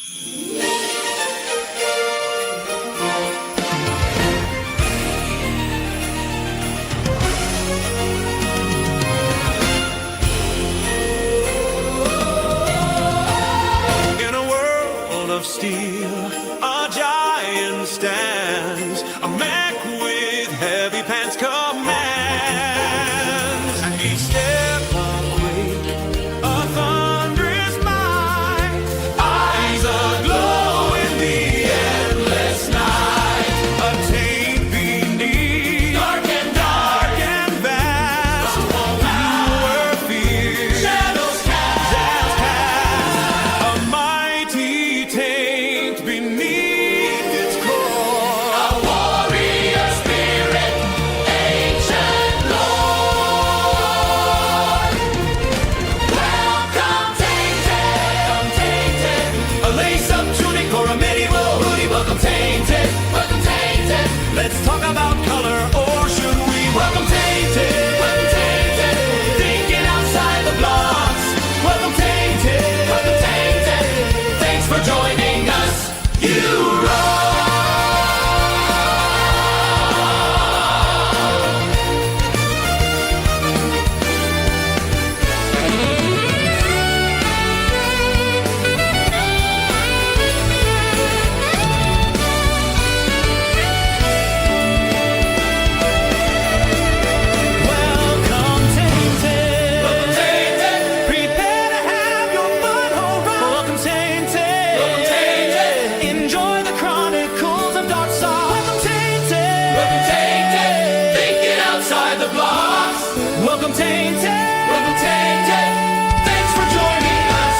In a world of steel, a giant stands, a mech with heavy pants commands, and each step a quake, a thunderous might, eyes aglow in the endless night, a taint beneath, dark and vast, you were feared, shadows cast, a mighty taint beneath its core, a warrior spirit, ancient lore. Welcome Tainted, a lace-up tunic or a medieval hoodie. Welcome Tainted, welcome Tainted. Let's talk about color, or should we? Welcome Tainted, welcome Tainted. Thinking outside the blocks. Welcome Tainted, welcome Tainted. Thanks for joining us. You rock. Welcome Tainted. Welcome Tainted. Prepare to have your fun home run. Welcome Tainted. Welcome Tainted. Enjoy the chronicles of dark side. Welcome Tainted. Welcome Tainted. Thinking outside the blocks. Welcome Tainted. Welcome Tainted. Thanks for joining us.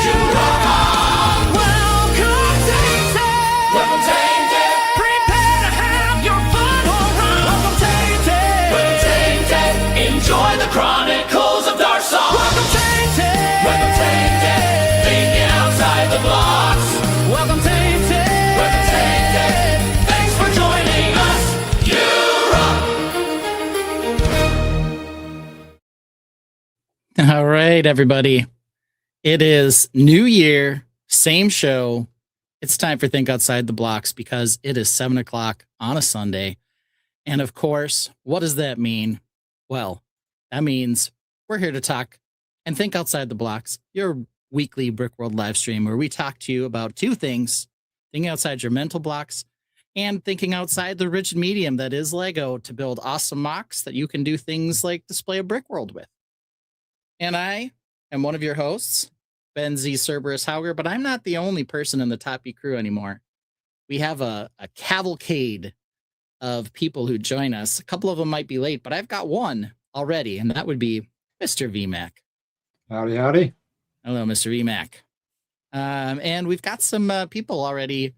You rock on. Welcome Tainted. Welcome Tainted. Prepare to have your fun home run. Welcome Tainted. Welcome Tainted. Enjoy the chronicles of Darksong. Welcome Tainted. Welcome Tainted. Thinking outside the blocks. Welcome Tainted. Welcome Tainted. Thanks for joining us. You rock. All right, everybody. It is New Year, same show. It's time for Think Outside the Blocks because it is 7 o'clock on a Sunday. And of course, what does that mean? Well, that means we're here to talk and think outside the blocks, your weekly Brickworld live stream where we talk to you about two things: thinking outside your mental blocks and thinking outside the rigid medium that is Lego to build awesome MOCs that you can do things like display a Brickworld with. And I am one of your hosts, Ben Z. Cerberus Hauger, but I'm not the only person in the TOtB crew anymore. We have a cavalcade of people who join us. A couple of them might be late, but I've got one already, and that would be Mr. VMAC. Howdy, howdy. Hello, Mr. VMAC. And we've got some people already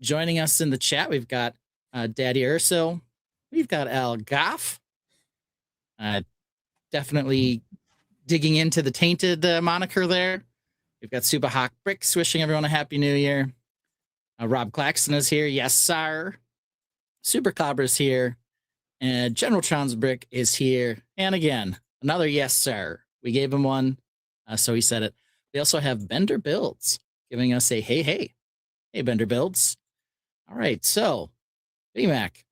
joining us in the chat. We've got Daddy Urso. We've got Al Goff. Definitely digging into the Tainted moniker there. We've got Super Hawk Bricks wishing everyone a happy new year. Rob Claxton is here. Yes, sir. Super Cobra's here. And General Tron's Brick is here. And again, another yes, sir. We gave him one, so he said it. We also have Bender Builds giving us a hey, hey. Hey, Bender Builds. All right, so, BMAC.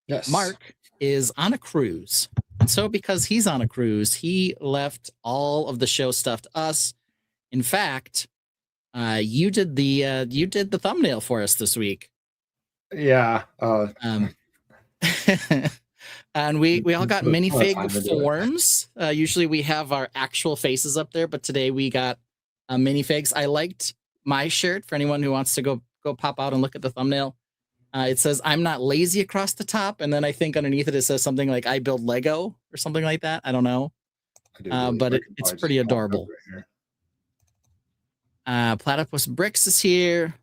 Yes. Mark is on a cruise. And so because he's on a cruise, he left all of the show stuff to us. In fact, you did the thumbnail for us this week. Yeah. And we all got minifig forms. Usually we have our actual faces up there, but today we got minifigs. I liked my shirt for anyone who wants to go pop out and look at the thumbnail. It says, "I'm not lazy" across the top. And then I think underneath it says something like "I build Lego" or something like that. I don't know. But it's pretty adorable. Platypus Bricks is here.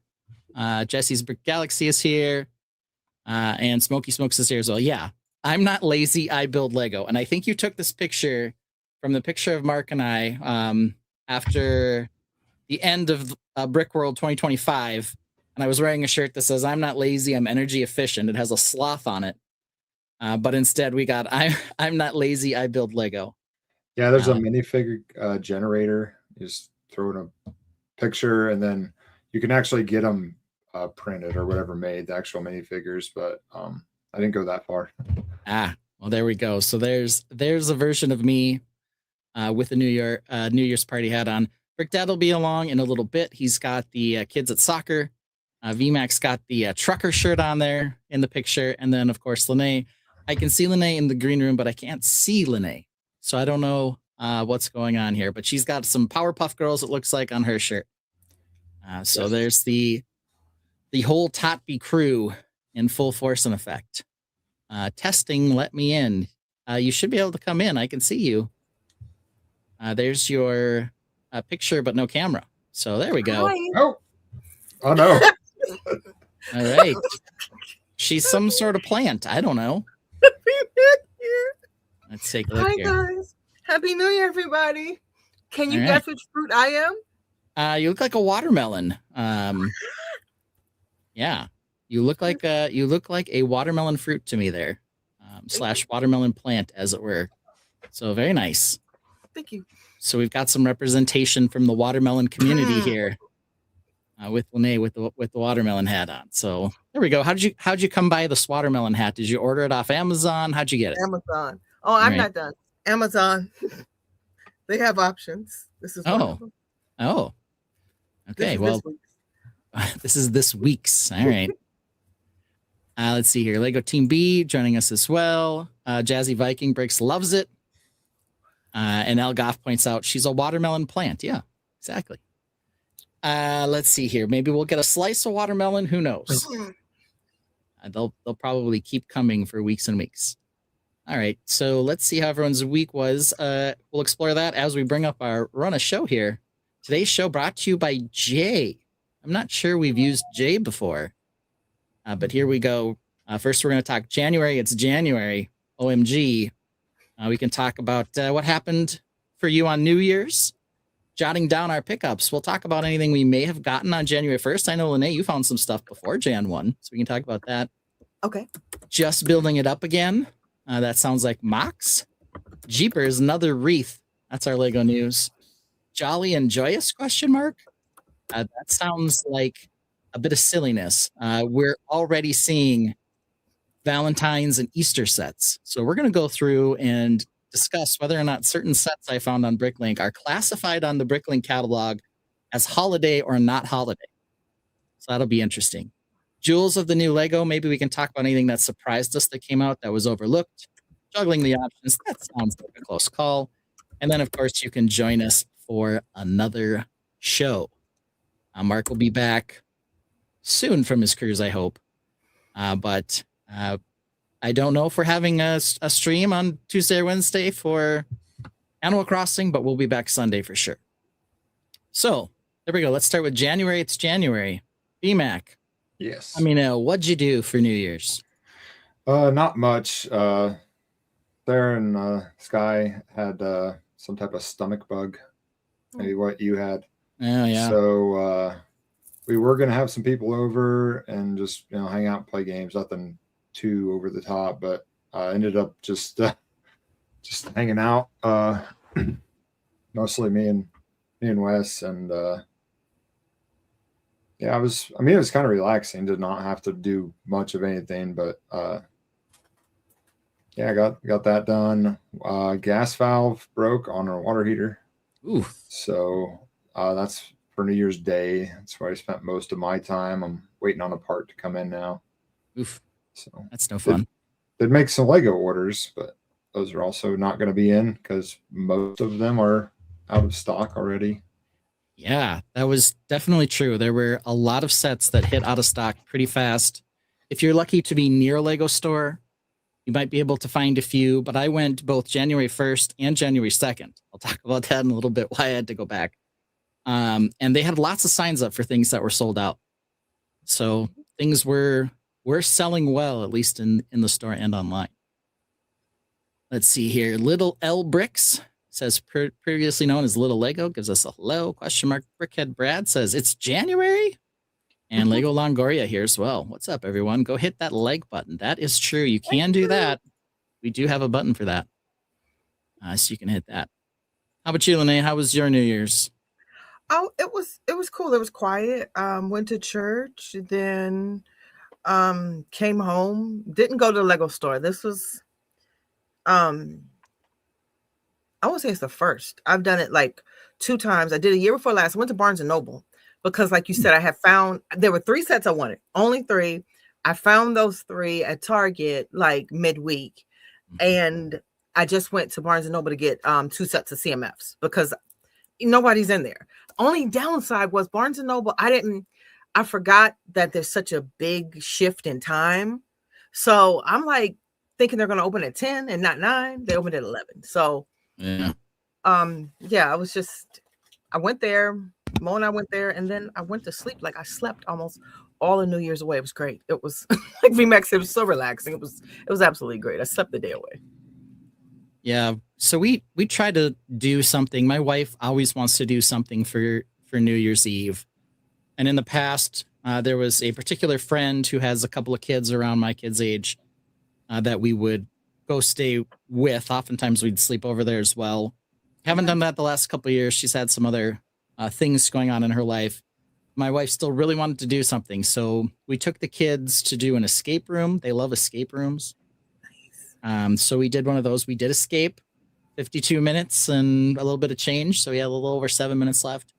Jesse's Brick Galaxy is here. And Smoky Smokes is here as well. Yeah. I'm not lazy. I build Lego. And I think you took this picture from the picture of Mark and I after the end of Brickworld 2025. And I was wearing a shirt that says, "I'm not lazy, I'm energy efficient." It has a sloth on it. But instead we got, I'm not lazy, I build Lego. Yeah, there's a minifig generator. You just throw in a picture and then you can actually get them printed or whatever made, the actual minifigures, but I didn't go that far. Well, there we go. So there's a version of me with a New Year's party hat on. Brick Dad will be along in a little bit. He's got the kids at soccer. VMAX got the trucker shirt on there in the picture. And then, of course, Lene. I can see Lene in the green room, but I can't see Lene. So I don't know what's going on here. But she's got some Powerpuff Girls, it looks like, on her shirt. So Yes. there's the whole TOtB crew in full force and effect. Testing, let me in. You should be able to come in. I can see you. There's your picture, but no camera. So there we go. Oh no. All right. She's some sort of plant. I don't know. Let's take a look Hi here. guys. Happy New Year, everybody. Can you All right. guess which fruit I am? You look like a watermelon. Yeah. You look like a watermelon fruit to me there. / watermelon plant, as it were. So very nice. Thank you. So we've got some representation from the watermelon community here. With Lene with the watermelon hat on. So there we go. How'd you come by this watermelon hat? Did you order it off Amazon? How'd you get it? Amazon. Oh, I'm Right. not done. Amazon. They have options. This is one of them. Oh. Okay. This is Well, this week. this is this week's. All right. Let's see here. Lego Team B joining us as well. Jazzy Viking Breaks loves it. And El Goff points out she's a watermelon plant. Yeah, exactly. Let's see here. Maybe we'll get a slice of watermelon. Who knows? They'll probably keep coming for weeks and weeks. All right. So let's see how everyone's week was. We'll explore that as we bring up our run a show here. Today's show brought to you by Jay. I'm not sure we've used Jay before, but here we go. First, we're going to talk January. It's January. OMG. We can talk about what happened for you on New Year's. Jotting down our pickups. We'll talk about anything we may have gotten on January 1st. I know, Lene, you found some stuff before Jan 1, so we can talk about that. Okay. Just building it up again. That sounds like MOCs. Jeepers, another wreath. That's our Lego news. Jolly and joyous, question mark? That sounds like a bit of silliness. We're already seeing Valentine's and Easter sets. So we're going to go through and discuss whether or not certain sets I found on Bricklink are classified on the Bricklink catalog as holiday or not holiday. So that'll be interesting. Jewels of the new Lego. Maybe we can talk about anything that surprised us that came out that was overlooked. Juggling the options. That sounds like a close call. And then, of course, you can join us for another show. Mark will be back soon from his cruise, I hope. But I don't know if we're having a stream on Tuesday or Wednesday for Animal Crossing, but we'll be back Sunday for sure. So there we go. Let's start with January. It's January. BMAC. Yes. I mean, what'd you do for New Year's? Not much. There and Sky had some type of stomach bug, maybe what you had. Oh, yeah. So we were gonna have some people over and just hang out and play games. Nothing too over the top, but ended up just hanging out. Mostly me and Wes, and yeah, it was kind of relaxing. Did not have to do much of anything, but yeah, I got that done. Gas valve broke on our water heater. Ooh. So that's for New Year's Day. That's where I spent most of my time. I'm waiting on a part to come in now. Oof. So That's no fun. Did make some Lego orders, but those are also not going to be in because most of them are out of stock already. Yeah, that was definitely true. There were a lot of sets that hit out of stock pretty fast. If you're lucky to be near a Lego store, you might be able to find a few, but I went both January 1st and January 2nd. I'll talk about that in a little bit, why I had to go back. And they had lots of signs up for things that were sold out. So things were selling well, at least in the store and online. Let's see here. Little L Bricks says previously known as Little Lego gives us a hello question mark. Brickhead Brad says it's January. And Lego Longoria here as well. What's up, everyone? Go hit that like button. That is true. You can do that. We do have a button for that. So you can hit that. How about you, Lene? How was your New Year's? Oh, it was cool. It was quiet. Went to church, then came home. Didn't go to the Lego store. This was um I won't say it's the first. I've done it like 2 times. I did a year before last. I went to Barnes and Noble because, like you said, I had found there were 3 sets I wanted. Only 3. I found those 3 at Target like midweek, and I just went to Barnes and Noble to get 2 sets of CMFs because nobody's in there. Only downside was Barnes and Noble. I forgot that there's such a big shift in time. So I'm like thinking they're going to open at 10 and not 9. They opened at 11. So Yeah. yeah, I went there, Mo and I went there, and then I went to sleep. Like I slept almost all of New Year's away. It was great. It was like VMAX, it was so relaxing. It was absolutely great. I slept the day away. Yeah. So we try to do something. My wife always wants to do something for New Year's Eve. And in the past, there was a particular friend who has a couple of kids around my kids' age that we would go stay with. Oftentimes we'd sleep over there as well. Haven't done that the last couple of years. She's had some other things going on in her life. My wife still really wanted to do something. So we took the kids to do an escape room. They love escape rooms. So we did one of those. We did escape, 52 minutes and a little bit of change. So we had a little over 7 minutes left.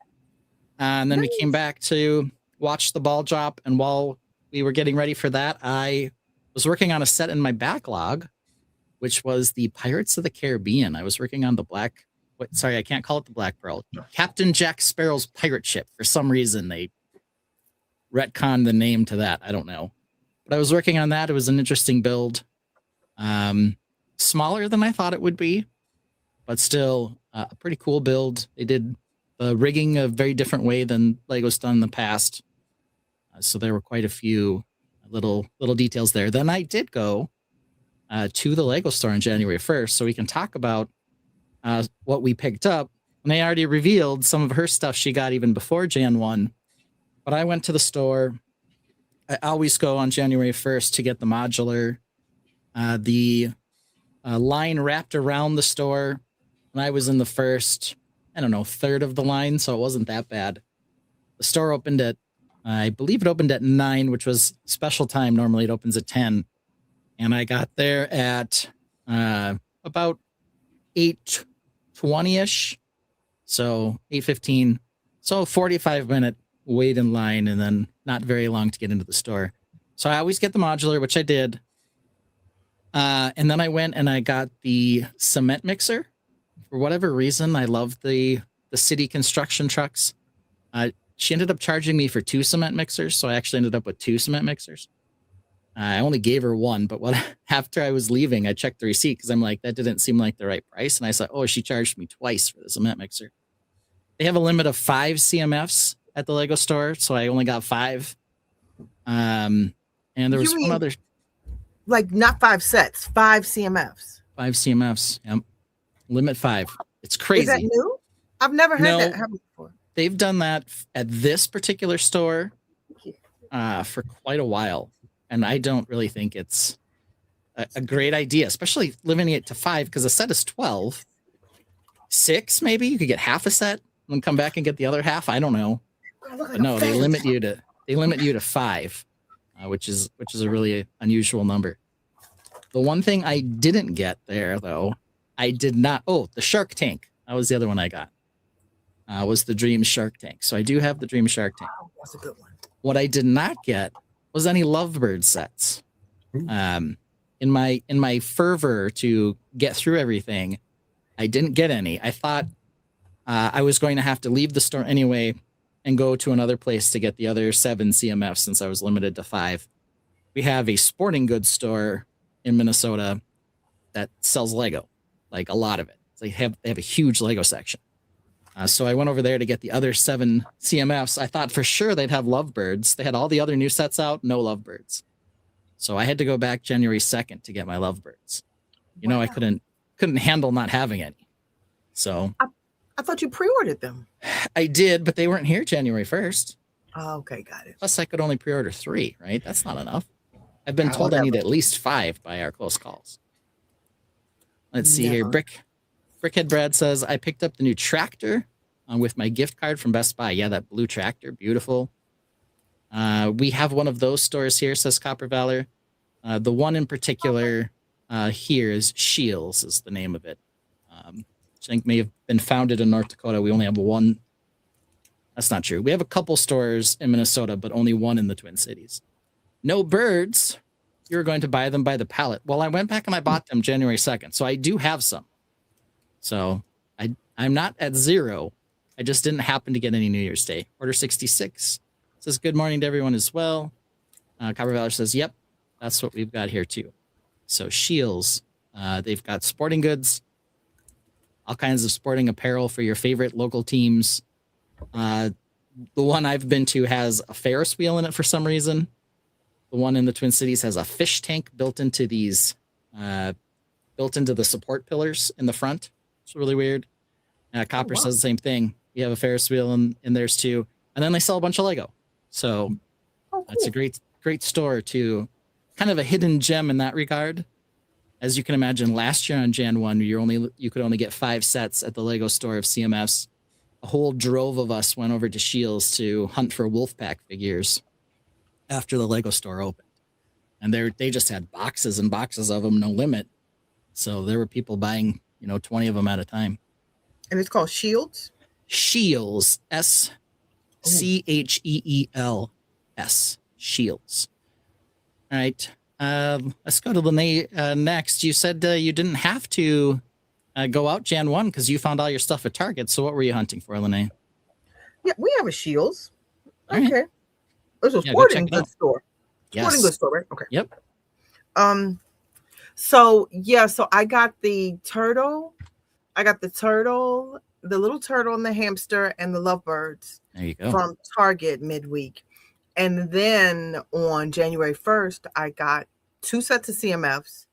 And then we came back to watch the ball drop. And while we were getting ready for that, I was working on a set in my backlog, which was the Pirates of the Caribbean. I was working on the I can't call it the Black Pearl. Captain Jack Sparrow's pirate ship. For some reason, they retconned the name to that. I don't know. But I was working on that. It was an interesting build. Smaller than I thought it would be, but still a pretty cool build. They did the rigging a very different way than Lego's done in the past. So there were quite a few little details there. Then I did go to the Lego store on January 1st, so we can talk about what we picked up. And they already revealed some of her stuff she got even before Jan 1. But I went to the store. I always go on January 1st to get the modular. The line wrapped around the store, and I was in the first, third of the line, so it wasn't that bad. The store opened at, I believe it opened at 9, which was special time. Normally it opens at 10. And I got there at about 8:20-ish, so 8:15. So 45-minute wait in line, and then not very long to get into the store. So I always get the modular, which I did. And then I went and I got the cement mixer. For whatever reason, I love the city construction trucks. She ended up charging me for 2 cement mixers, so I actually ended up with 2 cement mixers. I only gave her 1, but after I was leaving, I checked the receipt because I'm like, that didn't seem like the right price. And I said, oh, she charged me twice for the cement mixer. They have a limit of 5 CMFs at the Lego store, so I only got 5. And there was one other. Like not 5 sets, 5 CMFs. 5 CMFs. Yep. Limit 5. It's crazy. Is that new? I've never heard that happen before. They've done that at this particular store for quite a while. And I don't really think it's a great idea, especially limiting it to 5, because a set is 12. 6, maybe you could get half a set and then come back and get the other half. I don't know. But no, they limit you to 5, which is a really unusual number. The one thing I didn't get there, though, I did not. Oh, the Shark Tank. That was the other one I got. Was the Dream Shark Tank. So I do have the Dream Shark Tank. Oh, that's a good one. What I did not get was any Lovebird sets. In my fervor to get through everything, I didn't get any. I thought I was going to have to leave the store anyway and go to another place to get the other 7 CMFs since I was limited to 5. We have a sporting goods store in Minnesota that sells Lego, like a lot of it. They have a huge Lego section. So I went over there to get the other 7 CMFs. I thought for sure they'd have Lovebirds. They had all the other new sets out, no Lovebirds. So I had to go back January 2nd to get my Lovebirds. Wow. I couldn't handle not having any. So I thought you pre-ordered them. I did, but they weren't here January 1st. Oh, okay, got it. Plus I could only pre-order 3, right? That's not enough. I've been told I need at least 5 by our close calls. Let's see here. Brickhead Brad says, I picked up the new tractor with my gift card from Best Buy. Yeah, that blue tractor, beautiful. We have one of those stores here, says Copper Valor. The one in particular here is Shields, is the name of it. Which I think may have been founded in North Dakota. We only have one. That's not true. We have a couple stores in Minnesota, but only one in the Twin Cities. No birds. You're going to buy them by the pallet. Well, I went back and I bought them January 2nd, so I do have some. So I'm not at zero. I just didn't happen to get any New Year's Day. Order 66 says good morning to everyone as well. Copper Valor says, yep, that's what we've got here too. So Shields, they've got sporting goods, all kinds of sporting apparel for your favorite local teams. The one I've been to has a Ferris wheel in it for some reason. The one in the Twin Cities has a fish tank built into these, built into the support pillars in the front. It's really weird. Copper says the same thing. You have a Ferris wheel in theirs too. And then they sell a bunch of Lego. So that's a great store too. Kind of a hidden gem in that regard. As you can imagine, last year on Jan 1, you could only get 5 sets at the Lego store of CMFs. A whole drove of us went over to Shields to hunt for Wolfpack figures after the Lego store opened. And they just had boxes and boxes of them, no limit. So there were people buying, 20 of them at a time. And it's called Shields? Shields, SCHEELS, Shields. All right. Let's go to Lene next. You said you didn't have to go out Jan 1 because you found all your stuff at Target. So what were you hunting for, Lene? Yeah, we have a Shields. All right. Okay. It's a Yeah, sporting go check it out. goods store. Sporting Yes. goods store, right? Okay. Yep. So I got the turtle. I got the turtle, the little turtle and the hamster and the lovebirds There you go. from Target midweek. And then on January 1st, I got 2 sets of CMFs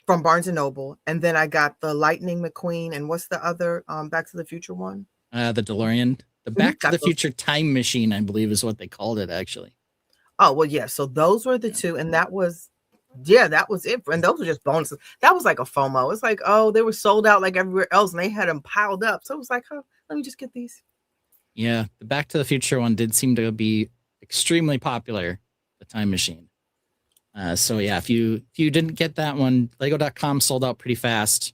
from Barnes and Noble. And then I got the Lightning McQueen and what's the other Back to the Future one? The DeLorean. The Back to the Future Time Machine, I believe, is what they called it, actually. Oh, well, yeah. So those were the 2. And that was it. And those were just bonuses. That was like a FOMO. It's like, oh, they were sold out like everywhere else and they had them piled up. So it was like, oh, let me just get these. Yeah, the Back to the Future one did seem to be extremely popular, the Time Machine. So yeah, if you didn't get that one, Lego.com sold out pretty fast.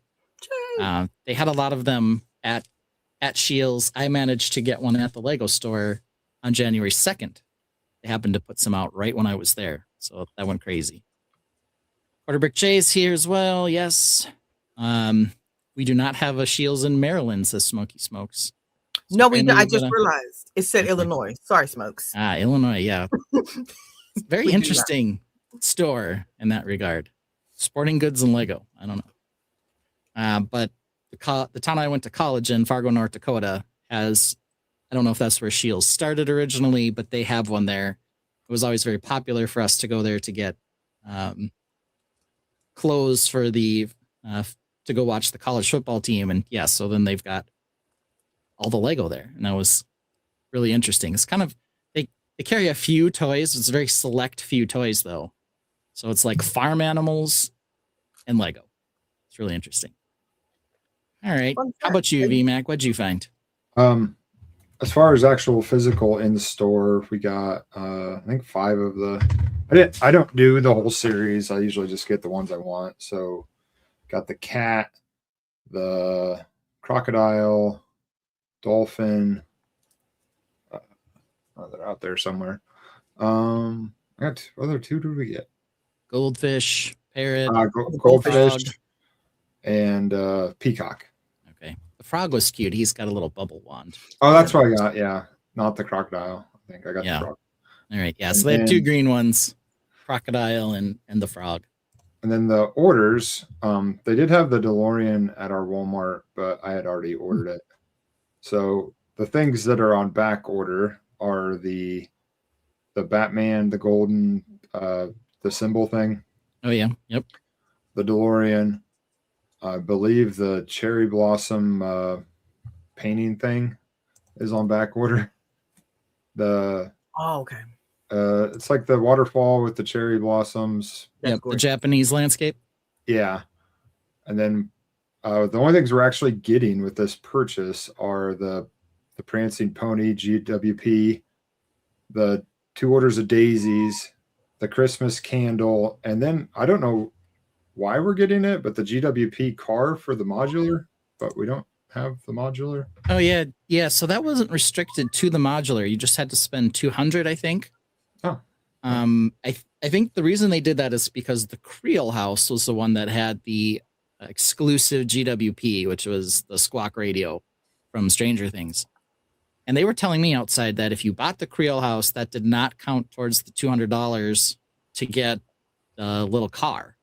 They had a lot of them at Shields. I managed to get one at the Lego store on January 2nd. They happened to put some out right when I was there. So that went crazy. Quarterbrick Jay's here as well. Yes. We do not have a Shields in Maryland, says Smoky Smokes. So No, Brandon, I you just gonna- realized it said Illinois. Sorry, Smokes. Illinois. Yeah. Very We do interesting store in that regard. Sporting goods and Lego. I don't know. But the town I went to college in, Fargo, North Dakota, has, I don't know if that's where Shields started originally, but they have one there. It was always very popular for us to go there to get clothes for to go watch the college football team. And yeah, so then they've got all the Lego there. And that was really interesting. It's kind of, they carry a few toys. It's a very select few toys though. So it's like farm animals and Lego. It's really interesting. All right. How about you, VMAC? What'd you find? As far as actual physical in the store, we got I think 5 of the. I don't do the whole series. I usually just get the ones I want. So, got the cat, the crocodile, dolphin. They're out there somewhere. I got other 2. Did we get? Goldfish, parrot, Goldfish, frog. and peacock. Okay. The frog was cute. He's got a little bubble wand. Oh, that's what I got. Yeah, not the crocodile. I think I got Yeah. the frog. All right. Yeah. So they had 2 green ones, crocodile and the frog. And then the orders, they did have the DeLorean at our Walmart, but I had already ordered it. So the things that are on back order are the Batman, the golden, the symbol thing. Oh yeah. Yep. The DeLorean, I believe the cherry blossom painting thing is on back order. Oh, okay. It's like the waterfall with the cherry blossoms. Yep. The Japanese landscape. Yeah. And then the only things we're actually getting with this purchase are the the Prancing Pony GWP, the 2 orders of daisies, the Christmas candle, and then I don't know why we're getting it, but the GWP car for the modular, but we don't have the modular. Oh yeah. So that wasn't restricted to the modular. You just had to spend 200, I think. Oh. I think the reason they did that is because the Creel house was the one that had the exclusive GWP, which was the squawk radio from Stranger Things. And they were telling me outside that if you bought the Creel house, that did not count towards the $200 to get a little car.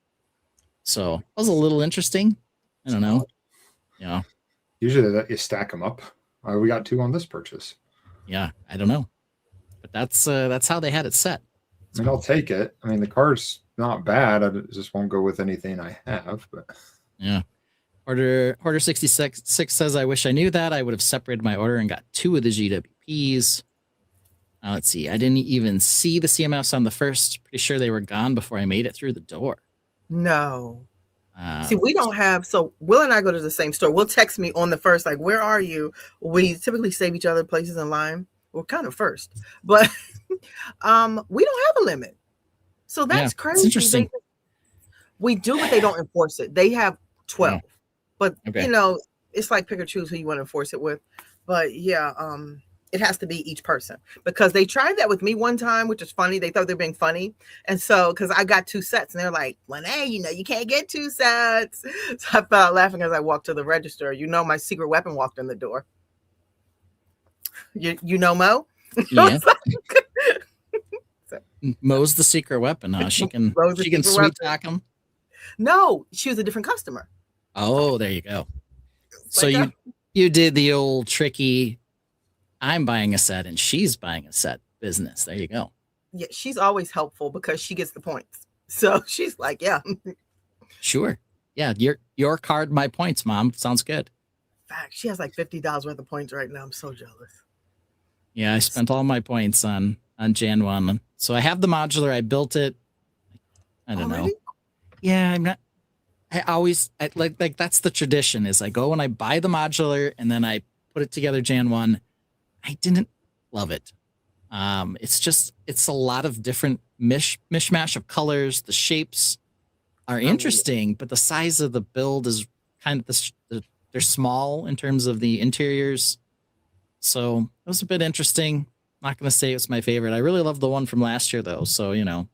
So it was a little interesting. I don't know. Yeah. Usually they let you stack them up. We got 2 on this purchase. Yeah, I don't know. But that's how they had it set. I mean, I'll take it. I mean, the car's not bad. I just won't go with anything I have. But yeah. Order 66 says, I wish I knew that. I would have separated my order and got 2 of the GWPs. Let's see. I didn't even see the CMFs on the first. Pretty sure they were gone before I made it through the door. No. See, we don't have, so Will and I go to the same store. Will text me on the first, like, where are you? We typically save each other places in line. We're kind of first, but we don't have a limit. So that's crazy. It's interesting. We do, but they don't enforce it. They have 12, but Okay. you know, it's like pick or choose who you want to enforce it with. But yeah, it has to be each person, because they tried that with me one time, which is funny. They thought they were being funny. And so, because I got 2 sets and they're like, well, hey, you know, you can't get 2 sets. So I fell out laughing as I walked to the register. You know, my secret weapon walked in the door. You know Mo? Yeah. Mo's the secret weapon, huh? She can sweet talk him. No, she was a different customer. Oh, there you go. It's So like you did the old tricky, I'm buying a set and she's buying a set business. There you go. yeah, she's always helpful because she gets the points. So she's like, yeah. Sure. Yeah, your card, my points, Mom. Sounds good. Fact, she has like $50 worth of points right now. I'm so jealous. Yeah, I spent all my points on Jan 1. So I have the modular. I built it. I don't know. Already? Yeah, I'm not. Like that's the tradition is I go and I buy the modular and then I put it together Jan 1. I didn't love it. It's a lot of different mishmash of colors. The shapes are interesting, but the size of the build is kind of they're small in terms of the interiors. So it was a bit interesting. Not going to say it's my favorite. I really love the one from last year though. So, you know,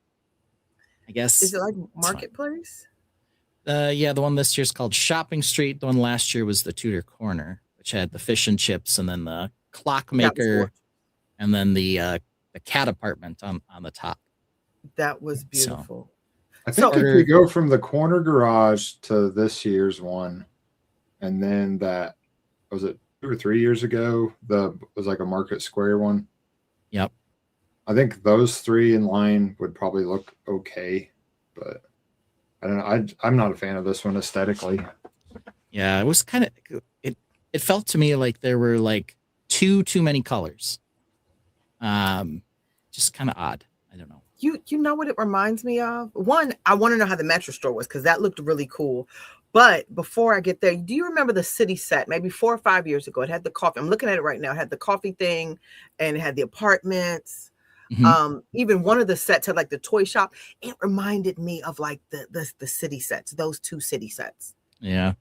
I guess. Is it like Marketplace? Yeah, the one this year is called Shopping Street. The one last year was the Tudor Corner, which had the fish and chips and then the clockmaker and then the cat apartment on the top. That was beautiful. I think if we go from the corner garage to this year's one, and then that was it 2 or 3 years ago, was like a Market Square one. Yep. I think those 3 in line would probably look okay, but I don't know. I'm not a fan of this one aesthetically. Yeah, it was kind of it felt to me like there were like too many colors. Just kind of odd. I don't know. You know what it reminds me of? One, I want to know how the Metro store was because that looked really cool. But before I get there, do you remember the city set? Maybe 4 or 5 years ago, it had the coffee. I'm looking at it right now. It had the coffee thing, and it had the apartments. Mm-hmm. Even one of the sets had like the toy shop. It reminded me of like the city sets. Those 2 city sets. Yeah.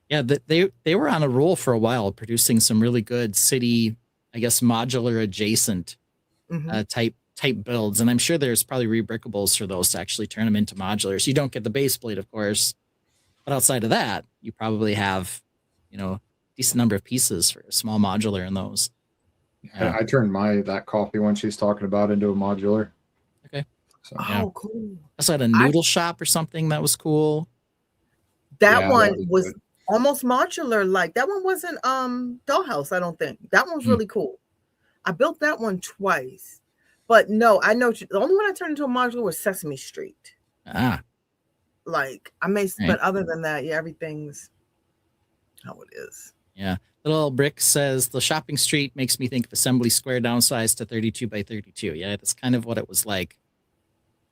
They were on a roll for a while, producing some really good city, I guess, modular adjacent type builds. And I'm sure there's probably rebrickables for those to actually turn them into modulars. You don't get the base plate, of course. But outside of that, you probably have, you know, a decent number of pieces for a small modular in those. Yeah. I turned that coffee one she's talking about into a modular. Okay. So, Cool. I saw a noodle shop or something that was cool. That one was almost modular. Like that one wasn't Dollhouse, I don't think. That one was really cool. I built that one twice. But no, I know the only one I turned into a modular was Sesame Street. Like I may, but other than that, yeah, everything's how it is. Yeah. Little Brick says the shopping street makes me think of Assembly Square downsized to 32 by 32. Yeah, that's kind of what it was like.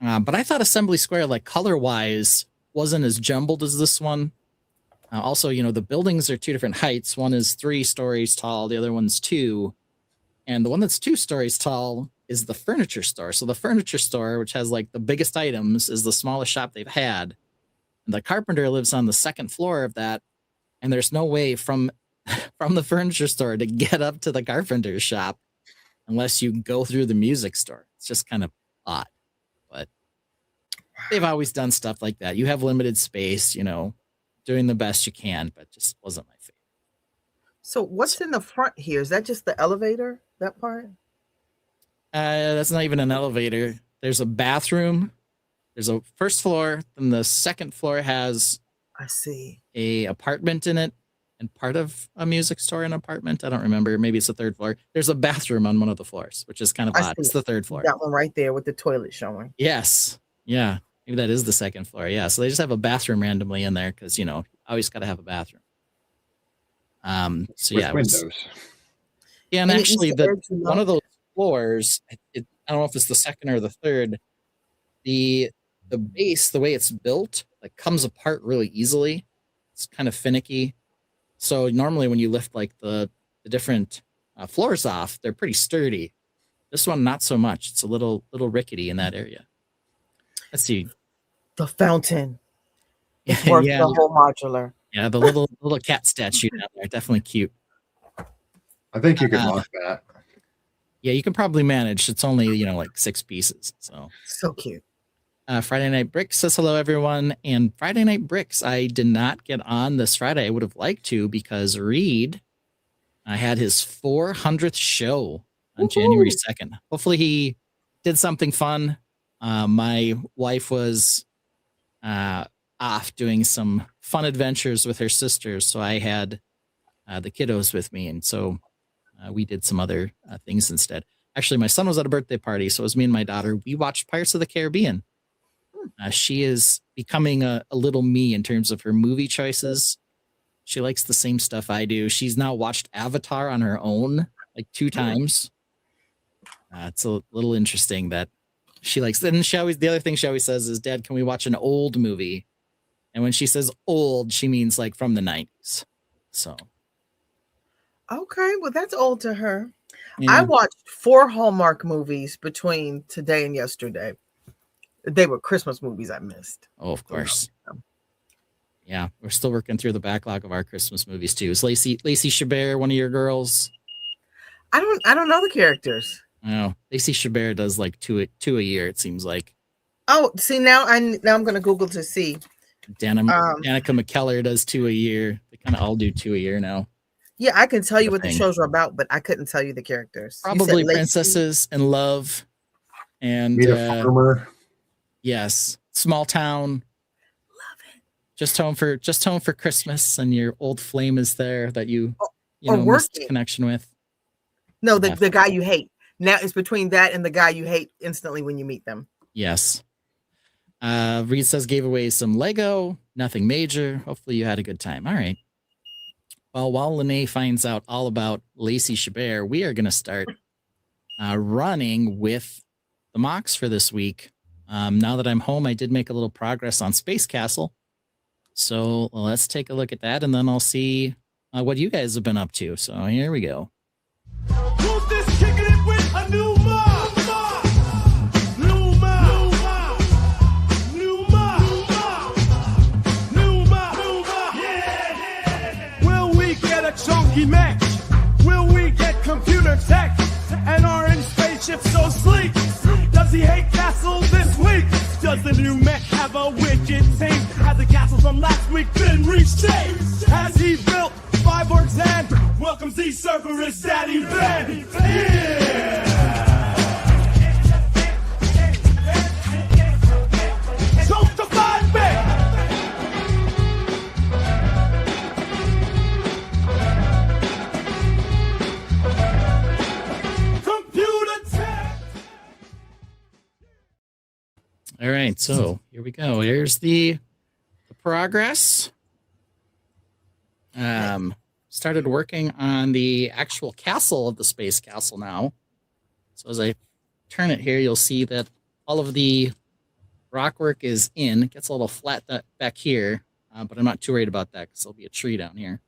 But I thought Assembly Square, like color wise, wasn't as jumbled as this one. Also, the buildings are two different heights. One is 3 stories tall, the other one's 2. And the one that's 2 stories tall is the furniture store. So the furniture store, which has like the biggest items, is the smallest shop they've had. And the carpenter lives on the 2nd floor of that. And there's no way from the furniture store to get up to the carpenter's shop unless you go through the music store. It's just kind of odd. But they've always done stuff like that. You have limited space, doing the best you can, but just wasn't my favorite. So what's in the front here? Is that just the elevator, that part? That's not even an elevator. There's a bathroom. There's a 1st floor. Then the 2nd floor has I see. a apartment in it and part of a music store and apartment. I don't remember. Maybe it's the 3rd floor. There's a bathroom on one of the floors, which is kind of odd. It's the 3rd floor. That one right there with the toilet showing. Yes. Yeah. Maybe that is the 2nd floor. Yeah. So they just have a bathroom randomly in there because, always got to have a bathroom. So With yeah. windows. Yeah. And Any actually, Easter eggs you one of love? those floors, I don't know if it's the 2nd or the 3rd, the base, the way it's built, like comes apart really easily. It's kind of finicky. So normally when you lift like the different floors off, they're pretty sturdy. This one, not so much. It's a little rickety in that area. Let's see. The fountain. It's worth Yeah. the whole modular. Yeah, the little cat statue down there, definitely cute. I think you could mock that. Yeah, you can probably manage. It's only like 6 pieces. So cute. Friday Night Bricks says hello, everyone. And Friday Night Bricks, I did not get on this Friday. I would have liked to because Reed had his 400th show on January 2nd. Hopefully he did something fun. My wife was off doing some fun adventures with her sisters, so I had the kiddos with me, and so we did some other things instead. Actually, my son was at a birthday party, so it was me and my daughter. We watched Pirates of the Caribbean. She is becoming a little me in terms of her movie choices. She likes the same stuff I do. She's now watched Avatar on her own like 2 times. It's a little interesting that she likes. Then the other thing she always says is, "Dad, can we watch an old movie?" And when she says old, she means like from the 90s. So, Okay, well, that's old to her. yeah. I watched 4 Hallmark movies between today and yesterday. They were Christmas movies I missed. Oh, of course. Yeah, we're still working through the backlog of our Christmas movies too. Is Lacey Chabert one of your girls? I don't know the characters. Oh, Lacey Chabert does like two a year. It seems like. Oh, see, now I'm going to Google to see. Danica McKellar does 2 a year. They kind of all do 2 a year now. Yeah, I can tell you what the Thing. shows are about, but I couldn't tell you the characters. You said Probably Lacey. Princesses in Love, and Meet a farmer. yes, Small Town. Love it. Just home for Christmas, and your old flame is there that you or missed Working. connection with. No, the guy you hate. Now it's between that and the guy you hate instantly when you meet them. Yes. Reed says gave away some Lego, nothing major. Hopefully you had a good time. All right. Well, while Lene finds out all about Lacey Chabert, we are going to start running with the MOCs for this week. Now that I'm home, I did make a little progress on Space Castle. So let's take a look at that, and then I'll see what you guys have been up to. So here we go. Who's this kicking it with a new mob? New mob. New mob. New mob. Yeah. Will we get a chunky match? Will we get computer tech? And orange spaceship so sleek? Does he hate castle this week? Does the new mech have a wicked team? Has the castle from last week been reshaped? Has he built 5 orcs and welcomes these Cerberus Daddy Ben? Yeah! Choke the 5-bit! Computer tech! All right, so here we go. Here's the progress. Started working on the actual castle of the Space Castle now. So as I turn it here, you'll see that all of the rock work is in. It gets a little flat back here. but I'm not too worried about that because there'll be a tree down here.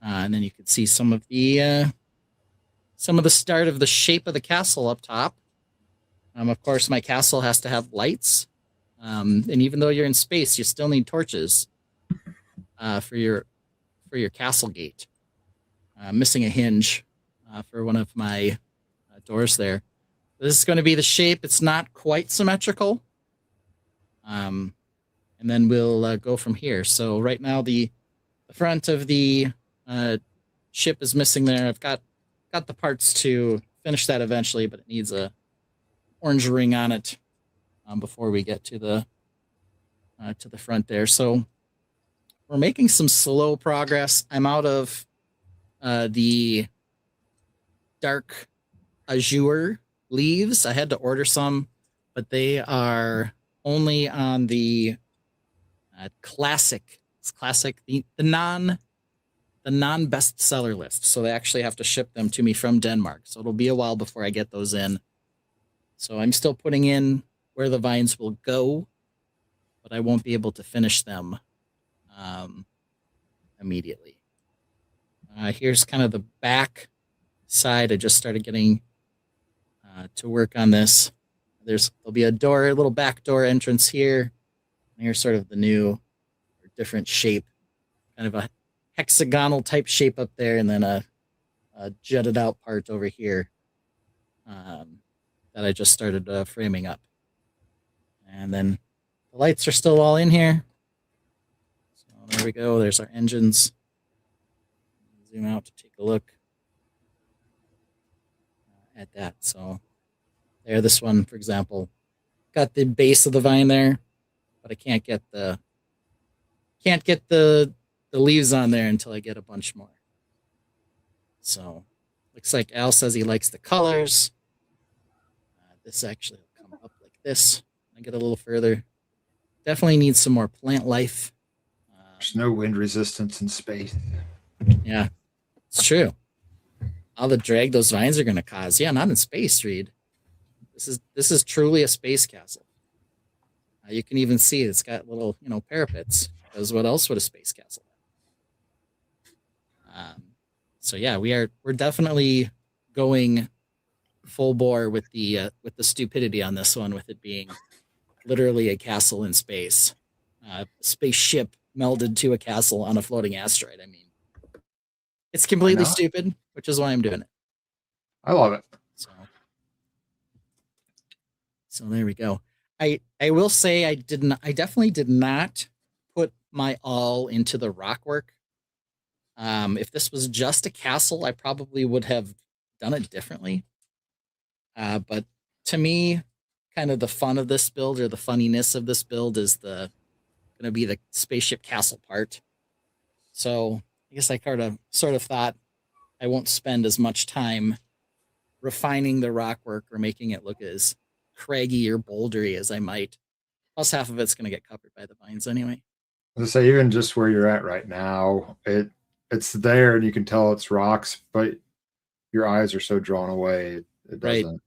And then you can see some of the start of the shape of the castle up top. Of course, my castle has to have lights. And even though you're in space, you still need torches for your castle gate. Missing a hinge for one of my doors there. This is going to be the shape. It's not quite symmetrical. And then we'll go from here. So right now the front of the ship is missing there. I've got the parts to finish that eventually, but it needs a orange ring on it before we get to the front there. So we're making some slow progress. I'm out of the dark azure leaves. I had to order some, but they are only on the classic. It's classic, the non bestseller list. So they actually have to ship them to me from Denmark. So it'll be a while before I get those in. So I'm still putting in where the vines will go, but I won't be able to finish them immediately. Here's kind of the back side. I just started getting to work on this. There'll be a little back door entrance here. And here's sort of the new or different shape, kind of a hexagonal type shape up there, and then a jutted out part over here that I just started framing up. And then the lights are still all in here. So there we go. There's our engines. Zoom out to take a look at that. So there, this one, for example, got the base of the vine there, but I can't get the leaves on there until I get a bunch more. So looks like Al says he likes the colors. This actually will come up like this. I get a little further. Definitely needs some more plant life. There's no wind resistance in space. Yeah, it's true. All the drag those vines are going to cause. Yeah, not in space, Reed. This is truly a space castle. You can even see it's got little, parapets. Because what else would a space castle have? So yeah, we're definitely going full bore with the stupidity on this one, with it being literally a castle in space, spaceship melded to a castle on a floating asteroid. I mean, it's completely stupid, which is why I'm doing it. I love it. So there we go. I will say I definitely did not put my all into the rock work. If this was just a castle, I probably would have done it differently. But to me, kind of the fun of this build, or the funniness of this build, is going to be the spaceship castle part. So I guess I sort of thought I won't spend as much time refining the rock work or making it look as craggy or bouldery as I might. Plus, half of it's going to get covered by the vines anyway. I say, even just where you're at right now, it's there and you can tell it's rocks, but your eyes are so drawn away, it doesn't. Right.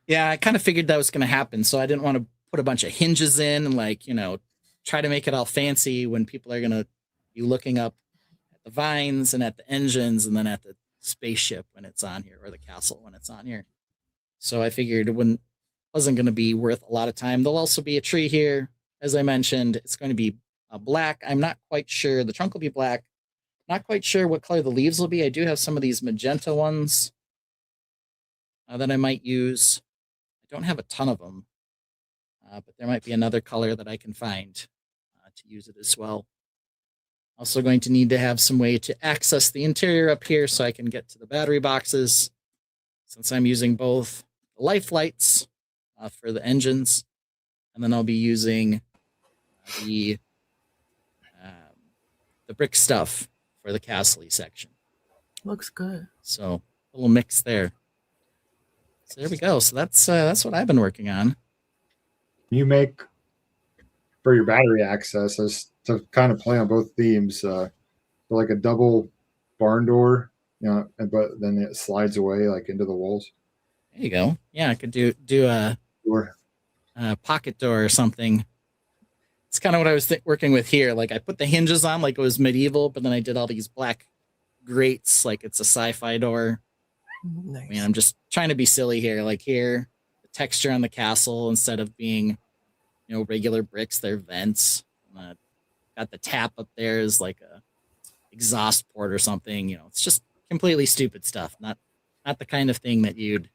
Yeah, I kind of figured that was going to happen, so I didn't want to put a bunch of hinges in and try to make it all fancy when people are going to be looking up at the vines and at the engines and then at the spaceship when it's on here, or the castle when it's on here. So I figured it wasn't going to be worth a lot of time. There'll also be a tree here, as I mentioned. It's going to be black. I'm not quite sure. The trunk will be black. Not quite sure what color the leaves will be. I do have some of these magenta ones that I might use. I don't have a ton of them, but there might be another color that I can find to use it as well. Also going to need to have some way to access the interior up here so I can get to the battery boxes, since I'm using both the life lights for the engines, and then I'll be using the brick stuff for the castle section. Looks good. So a little mix there. So there we go. So that's what I've been working on. You make for your battery access as to kind of play on both themes, like a double barn door, but then it slides away like into the walls. There you go. Yeah, I could do a pocket door or something. it's kind of what I was working with here. Like I put the hinges on like it was medieval, but then I did all these black grates like it's a sci-fi door. Nice. I mean, I'm just trying to be silly here. Like here, the texture on the castle, instead of being, regular bricks, they're vents. Got the tap up there is like a exhaust port or something. It's just completely stupid stuff. Not the kind of thing that you'd,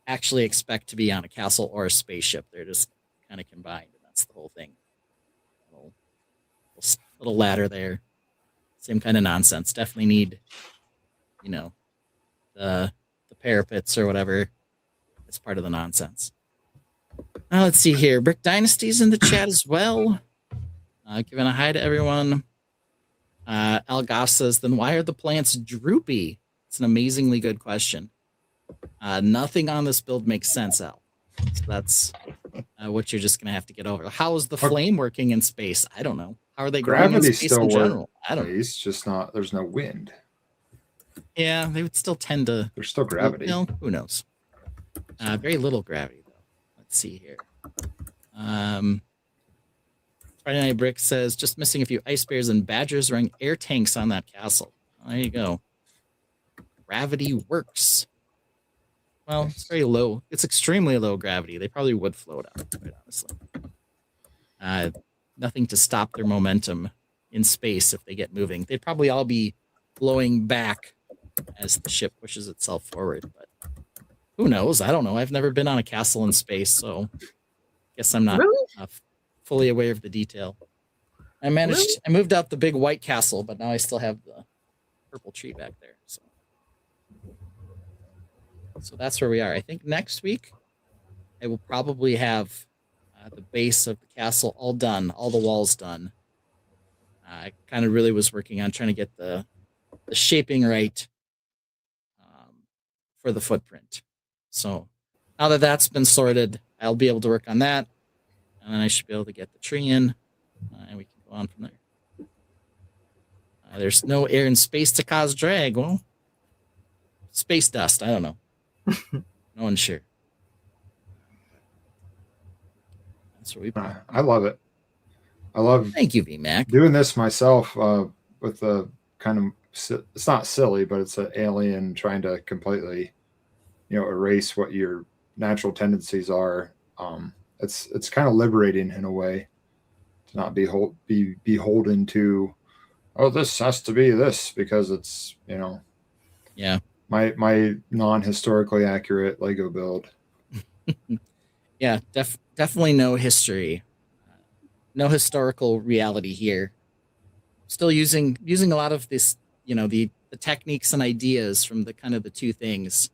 actually expect to be on a castle or a spaceship. They're just kind of combined, and that's the whole thing. Little ladder there. Same kind of nonsense. Definitely need, the parapets or whatever. It's part of the nonsense. Now let's see here. Brick Dynasty's in the chat as well. Giving a hi to everyone. Al Goff says, then why are the plants droopy? It's an amazingly good question. Nothing on this build makes sense, Al. So that's what you're just going to have to get over. How is the flame working in space? I don't know. How are they growing in space in general? I don't know. It's just not, there's no wind. Yeah, they would still tend to. There's still gravity. Who knows? Very little gravity, though. Let's see here. Friday Night Brick says, just missing a few ice bears and badgers running air tanks on that castle. There you go. Gravity works. Well, it's very low. It's extremely low gravity. They probably would float out, quite honestly. Nothing to stop their momentum in space if they get moving. They'd probably all be blowing back as the ship pushes itself forward. But who knows? I don't know. I've never been on a castle in space, so guess I'm not fully aware of the detail. I moved out the big white castle, but now I still have the purple tree back there. So that's where we are. I think next week I will probably have the base of the castle all done, all the walls done. I kind of really was working on trying to get the shaping right for the footprint. So now that that's been sorted, I'll be able to work on that, and then I should be able to get the tree in, and we can go on from there. There's no air in space to cause drag. Well, space dust. I don't know. No one's sure. That's what we. I love it. I love. Thank you, VMAC. Doing this myself with the kind of, it's not silly, but it's an alien trying to completely, erase what your natural tendencies are. It's kind of liberating in a way to not be beholden to, oh, this has to be this because it's, yeah. My non-historically accurate Lego build. Yeah, definitely no history, no historical reality here. Still using a lot of this, the techniques and ideas from the kind of the two things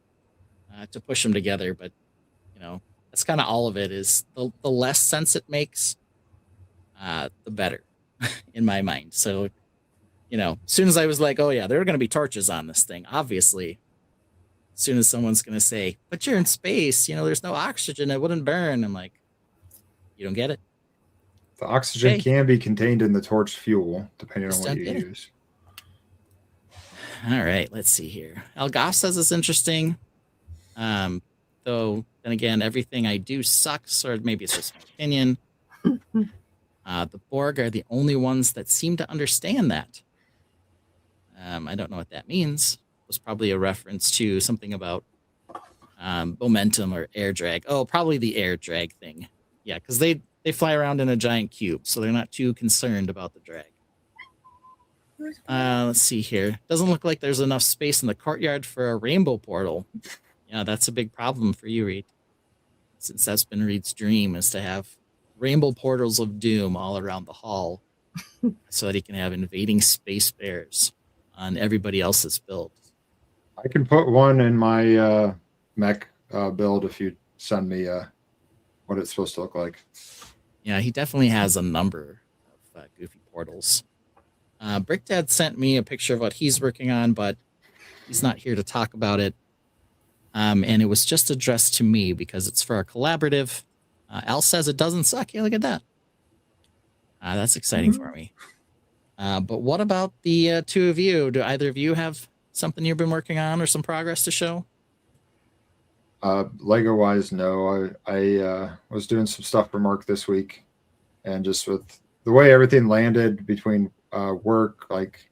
to push them together. But that's kind of all of it. Is the less sense it makes, the better, in my mind. So, as soon as I was like, oh yeah, there are going to be torches on this thing, obviously. As soon as someone's going to say, but you're in space, there's no oxygen, it wouldn't burn. I'm like, you don't get it. The oxygen can be contained in the torch fuel, depending on what you use. All right, let's see here. Al Goff says it's interesting. Though, then again, everything I do sucks, or maybe it's just my opinion. The Borg are the only ones that seem to understand that. I don't know what that means. Was probably a reference to something about momentum or air drag. Oh, probably the air drag thing. Yeah, because they fly around in a giant cube, so they're not too concerned about the drag. Let's see here. Doesn't look like there's enough space in the courtyard for a rainbow portal. Yeah, that's a big problem for you, Reed. Since that's been Reed's dream, is to have rainbow portals of doom all around the hall so that he can have invading space bears on everybody else's build. I can put one in my mech build if you send me what it's supposed to look like. Yeah, he definitely has a number of goofy portals. Brick Dad sent me a picture of what he's working on, but he's not here to talk about it. And it was just addressed to me because it's for a collaborative. Al says it doesn't suck. Yeah, look at that. That's exciting for me. But what about the two of you? Do either of you have something you've been working on or some progress to show? Lego wise, no. I was doing some stuff for Mark this week. and just with the way everything landed between work, like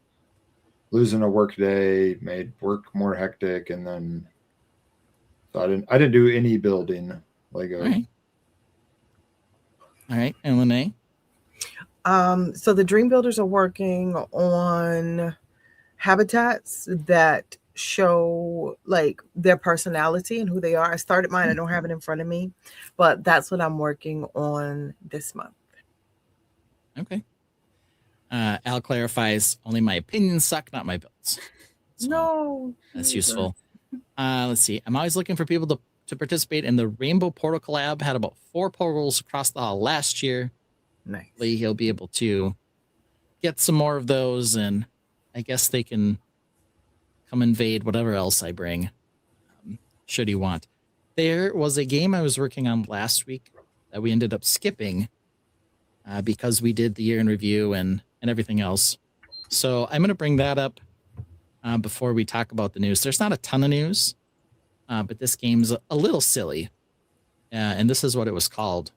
losing a work day made work more hectic, and then so I didn't do any building Lego. All right. All right. And Lene? So the Dream Builders are working on habitats that show like their personality and who they are. I started mine. I don't have it in front of me, but that's what I'm working on this month. Okay. Al clarifies, only my opinions suck, not my builds. So No, that's useful. Let's see. I'm always looking for people to participate in the Rainbow Portal collab. Had about 4 portals across the hall last year. Nice. Hopefully he'll be able to get some more of those, and I guess they can come invade whatever else I bring, should he want. There was a game I was working on last week that we ended up skipping because we did the year in review and everything else. So I'm going to bring that up before we talk about the news. There's not a ton of news, but this game's a little silly. And this is what it was called.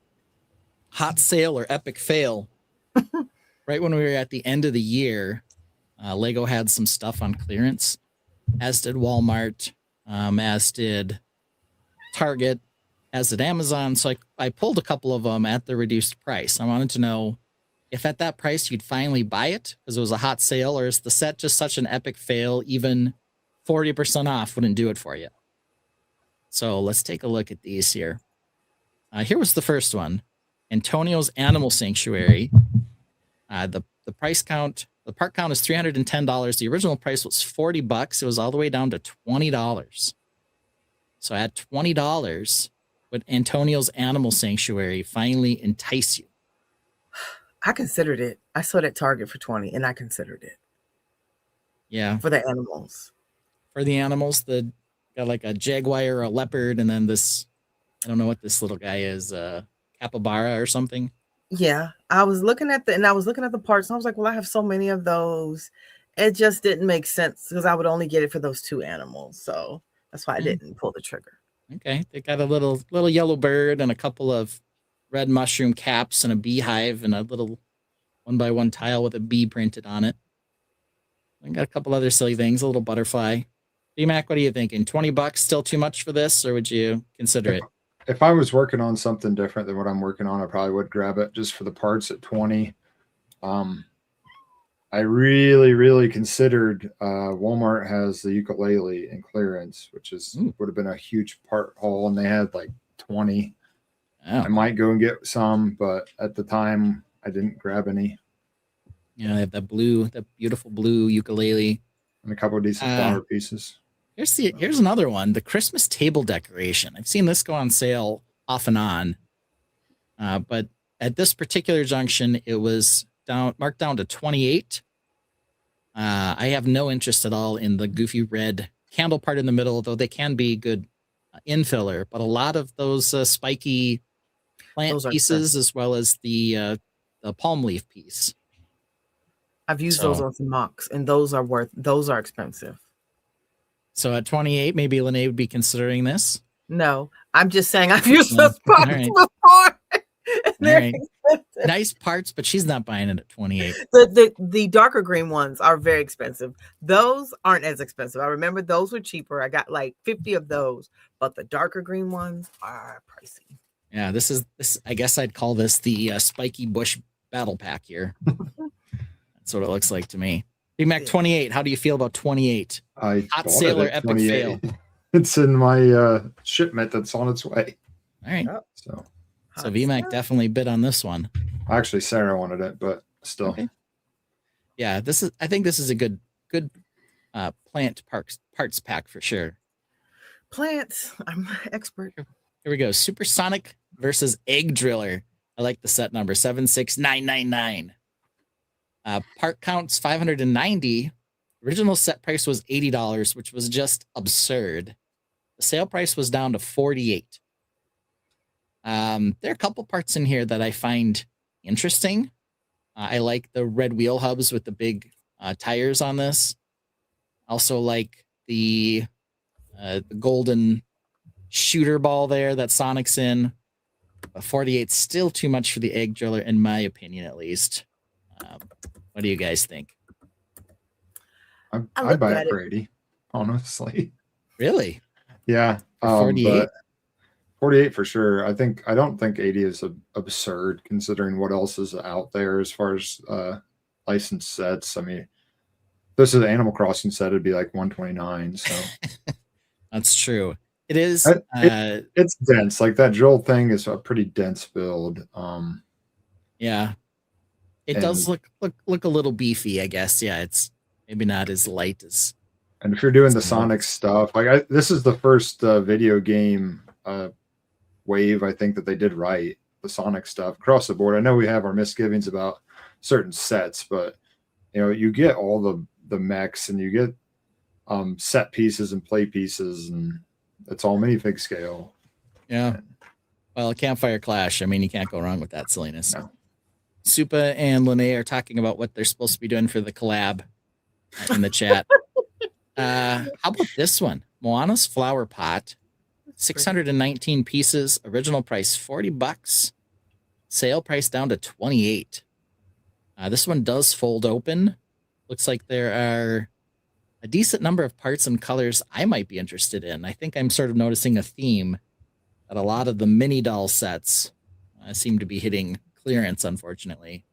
Hot Sale or Epic Fail. Right when we were at the end of the year, Lego had some stuff on clearance, as did Walmart, as did Target, as did Amazon. So I pulled a couple of them at the reduced price. I wanted to know if at that price you'd finally buy it because it was a hot sale, or is the set just such an epic fail, even 40% off wouldn't do it for you. So let's take a look at these here. Here was the first one. Antonio's Animal Sanctuary. The price count, the part count is $310. The original price was $40. It was all the way down to $20. So at $20, would Antonio's Animal Sanctuary finally entice you? I considered it. I saw that Target for 20 and I considered it. Yeah. For the animals. For the animals, the got like a jaguar or a leopard, and then this, I don't know what this little guy is, capybara or something. Yeah, I was looking at the parts and I was like, well, I have so many of those. It just didn't make sense because I would only get it for those 2 animals. So that's why I didn't pull the trigger. Okay. They got a little yellow bird and a couple of red mushroom caps and a beehive and a little 1x1 tile with a bee printed on it. I got a couple other silly things, a little butterfly. D-Mac, what are you thinking? $20 still too much for this, or would you consider it? If I was working on something different than what I'm working on, I probably would grab it just for the parts at 20. I really considered Walmart has the ukulele in clearance, which would have been a huge part haul, and they had like 20. Oh. I might go and get some, but at the time I didn't grab any. Yeah, they have that beautiful blue ukulele. And a couple of decent flower pieces. Here's another one, the Christmas table decoration. I've seen this go on sale off and on. But at this particular junction, it was marked down to 28. I have no interest at all in the goofy red candle part in the middle, though they can be good infiller. But a lot of those spiky plant pieces, as well as the palm leaf piece. I've used those on some MOCs, and those are expensive. So at 28, maybe Lene would be considering this. No, I'm just saying I've used those parts before. All right. Nice parts, but she's not buying it at 28. The darker green ones are very expensive. Those aren't as expensive. I remember those were cheaper. I got like 50 of those, but the darker green ones are pricey. Yeah, this. I guess I'd call this the Spiky Bush Battle Pack here. That's what it looks like to me. D-Mac 28. How do you feel about 28? Hot sale or epic fail? It's in my shipment that's on its way. All right. So VMAC definitely bid on this one. Actually, Sarah wanted it, but still. Okay. Yeah, I think this is a good plant parts pack for sure. Plants. I'm an expert. Here we go. Supersonic versus Egg Driller. I like the set number 76999. Part counts 590. Original set price was $80, which was just absurd. The sale price was down to $48. There are a couple parts in here that I find interesting. I like the red wheel hubs with the big tires on this. Also like the golden shooter ball there that Sonic's in. But 48's still too much for the egg driller, in my opinion, at least. What do you guys think? I'd buy it for 80, honestly. Really? Yeah. For 48? But 48 for sure. I don't think 80 is absurd considering what else is out there as far as licensed sets. I mean, if this is an Animal Crossing set, it'd be like 129. So That's true. It is. It's dense. Like that drill thing is a pretty dense build. Yeah. It does look a little beefy, I guess. Yeah, it's maybe not as light as. And if you're doing the Sonic stuff, like this is the first video game wave I think that they did right. The Sonic stuff across the board. I know we have our misgivings about certain sets, but you know, you get all the mechs and you get set pieces and play pieces, and it's all minifig scale. Yeah. Well, Campfire Clash. I mean, you can't go wrong with that silliness. No. Supa and Lene are talking about what they're supposed to be doing for the collab in the chat. How about this one? Moana's Flower Pot, 619 pieces, original price $40, sale price down to 28. This one does fold open. Looks like there are a decent number of parts and colors I might be interested in. I think I'm sort of noticing a theme that a lot of the mini doll sets seem to be hitting clearance, unfortunately.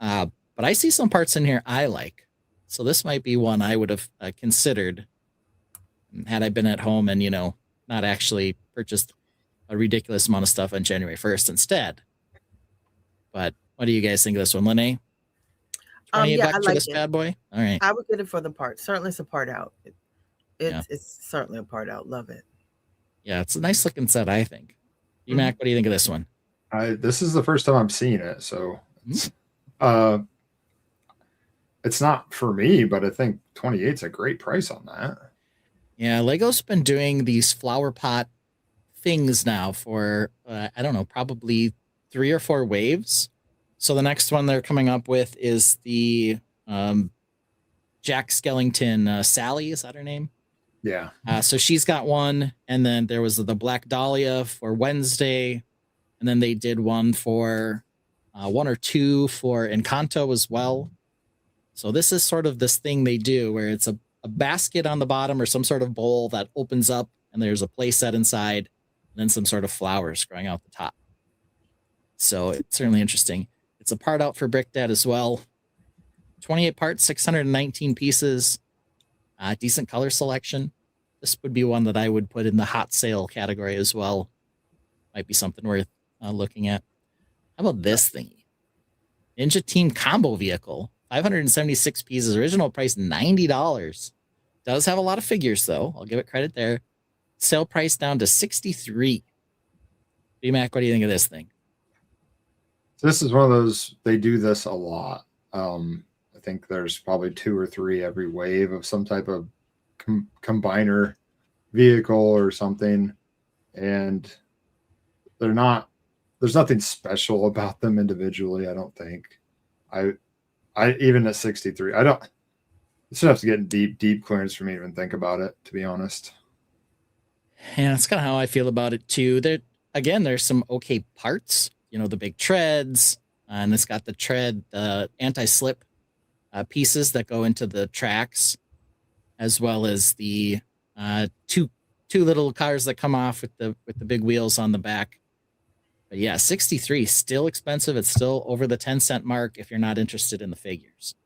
But I see some parts in here I like. So this might be one I would have considered had I been at home and, you know, not actually purchased a ridiculous amount of stuff on January 1st instead. But what do you guys think of this one, Lene? 28 bucks for this bad boy? All right. I would get it for the part. Certainly it's a part out. It's certainly a part out. Love it. Yeah, it's a nice looking set, I think. Mac, what do you think of this one? This is the first time I'm seeing it, so it's not for me, but I think 28 is a great price on that. Yeah, Lego's been doing these flower pot things now for I don't know, probably 3 or 4 waves. So the next one they're coming up with is the Jack Skellington Sally, is that her name? Yeah. So she's got one, and then there was the Black Dahlia for Wednesday, and then they did one for 1 or 2 for Encanto as well. So this is sort of this thing they do where it's a basket on the bottom or some sort of bowl that opens up, and there's a play set inside, and then some sort of flowers growing out the top. So it's certainly interesting. It's a part out for Brick Dad as well. 28 parts, 619 pieces. Decent color selection. This would be one that I would put in the hot sale category as well. Might be something worth looking at. How about this thingy? Ninja Team Combo Vehicle. 576 pieces. Original price $90. Does have a lot of figures, though. I'll give it credit there. Sale price down to 63. B-Mac, what do you think of this thing? This is one of those, they do this a lot. I think there's probably 2 or 3 every wave of some type of combiner vehicle or something. And there's nothing special about them individually, I don't think. I even at 63, it's enough to get deep clearance for me to even think about it, to be honest. Yeah, that's kind of how I feel about it too. There's some okay parts, you know, the big treads, and it's got the tread, anti-slip pieces that go into the tracks, as well as the two little cars that come off with the big wheels on the back. But yeah, 63, still expensive. It's still over the 10-cent mark if you're not interested in the figures.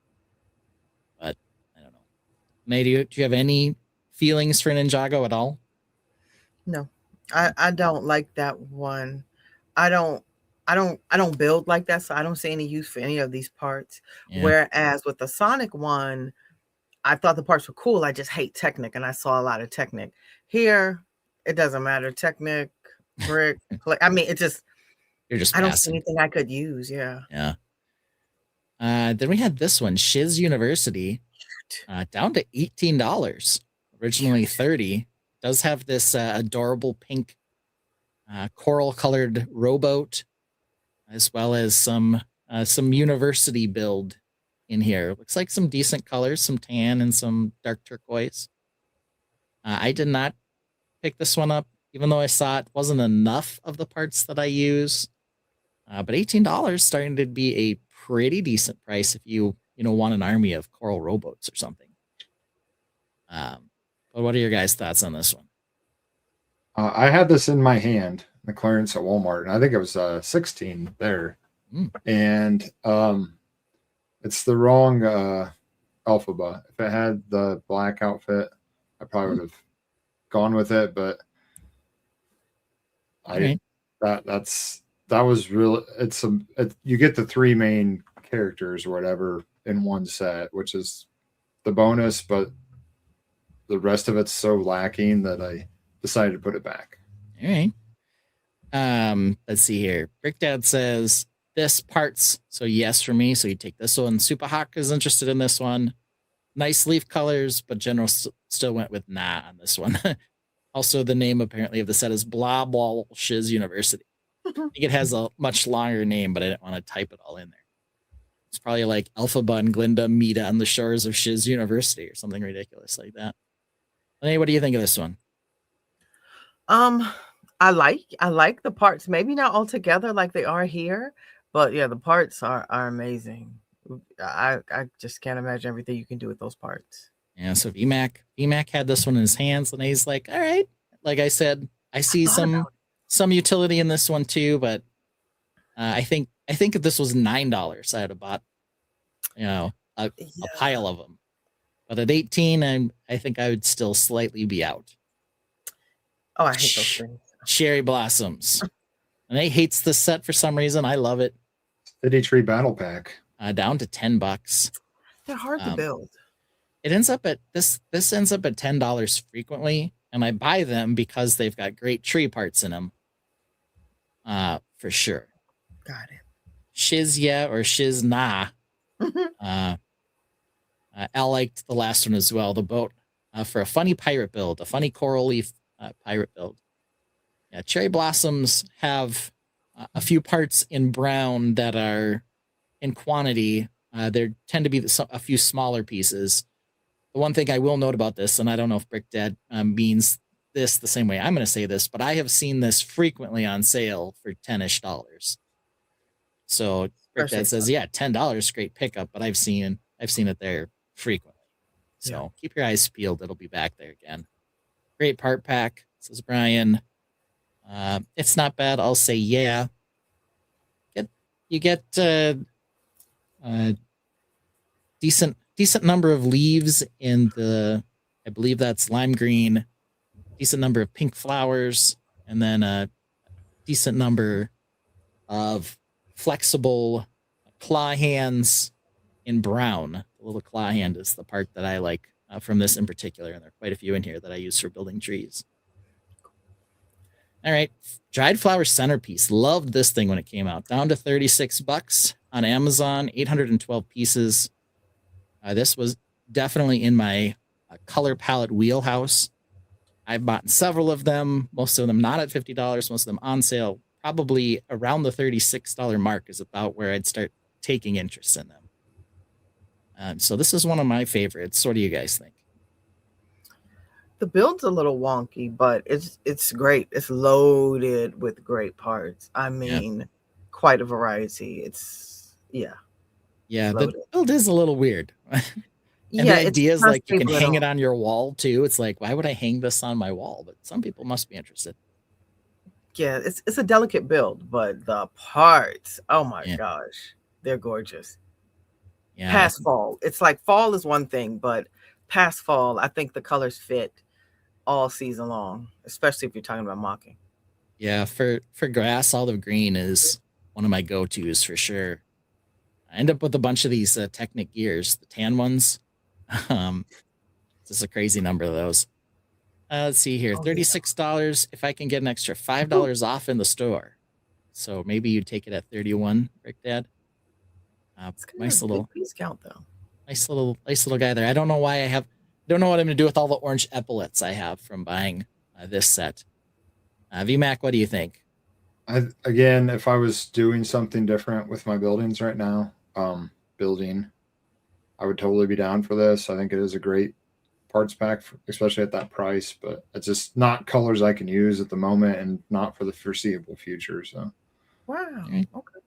But I don't know. May, do you have any feelings for Ninjago at all? No, I don't like that one. I don't build like that, so I don't see any use for any of these parts. Yeah. Whereas with the Sonic one, I thought the parts were cool. I just hate Technic, and I saw a lot of Technic. Here, it doesn't matter. Technic, brick, I mean, it just, I don't see anything I could use. Yeah. Yeah. Then we had this one, Shiz University, down to $18. Originally $30. Does have this adorable pink coral colored rowboat, as well as some university build in here. Looks like some decent colors, some tan and some dark turquoise. I did not pick this one up. even though I saw it wasn't enough of the parts that I use. But $18 starting to be a pretty decent price if you want an army of coral rowboats or something. But what are your guys' thoughts on this one? I had this in my hand, the clearance at Walmart, and I think it was 16 there. And it's the wrong alphabet. If it had the black outfit, I probably would have gone with it, but that was real. You get the 3 main characters or whatever in one set, which is the bonus, but the rest of it's so lacking that I decided to put it back. All right. Let's see here. Brick Dad says this parts, so yes for me. So you take this one. Super Hawk is interested in this one. Nice leaf colors, but General still went with nah on this one. Also, the name apparently of the set is Blah Blah Shiz University. I think it has a much longer name, but I didn't want to type it all in there. It's probably like Elphaba and Glinda meet on the shores of Shiz University or something ridiculous like that. Hey, what do you think of this one? I like the parts. Maybe not all together like they are here, but yeah, the parts are amazing. I just can't imagine everything you can do with those parts. Yeah, so VMAC had this one in his hands, and he's like, all right. Like I said, I see some utility in this one too, but I think if this was $9, I would have bought, a pile of them. But at 18, I think I would still slightly be out. Oh, I hate those things. Cherry Blossoms. And he hates this set for some reason. I love it. City Tree Battle Pack. Down to $10. They're hard to build. It ends up at this ends up at $10 frequently, and I buy them because they've got great tree parts in them. For sure. Got it. Shiz yeah or shiz nah. Al liked the last one as well. The boat for a funny pirate build, a funny coral leaf pirate build. Yeah, Cherry Blossoms have a few parts in brown that are in quantity. There tend to be a few smaller pieces. The one thing I will note about this, and I don't know if Brick Dad means this the same way I'm going to say this, but I have seen this frequently on sale for $10-ish. So Brick Dad says, yeah, $10, great pickup, but I've seen it there frequently. So keep your eyes peeled. It'll be back there again. Great part pack, says Brian. It's not bad. I'll say, yeah. You get decent number of leaves in I believe that's lime green, decent number of pink flowers, and then a decent number of flexible claw hands in brown. The little claw hand is the part that I like from this in particular, and there are quite a few in here that I use for building trees. All right, dried flower centerpiece. Loved this thing when it came out. Down to $36 on Amazon, 812 pieces. This was definitely in my color palette wheelhouse. I've bought several of them, most of them not at $50, most of them on sale. Probably around the $36 mark is about where I'd start taking interest in them. So this is one of my favorites. What do you guys think? The build's a little wonky, but it's great. It's loaded with great parts. I mean, quite a variety. Yeah, the build is a little weird. And the idea is like you can hang it on your wall too. It's like, why would I hang this on my wall? But some people must be interested. Yeah, it's a delicate build, but the parts, oh my gosh, they're gorgeous. Yeah. Past fall. It's like fall is one thing, but past fall, I think the colors fit all season long, especially if you're talking about mocking. Yeah, for grass, olive green is one of my go-tos for sure. I end up with a bunch of these Technic gears, the tan ones. Just a crazy number of those. Let's see here, $36. If I can get an extra $5 off in the store, so maybe you take it at 31, Rick Dad. Nice little piece count though. Nice little guy there. I don't know why don't know what I'm gonna do with all the orange epaulets I have from buying this set. VMAC, what do you think? Again, if I was doing something different with my buildings right now, I would totally be down for this. I think it is a great parts pack, especially at that price. But it's just not colors I can use at the moment, and not for the foreseeable future. So Wow. Right. Okay.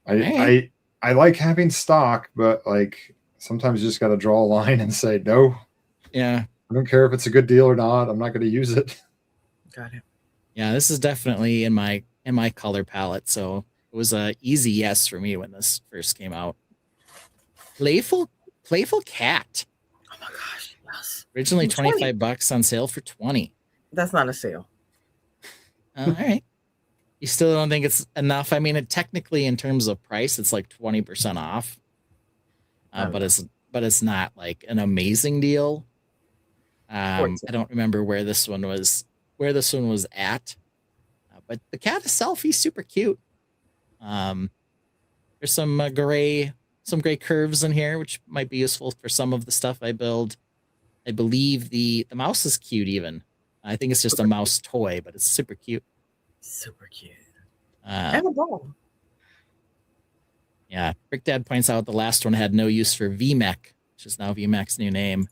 I Right. I like having stock, but like sometimes you just got to draw a line and say no. Yeah. I don't care if it's a good deal or not. I'm not going to use it. Got it. Yeah, this is definitely in my color palette, so it was a easy yes for me when this first came out. Playful cat. Oh my gosh. Yes. Originally 20. $25 on sale for 20. That's not a sale. All right. You still don't think it's enough? I mean, it technically in terms of price, it's like 20% off. But it's not like an amazing deal. I don't remember where this one was at. But the cat itself, he's super cute. There's some gray curves in here, which might be useful for some of the stuff I build. I believe the mouse is cute even. I think it's just a mouse toy, but it's super cute. Super cute. And a ball. Yeah, Brick Dad points out the last one had no use for VMech, which is now VMech's new name.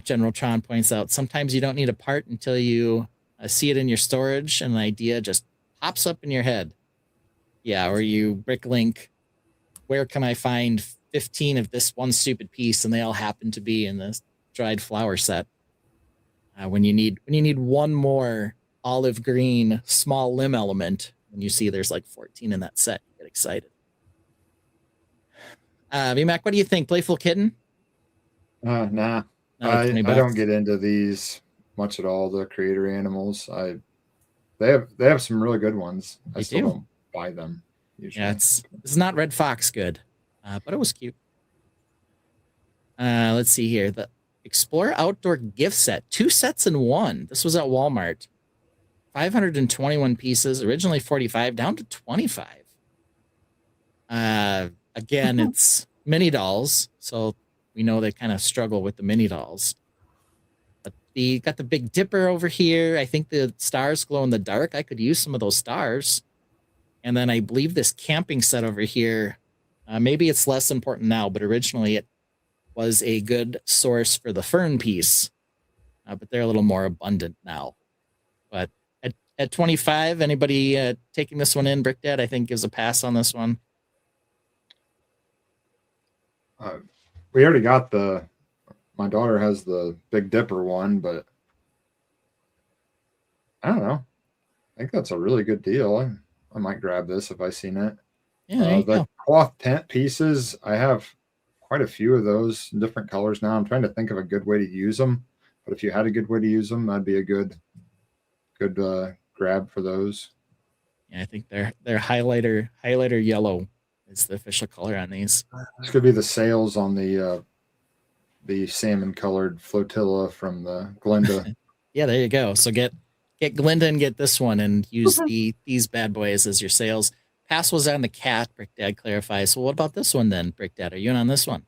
General Tron points out sometimes you don't need a part until you see it in your storage and an idea just pops up in your head. Yeah, or you Bricklink, where can I find 15 of this one stupid piece, and they all happen to be in this dried flower set. When you need one more olive green small limb element, when you see there's like 14 in that set, you get excited. VMac, what do you think? Playful Kitten? Nah. Another I $20. don't get into these much at all. The creator animals. They have some really good ones. I still don't buy them usually. Yeah, this is not Red Fox good, but it was cute. Let's see here. The Explore Outdoor gift set, 2 sets in 1. This was at Walmart. 521 pieces, originally 45, down to 25. Again, it's mini dolls, so we know they kind of struggle with the mini dolls. But got the Big Dipper over here. I think the stars glow in the dark. I could use some of those stars. And then I believe this camping set over here, maybe it's less important now, but originally it was a good source for the fern piece. But they're a little more abundant now. But at 25, anybody taking this one in? Brick Dad, I think, gives a pass on this one. We already got my daughter has the Big Dipper one, but I don't know. I think that's a really good deal. I might grab this if I seen it. Yeah, the cloth tent pieces, I have quite a few of those in different colors now. I'm trying to think of a good way to use them, but if you had a good way to use them, that'd be a good grab for those. Yeah, I think they're highlighter yellow is the official color on these. This could be the sails on the salmon colored flotilla from the Glenda. Yeah, there you go. So get Glenda and get this one and use these bad boys as your sails. Pass was on the cat, Brick Dad clarifies. So what about this one then, Brick Dad? Are you in on this one?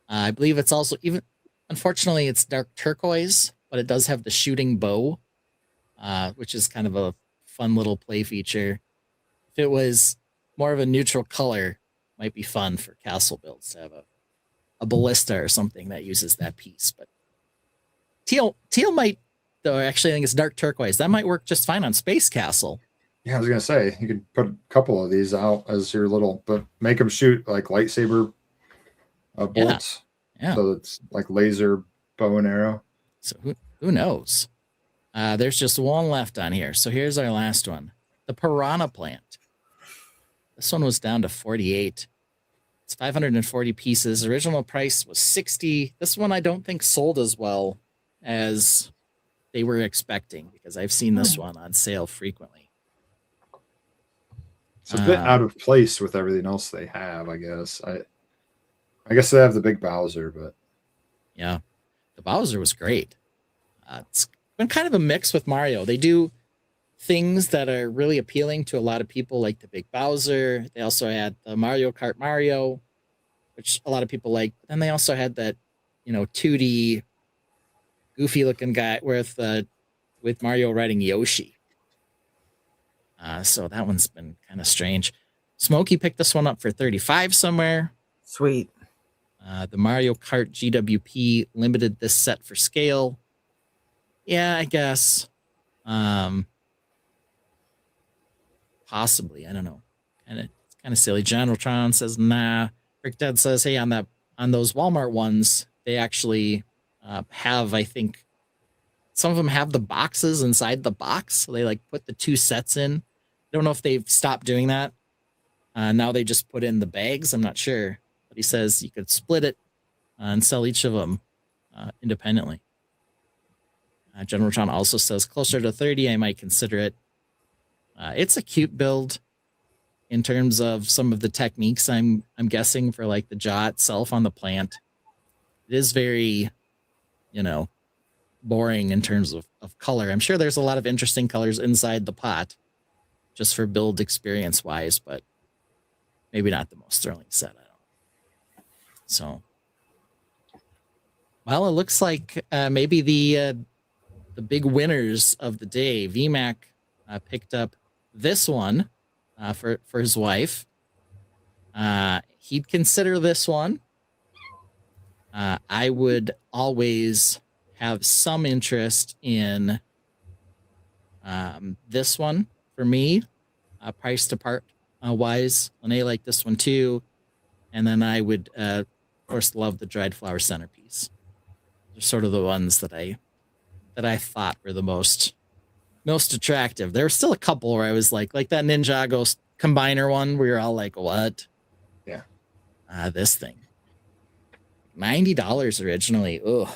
I believe it's also unfortunately it's dark turquoise, but it does have the shooting bow, which is kind of a fun little play feature. If it was more of a neutral color, might be fun for castle builds to have a ballista or something that uses that piece. But teal might, though. Actually, I think it's dark turquoise. That might work just fine on Space Castle. Yeah, I was gonna say you could put a couple of these out as your little, but make them shoot like lightsaber bolts. Yeah. So it's like laser bow and arrow. So who knows? There's just one left on here. So here's our last one. The piranha plant. This one was down to 48. It's 540 pieces. Original price was 60. This one I don't think sold as well as they were expecting because I've seen this one on sale frequently. It's a bit out of place with everything else they have, I guess. I guess they have the big Bowser, but yeah, the Bowser was great. It's been kind of a mix with Mario. They do things that are really appealing to a lot of people, like the big Bowser. They also had the Mario Kart Mario, which a lot of people like. But then they also had that, 2D goofy looking guy with Mario riding Yoshi. So that one's been kind of strange. Smokey picked this one up for 35 somewhere. Sweet. The Mario Kart GWP limited this set for scale. Yeah, I guess. Possibly. I don't know. It's kind of silly. Generaltron says, nah. Rick Dead says, hey, on those Walmart ones, they actually have, I think, some of them have the boxes inside the box. So they like put the two sets in. I don't know if they've stopped doing that. Now they just put in the bags. I'm not sure. But he says you could split it and sell each of them independently. Generaltron also says closer to 30, I might consider it. It's a cute build in terms of some of the techniques I'm guessing for like the jaw itself on the plant. It is very, boring in terms of color. I'm sure there's a lot of interesting colors inside the pot just for build experience wise, but maybe not the most thrilling set. I don't know. So, well, it looks like maybe the big winners of the day, VMAC picked up this one for his wife. He'd consider this one. I would always have some interest in this one for me, price to part wise. Lene liked this one too. And then I would, of course, love the dried flower centerpiece. They're sort of the ones that I thought were the most attractive. There were still a couple where I was like that Ninjago combiner one where you're all like, what? Yeah. This thing. $90 originally. Ugh.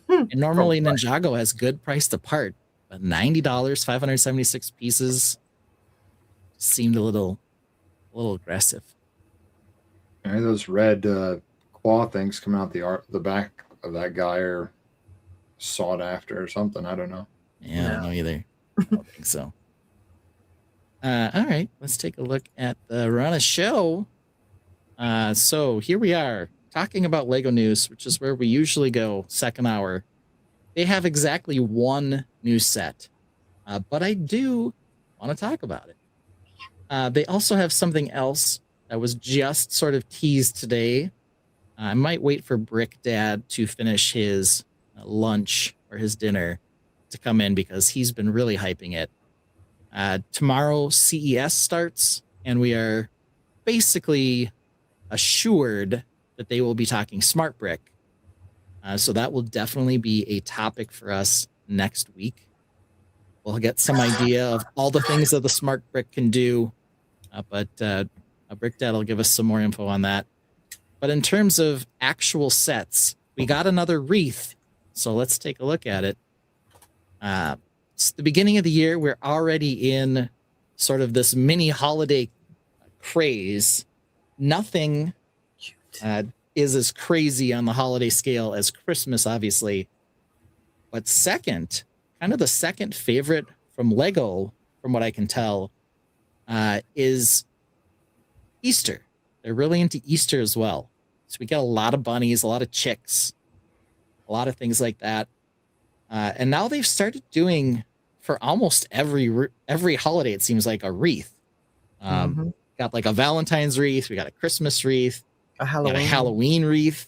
And normally Ninjago has good price to part, but $90, 576 pieces seemed a little aggressive. Those red claw things coming out the back of that guy are sought after or something. I don't know. Yeah, I don't know either. I don't think so. All right, let's take a look at the run of show. So here we are talking about Lego news, which is where we usually go second hour. They have exactly one new set, but I do want to talk about it. They also have something else that was just sort of teased today. I might wait for Brick Dad to finish his lunch or his dinner to come in because he's been really hyping it. Tomorrow CES starts, and we are basically assured that they will be talking smart brick. So that will definitely be a topic for us next week. We'll get some idea of all the things that the smart brick can do, but Brick Dad will give us some more info on that. But in terms of actual sets, we got another wreath, so let's take a look at it. It's the beginning of the year. We're already in sort of this mini holiday craze. Nothing is as crazy on the holiday scale as Christmas, obviously. But second, kind of the second favorite from Lego, from what I can tell, is Easter. They're really into Easter as well. So we get a lot of bunnies, a lot of chicks, a lot of things like that. And now they've started doing for almost every holiday, it seems like, a wreath. Got like a Valentine's wreath. We got a Christmas wreath. We got a Halloween wreath.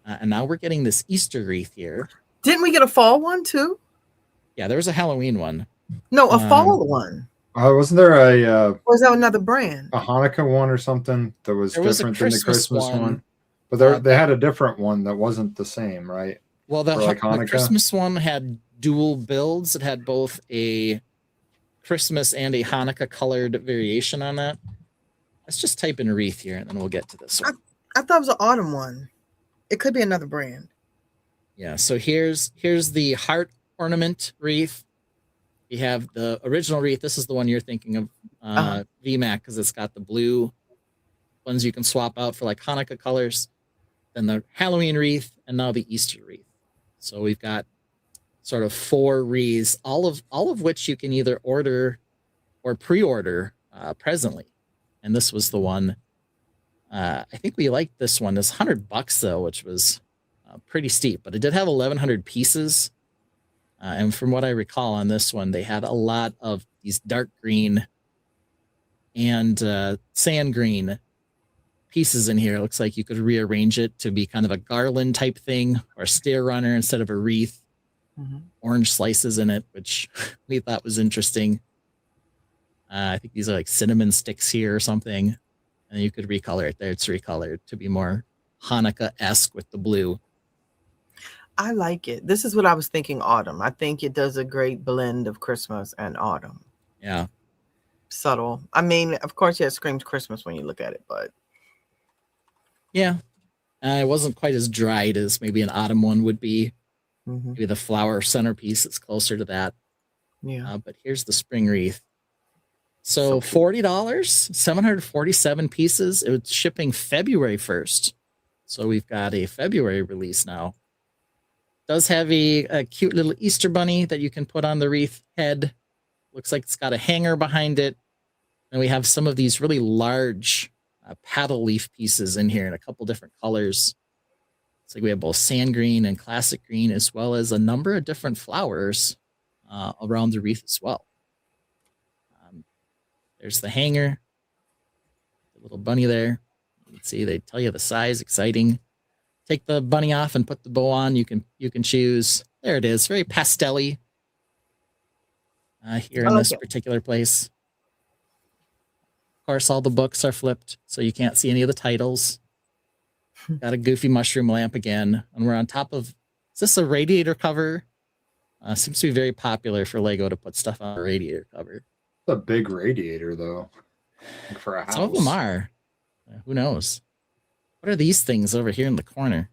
And now we're getting this Easter wreath here. Didn't we get a fall one too? Yeah, there was a Halloween one. No, a fall one. Wasn't there a Or is that another brand? a Hanukkah one or something that was There was a different than the Christmas Christmas one? But they had a different one that wasn't the same, right? Well, the Hanukkah? Christmas one had dual builds. It had both a Christmas and a Hanukkah colored variation on that. Let's just type in wreath here, and then we'll get to this one. I thought it was an autumn one. It could be another brand. Yeah, so here's the heart ornament wreath. We have the original wreath. This is the one you're thinking of, VMAC, because it's got the blue ones you can swap out for like Hanukkah colors. Then the Halloween wreath, and now the Easter wreath. So we've got sort of 4 wreaths, all of which you can either order or pre-order presently. And this was the one. I think we liked this one. It's $100 though, which was pretty steep, but it did have 1,100 pieces. And from what I recall on this one, they had a lot of these dark green and sand green pieces in here. It looks like you could rearrange it to be kind of a garland type thing or a stair runner instead of a wreath. Orange slices in it, which we thought was interesting. I think these are like cinnamon sticks here or something. And you could recolor it there. It's recolored to be more Hanukkah-esque with the blue. I like it. This is what I was thinking autumn. I think it does a great blend of Christmas and autumn. Yeah. Subtle. I mean, of course, yeah, it screams Christmas when you look at it, but yeah. It wasn't quite as dried as maybe an autumn one would be. Maybe the flower centerpiece is closer to that. Yeah. But here's the spring wreath. So $40, 747 pieces. It was shipping February 1st. So we've got a February release now. Does have a cute little Easter bunny that you can put on the wreath head. Looks like it's got a hanger behind it. And we have some of these really large paddle leaf pieces in here in a couple different colors. It's like we have both sand green and classic green, as well as a number of different flowers around the wreath as well. There's the hanger, the little bunny there. You can see they tell you the size, exciting. Take the bunny off and put the bow on. You can choose. There it is, very pastel-y here in this particular place. Of course, all the books are flipped, so you can't see any of the titles. Got a goofy mushroom lamp again, and we're on top of. Is this a radiator cover? Seems to be very popular for Lego to put stuff on a radiator cover. It's a big radiator, though, like for a house. Some of them are. Who knows? What are these things over here in the corner?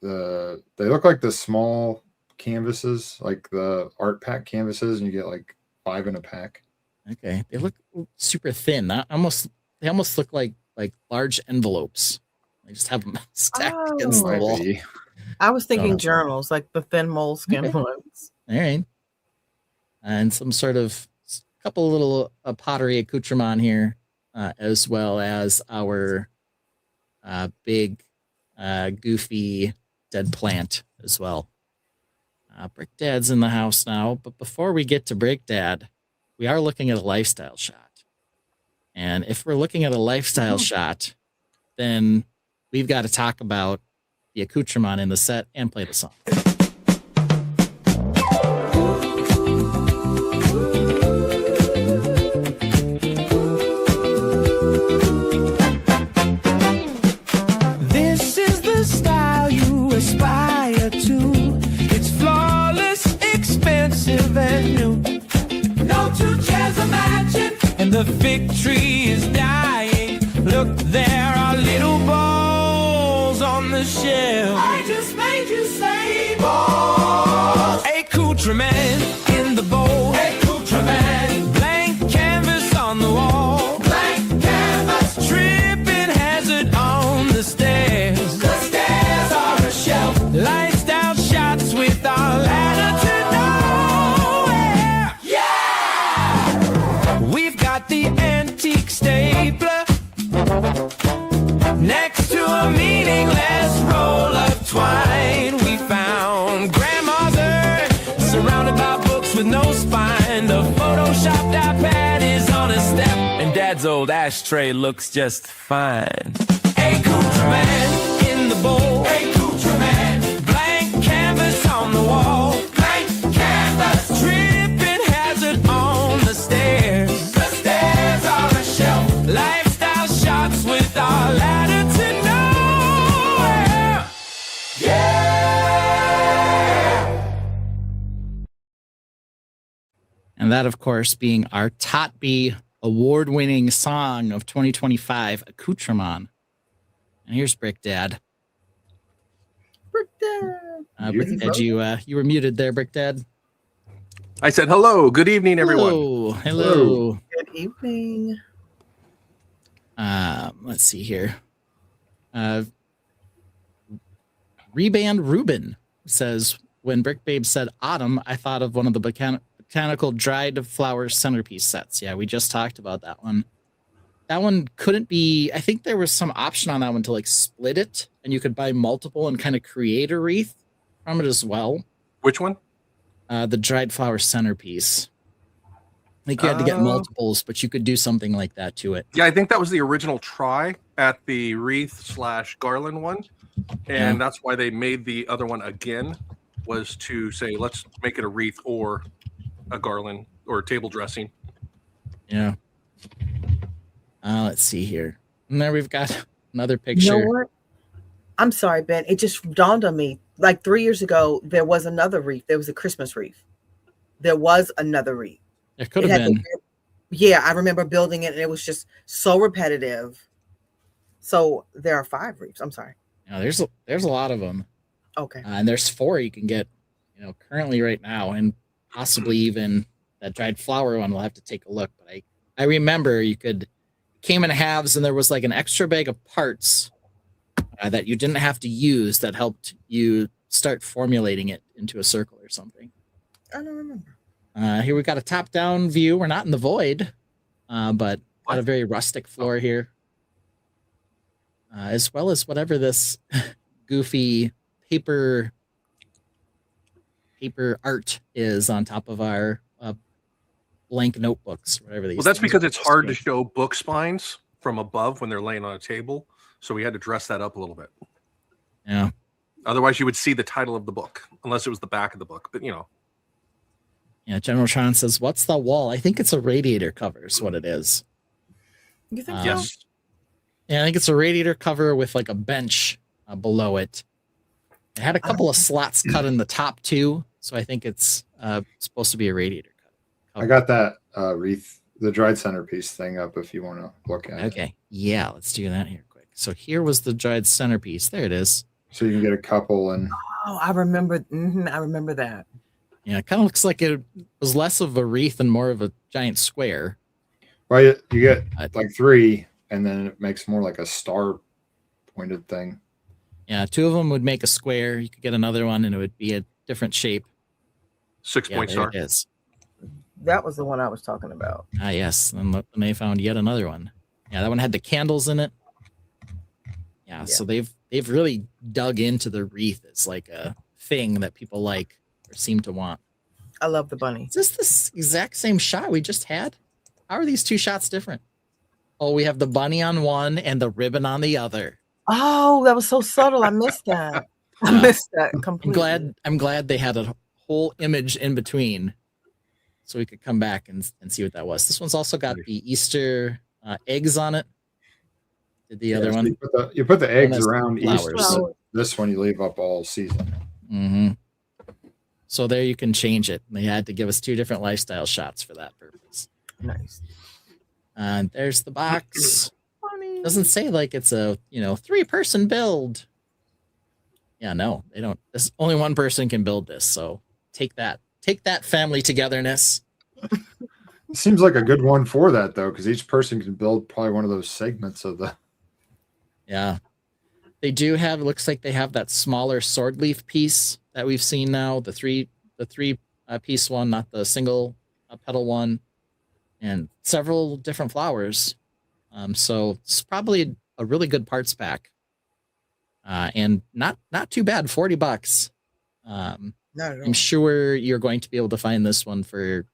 They look like the small canvases, like the art pack canvases, and you get like 5 in a pack. Okay, they look super thin. They almost look like large envelopes. They just have them stacked against the wall. I was thinking journals, like the thin moleskin ones. All right. And some sort of couple little pottery accoutrement here, as well as our big, goofy dead plant as well. Brick Dad's in the house now, but before we get to Brick Dad, we are looking at a lifestyle shot. And if we're looking at a lifestyle shot, then we've got to talk about the accoutrement in the set and play the song. This is the style you aspire to. It's flawless, expensive, and new. No 2 chairs are matching, and the fig tree is dying. Look, there are little balls on the shelf. I just made you say balls. Accoutrement in the bowl. Accoutrement. Blank canvas on the wall. Blank canvas. Tripping hazard on the stairs. The stairs are a shelf. Lifestyle shots with our ladder to nowhere. Yeah! We've got the antique stapler next to a meaningless roll of twine. We found grandmother surrounded by books with no spine. The photoshopped iPad is on a step, and Dad's old ashtray looks just fine. Accoutrement in the bowl. Accoutrement. Blank canvas on the wall. Blank canvas. Tripping hazard on the stairs. The stairs are a shelf. Lifestyle shots with our ladder to nowhere. Yeah! And that, of course, being our TOtB award-winning song of 2025, Accoutrement. And here's Brick Dad. Brick Dad. Brick Dad, you were muted there, Brick Dad. I said hello. Good evening, everyone. Hello. Good evening. Let's see here. Reband Ruben says, when Brick Babe said autumn, I thought of one of the botanical dried flowers centerpiece sets. Yeah, we just talked about that one. That one couldn't be, I think there was some option on that one to like split it, and you could buy multiple and kind of create a wreath from it as well. Which one? The dried flower centerpiece. think you had to get Oh. multiples, but you could do something like that to it. Yeah, I think that was the original try at the wreath/garland one, and that's why they made the other one again, was to say let's make it a wreath or a garland or table dressing. Yeah. Let's see here. And there we've got another picture. You know what? I'm sorry, Ben. It just dawned on me. Like 3 years ago, there was another wreath. There was a Christmas wreath. There was another wreath. It could It have had been. Yeah, I remember building it, and it was just so repetitive. So there are 5 wreaths. I'm sorry. Yeah, there's a lot of them. Okay. And there's 4 you can get, currently right now, and possibly even that dried flower one. We'll have to take a look. But I remember came in halves, and there was like an extra bag of parts that you didn't have to use that helped you start formulating it into a circle or something. I don't remember. Here we got a top-down view. We're not in the void, but got a very rustic floor here, as well as whatever this goofy paper art is on top of our blank notebooks, whatever these. Well, that's things because are it's supposed hard to be. show book spines from above when they're laying on a table, so we had to dress that up a little bit. Yeah. Otherwise, you would see the title of the book, unless it was the back of the book. But Yeah, General Tron says, "What's the wall?" I think it's a radiator cover is what it is. You think so? yes, Yeah, I think it's a radiator cover with like a bench below it. It had a couple of slots cut in the top too, so I think it's supposed to be a radiator cover. I got that wreath, the dried centerpiece thing up if you want to look at it. Okay, yeah, let's do that here quick. So here was the dried centerpiece. There it is. So you can get a couple and Oh, I remember. I remember that. Yeah, it kind of looks like it was less of a wreath and more of a giant square. well, you get like 3, and then it makes more like a star pointed thing. Yeah, 2 of them would make a square. You could get another one, and it would be a different shape. 6-point Yeah, star. there it is. That was the one I was talking about. Ah, yes. And they found yet another one. Yeah, that one had the candles in it. Yeah, so they've really dug into the wreath. It's like a thing that people like or seem to want. I love the bunny. Is this exact same shot we just had? How are these 2 shots different? Oh, we have the bunny on one and the ribbon on the other. Oh, that was so subtle. I missed that. I missed that completely. I'm glad they had a whole image in between, so we could come back and see what that was. This one's also got the Easter eggs on it. Did the other So one? you put the eggs has around flowers. Easter. But this one you leave up all season. Mm-hmm. So there you can change it. They had to give us 2 different lifestyle shots for that purpose. Nice. And there's the box. Doesn't say like it's a 3-person build. Yeah, no, they don't. This only one person can build this. So take that family togetherness. It seems like a good one for that though, because each person can build probably one of those segments of the. Yeah, they do have. It looks like they have that smaller sword leaf piece that we've seen now. The three piece one, not the single petal one, and several different flowers. So it's probably a really good parts pack, and not too bad. $40. Not at all. I'm sure you're going to be able to find this one for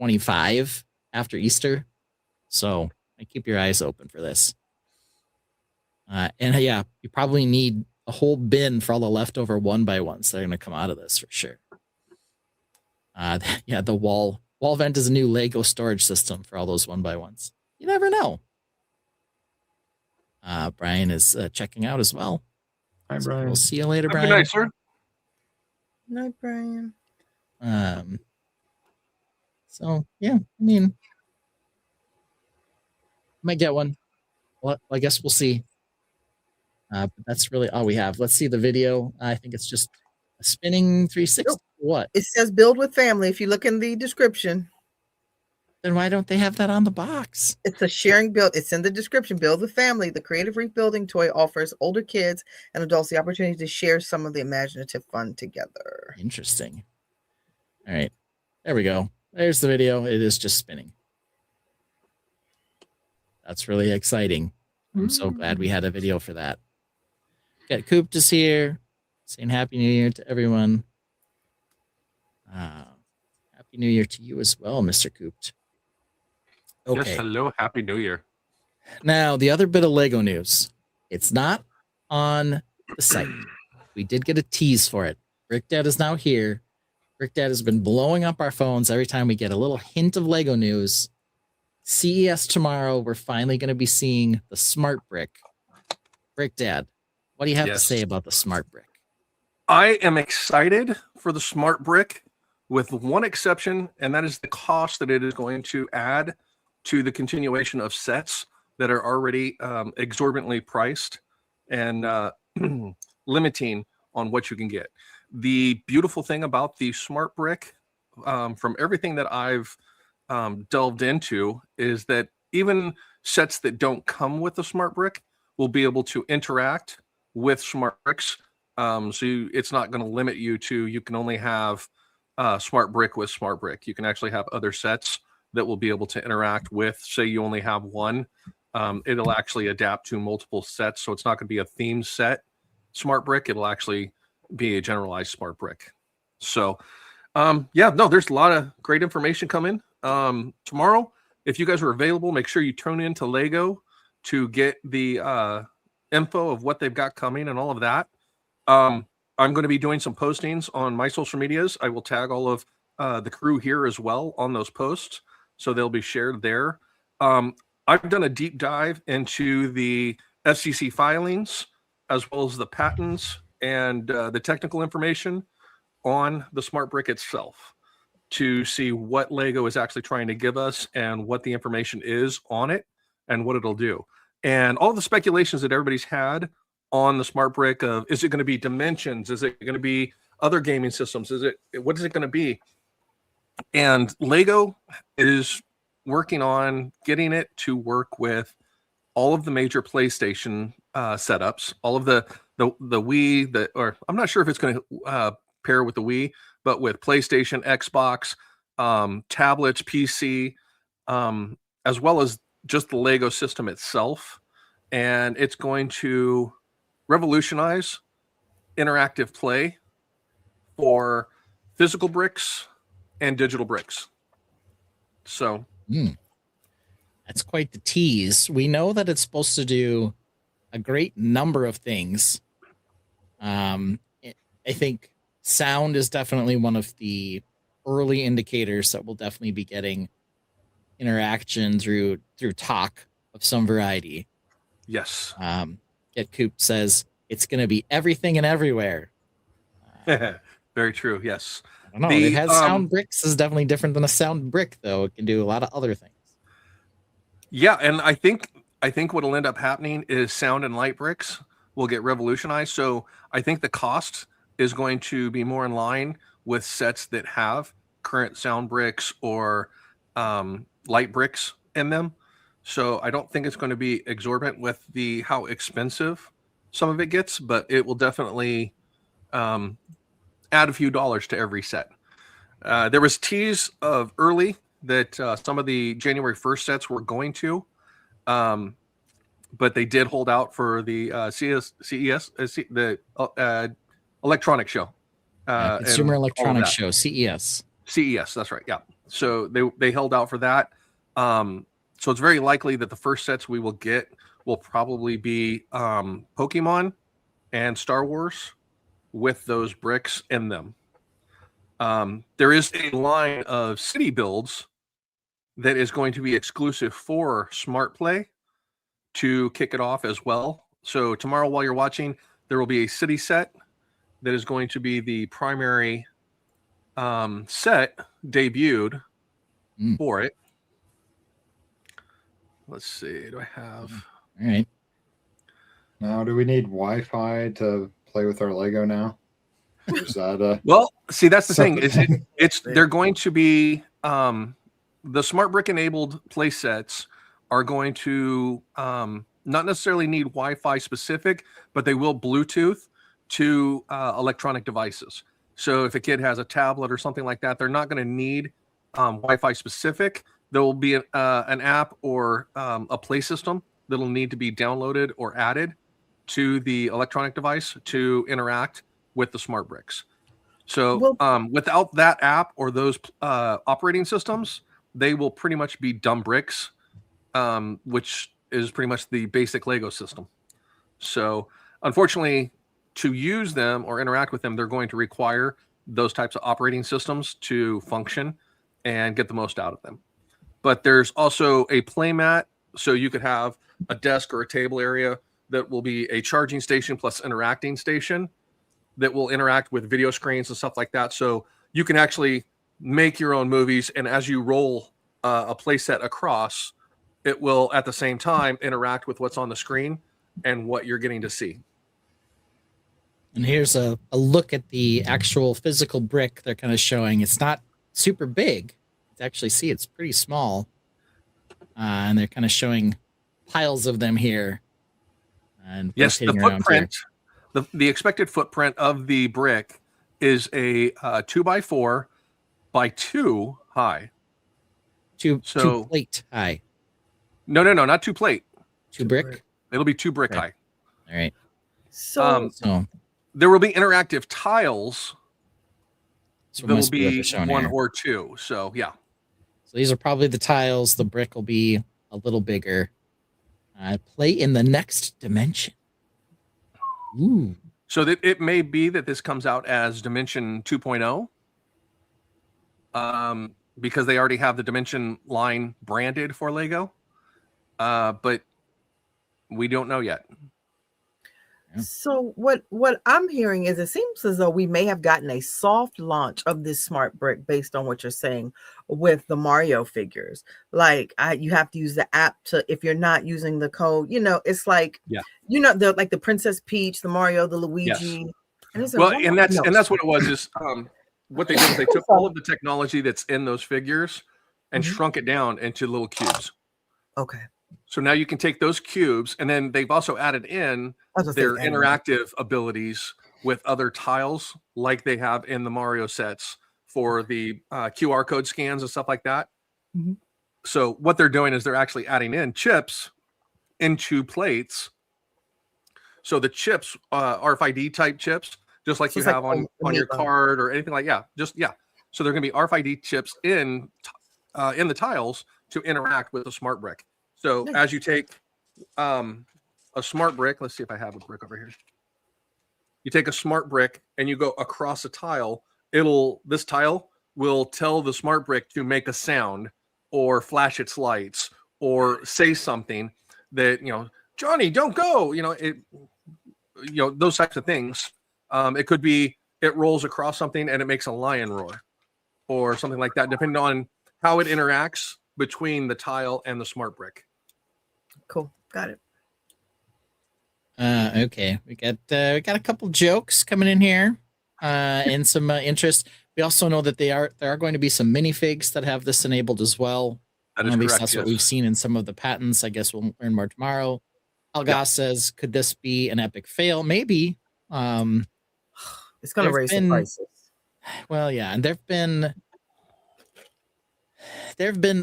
$25 after Easter. So keep your eyes open for this. And yeah, you probably need a whole bin for all the leftover 1x1s that are going to come out of this for sure. Yeah, the wall vent is a new Lego storage system for all those 1x1s. You never know. Brian is checking out as well. Hi, So Brian. we'll see you later, Have a Brian. good night, sir. Night, Brian. So yeah, I mean, might get one. Well, I guess we'll see. But that's really all we have. Let's see the video. I think it's just a spinning 360. Nope. What? It says build with family. If you look in the description, Then why don't they have that on the box? it's a sharing build. It's in the description. Build with family. The creative rebuilding toy offers older kids and adults the opportunity to share some of the imaginative fun together. Interesting. All right, there we go. There's the video. It is just spinning. That's really exciting. I'm so glad we had a video for that. Got Cooped is here, saying Happy New Year to everyone. Happy Happy New Year to you as well, Mr. Cooped. Okay. Yes, hello, happy New Year. Now, the other bit of Lego news. It's not on the site. We did get a tease for it. Brick Dad is now here. Brick Dad has been blowing up our phones every time we get a little hint of Lego news. CES tomorrow, we're finally going to be seeing the Smart Brick. Brick Dad, what do you have to say about the Smart Brick? I am excited for the Smart Brick with one exception, and that is the cost that it is going to add to the continuation of sets that are already exorbitantly priced and limiting on what you can get. The beautiful thing about the Smart Brick, from everything that I've delved into, is that even sets that don't come with the Smart Brick will be able to interact with Smart Bricks. It's not going to limit you to, you can only have Smart Brick with Smart Brick. You can actually have other sets that will be able to interact with, say you only have one. It'll actually adapt to multiple sets. So it's not going to be a theme set Smart Brick. It'll actually be a generalized Smart Brick. So there's a lot of great information coming. Tomorrow, if you guys are available, make sure you tune in to Lego to get the info of what they've got coming and all of that. I'm going to be doing some postings on my social medias. I will tag all of the crew here as well on those posts, so they'll be shared there. I've done a deep dive into the FCC filings as well as the patents and the technical information on the Smart Brick itself to see what Lego is actually trying to give us and what the information is on it and what it'll do. And all the speculations that everybody's had on the Smart Brick of, is it going to be dimensions? Is it going to be other gaming systems? What is it going to be? And Lego is working on getting it to work with all of the major PlayStation setups, all of the Wii, or I'm not sure if it's going to pair with the Wii, but with PlayStation, Xbox, tablets, PC, as well as just the Lego system itself. And it's going to revolutionize interactive play for physical bricks and digital bricks. So that's quite the tease. We know that it's supposed to do a great number of things. I think sound is definitely one of the early indicators that we'll definitely be getting interaction through talk of some variety. Yes. Get Coop says it's going to be everything and everywhere. Very true. Yes. I don't know. It has sound bricks is definitely different than a sound brick, though. It can do a lot of other things. Yeah, and I think what'll end up happening is sound and light bricks will get revolutionized. So I think the cost is going to be more in line with sets that have current sound bricks or light bricks in them. So I don't think it's going to be exorbitant with how expensive some of it gets, but it will definitely add a few dollars to every set. There was tease of early that some of the January 1st sets were going to, but they did hold out for the CES, the electronic show. Consumer Electronics Show, CES. CES, that's right, yeah. So they held out for that. So it's very likely that the first sets we will get will probably be Pokemon and Star Wars with those bricks in them. There is a line of city builds that is going to be exclusive for Smart Play to kick it off as well. So tomorrow while you're watching, there will be a city set that is going to be the primary set debuted for it. Let's see. Do I have? All right. Now, do we need Wi-Fi to play with our Lego now? Or is that well, see, that's the thing. They're going to be the Smart Brick enabled play sets are going to not necessarily need Wi-Fi specific, but they will Bluetooth to electronic devices. So if a kid has a tablet or something like that, they're not going to need Wi-Fi specific. There will be an app or a play system that will need to be downloaded or added to the electronic device to interact with the Smart Bricks. So Well, without that app or those operating systems, they will pretty much be dumb bricks, which is pretty much the basic Lego system. So unfortunately, to use them or interact with them, they're going to require those types of operating systems to function and get the most out of them. But there's also a playmat, so you could have a desk or a table area that will be a charging station plus interacting station that will interact with video screens and stuff like that. So you can actually make your own movies, and as you roll a playset across, it will at the same time interact with what's on the screen and what you're getting to see. And here's a look at the actual physical brick they're kind of showing. It's not super big. You actually see it's pretty small. And they're kind of showing piles of them here. And Yes, the rotating around footprint, the expected footprint of the brick is a 2x4 by 2 high. here. Two So- plate high. No, not 2 plate. Two brick. It'll be 2 brick Right. high. All right. so So There will be interactive tiles. this There will must be what be they're showing 1 here. or 2. So yeah. So these are probably the tiles. The brick will be a little bigger. Play in the next dimension. Ooh. So that it may be that this comes out as Dimension 2.0, because they already have the Dimension line branded for Lego, but we don't know yet. So what I'm hearing is it seems as though we may have gotten a soft launch of this smart brick based on what you're saying with the Mario figures. Like you have to use the app to, if you're not using the code, it's like, Yeah. The Princess Peach, the Mario, the Luigi. And it's like, Well, what and that's else? what it was. Is what they did is they took all of the technology that's in those figures and Mhm. shrunk it down into little cubes. Okay. So now you can take those cubes, and then they've also added in I was gonna say their animal. interactive abilities with other tiles, like they have in the Mario sets for the QR code scans and stuff like that. Mhm. So what they're doing is they're actually adding in chips into plates. So the chips, RFID type chips, just like So you it's like have on your Amiibo. card or anything like So they're going to be RFID chips in the tiles to interact with the smart brick. So Nice. as you take a smart brick, let's see if I have a brick over here. You take a smart brick and you go across a tile. This tile will tell the smart brick to make a sound or flash its lights or say something that, Johnny, don't go. Those types of things. It could be it rolls across something and it makes a lion roar or something like that, depending on how it interacts between the tile and the smart brick. Cool. Got it. Okay. We got a couple jokes coming in here, and some interest. We also know that there are going to be some minifigs that have this enabled as well. That is At least correct. that's what Yes. we've seen in some of the patents. I guess we'll learn more tomorrow. Algas says, could this be an epic fail? Maybe. It's gonna There've raise been- the prices. Well, yeah, and there've been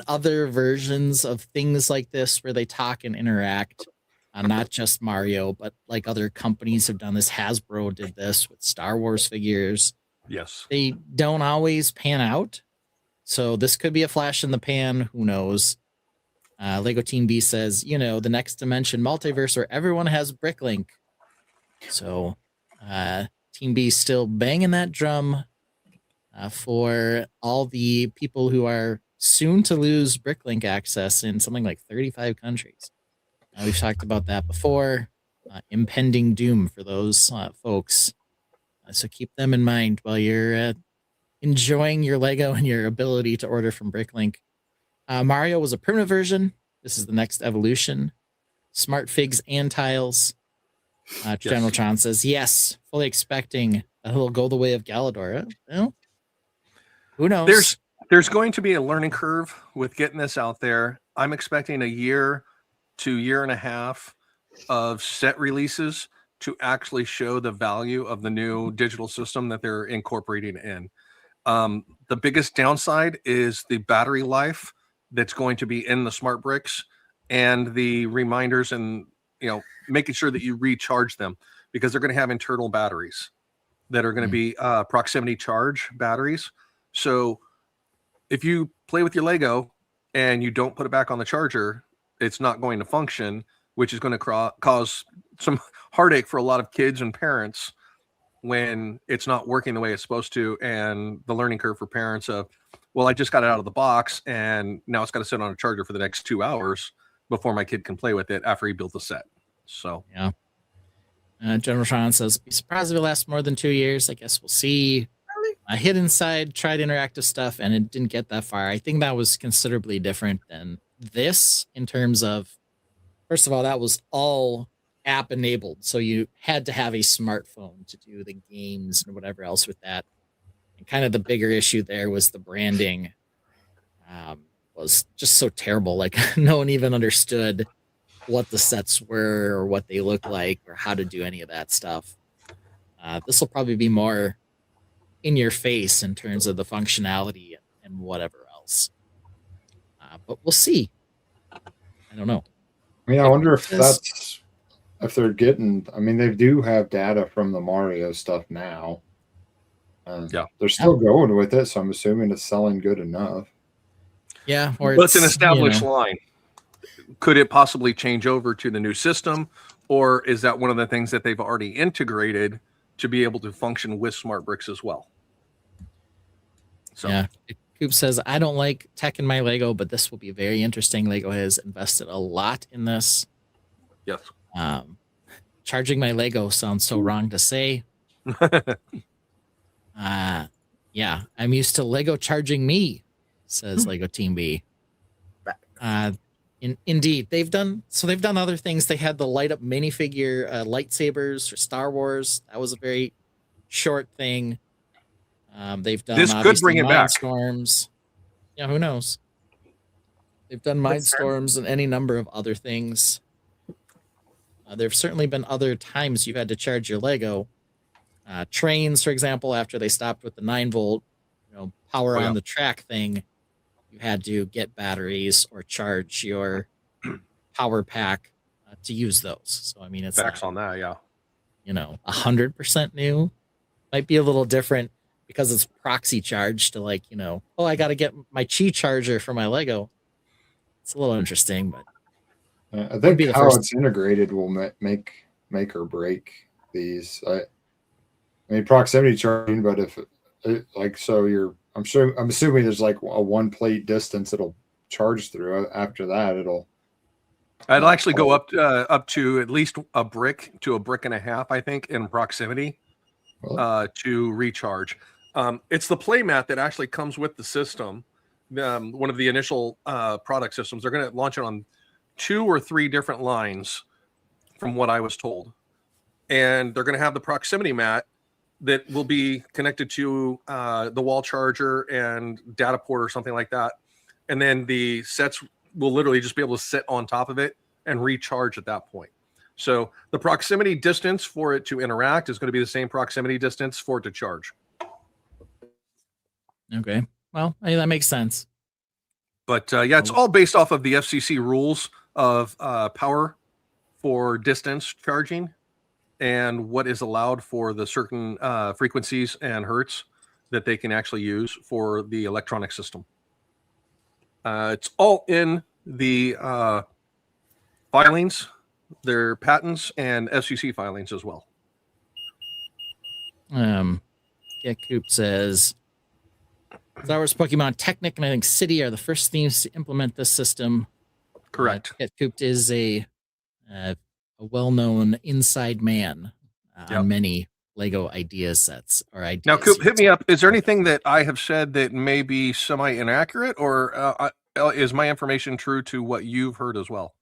other versions of things like this where they talk and interact. Not just Mario, but like other companies have done this. Hasbro did this with Star Wars figures. Yes. They don't always pan out. So this could be a flash in the pan. Who knows? Lego Team B says, the next dimension multiverse where everyone has Bricklink. So Team B still banging that drum for all the people who are soon to lose Bricklink access in something like 35 countries. We've talked about that before. Impending doom for those folks. So keep them in mind while you're enjoying your Lego and your ability to order from Bricklink. Mario was a primitive version. This is the next evolution. Smart figs and tiles. General Tron says, yes, fully expecting that he'll go the way of Galador. Well, who knows? There's going to be a learning curve with getting this out there. I'm expecting a year to year and a half of set releases to actually show the value of the new digital system that they're incorporating in. The biggest downside is the battery life that's going to be in the smart bricks and the reminders and making sure that you recharge them, because they're going to have internal batteries. that are going to be proximity charge batteries. So if you play with your Lego and you don't put it back on the charger, it's not going to function, which is going to cause some heartache for a lot of kids and parents when it's not working the way it's supposed to, and the learning curve for parents of, well, I just got it out of the box and now it's got to sit on a charger for the next 2 hours before my kid can play with it after he built the set. So yeah. General Sean says, be surprised if it lasts more than 2 years. I guess we'll see. Really? I hid inside, tried interactive stuff, and it didn't get that far. I think that was considerably different than this in terms of, first of all, that was all app enabled. So you had to have a smartphone to do the games and whatever else with that. And kind of the bigger issue there was the branding was just so terrible. Like no one even understood what the sets were or what they look like or how to do any of that stuff. This will probably be more in your face in terms of the functionality and whatever else. But we'll see. I don't know. I mean, I wonder if that's if they're getting. I mean, they do have data from the Mario stuff now. Yeah, they're still going with it, so I'm assuming it's selling good enough. Yeah, or but it's an established line. Could it possibly change over to the new system, or is that one of the things that they've already integrated to be able to function with smart bricks as well? So yeah, Coop says, I don't like tech in my Lego, but this will be very interesting. Lego has invested a lot in this. Yes. Charging my Lego sounds so wrong to say. Yeah, I'm used to Lego charging me, says Lego Team B. Indeed, they've done other things. They had the light up minifigure lightsabers for Star Wars. That was a very short thing. They've done this could bring it back. Mindstorms. Yeah, who knows? They've done Mindstorms and any number of other things. There've certainly been other times you've had to charge your Lego. Trains, for example, after they stopped with the 9-volt, power on the track thing, you had to get batteries or charge your power pack to use those. So I mean, it's Facts on that, yeah. 100% new. Might be a little different because it's proxy charged to I got to get my Qi charger for my Lego. It's a little interesting, but I think how it's integrated will make or break these. I mean, proximity charging, but if I'm assuming there's like a one plate distance it'll charge through. After that, it'll actually go up to at least a brick to a brick and a half, I think, in proximity to recharge. It's the playmat that actually comes with the system. One of the initial product systems. They're going to launch it on 2 or 3 different lines, from what I was told, and they're going to have the proximity mat that will be connected to the wall charger and data port or something like that. And then the sets will literally just be able to sit on top of it and recharge at that point. So the proximity distance for it to interact is going to be the same proximity distance for it to charge. Okay. Well, that makes sense. But it's all based off of the FCC rules of power for distance charging and what is allowed for the certain frequencies and hertz that they can actually use for the electronic system. It's all in the filings, their patents, and FCC filings as well. Coop says, Star Wars, Pokemon, Technic, and I think City are the first themes to implement this system. Correct. Coop is a well-known inside man on many Lego idea sets or ideas. Now, Coop, hit me up. Is there anything that I have said that may be semi-inaccurate, or is my information true to what you've heard as well?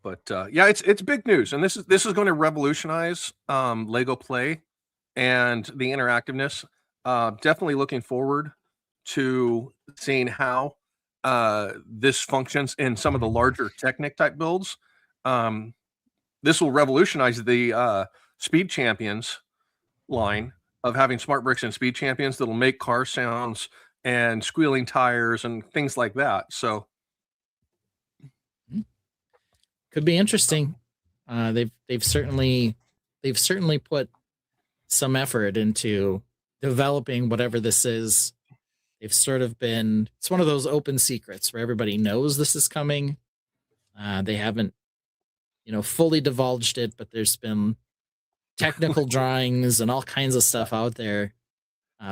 But it's big news, and this is going to revolutionize Lego play and the interactiveness. Definitely looking forward to seeing how this functions in some of the larger Technic type builds. This will revolutionize the Speed Champions line of having smart bricks and Speed Champions that'll make car sounds and squealing tires and things like that. So Could be interesting. They've certainly put some effort into developing whatever this is. They've sort of been, it's one of those open secrets where everybody knows this is coming. They haven't, fully divulged it, but there's been technical drawings and all kinds of stuff out there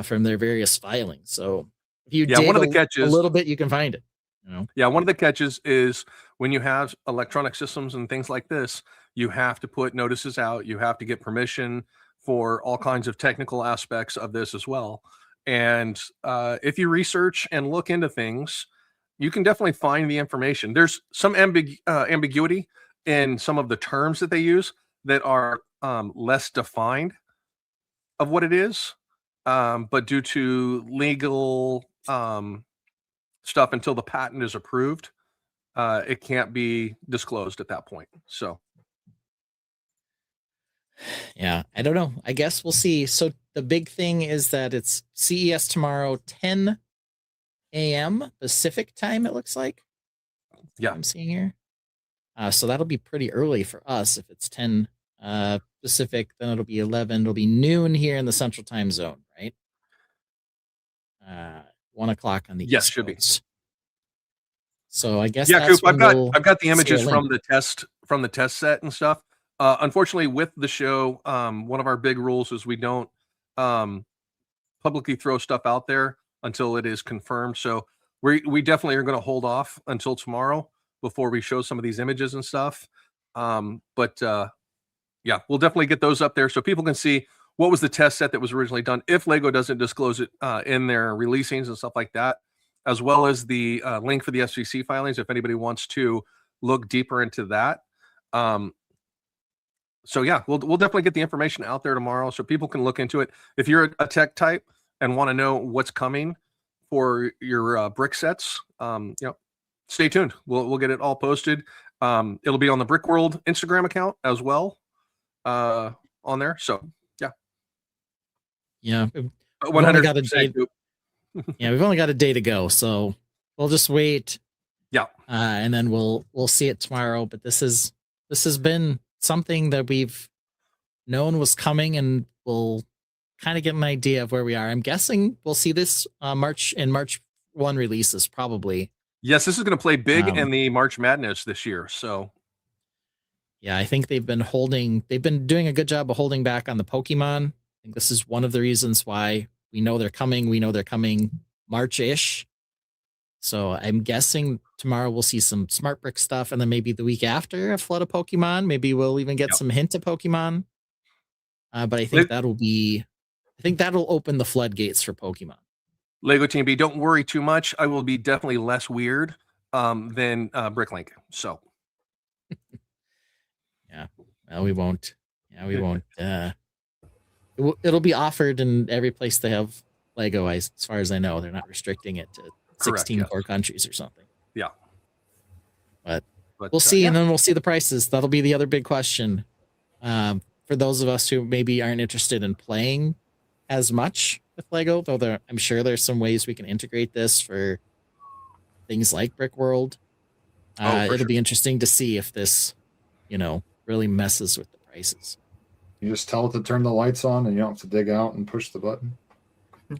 from their various filings. So if you dig one of the a catches, little bit, you can find it. Yeah, one of the catches is when you have electronic systems and things like this, you have to put notices out. You have to get permission for all kinds of technical aspects of this as well. And if you research and look into things, you can definitely find the information. There's some ambiguity in some of the terms that they use that are less defined of what it is. But due to legal stuff until the patent is approved, it can't be disclosed at that point. So yeah, I don't know. I guess we'll see. So the big thing is that it's CES tomorrow, 10 a.m. Pacific time, it looks like. Yeah, I'm seeing here. So that'll be pretty early for us. If it's 10 Pacific, then it'll be 11. It'll be noon here in the Central Time Zone, right? 1 o'clock on the East should Coast. So I guess yeah, that's Coop, I've got the images see a from the test set and stuff. Unfortunately, with the show, one of our big rules is we don't publicly throw stuff out there until it is confirmed. So we definitely are going to hold off until tomorrow before we show some of these images and stuff. But yeah, we'll definitely get those up there so people can see what was the test set that was originally done if Lego doesn't disclose it in their releasings and stuff like that, as well as the link for the FCC filings if anybody wants to look deeper into that. So yeah, we'll definitely get the information out there tomorrow so people can look into it. If you're a tech type and want to know what's coming for your brick sets, stay tuned. We'll get it all posted. It'll be on the Brick World Instagram account as well on there. So yeah. 100%. Yeah, we've only got a day to go, so we'll just wait. Yeah, and then we'll see it tomorrow. But this has been something that we've known was coming, and we'll kind of get an idea of where we are. I'm guessing we'll see this March 1 releases probably. Yes, this is going to play big in the March Madness this year. So yeah, I think they've been doing a good job of holding back on the Pokemon. I think this is one of the reasons why we know they're coming. We know they're coming March-ish. So I'm guessing tomorrow we'll see some Smart Brick stuff, and then maybe the week after a flood of Pokemon. Maybe we'll even get some hint of Pokemon. But I think that'll open the floodgates for Pokemon. Lego Team B, don't worry too much. I will be definitely less weird than Bricklink. So yeah, well, we won't. Yeah, we won't. It'll be offered in every place they have Lego. As far as I know, they're not restricting it to 16 core countries or something. Yeah, but we'll see, and then we'll see the prices. That'll be the other big question for those of us who maybe aren't interested in playing as much with Lego. Though I'm sure there's some ways we can integrate this for things like Brick World. It'll be interesting to see if this, really messes with the prices. You just tell it to turn the lights on, and you don't have to dig out and push the button.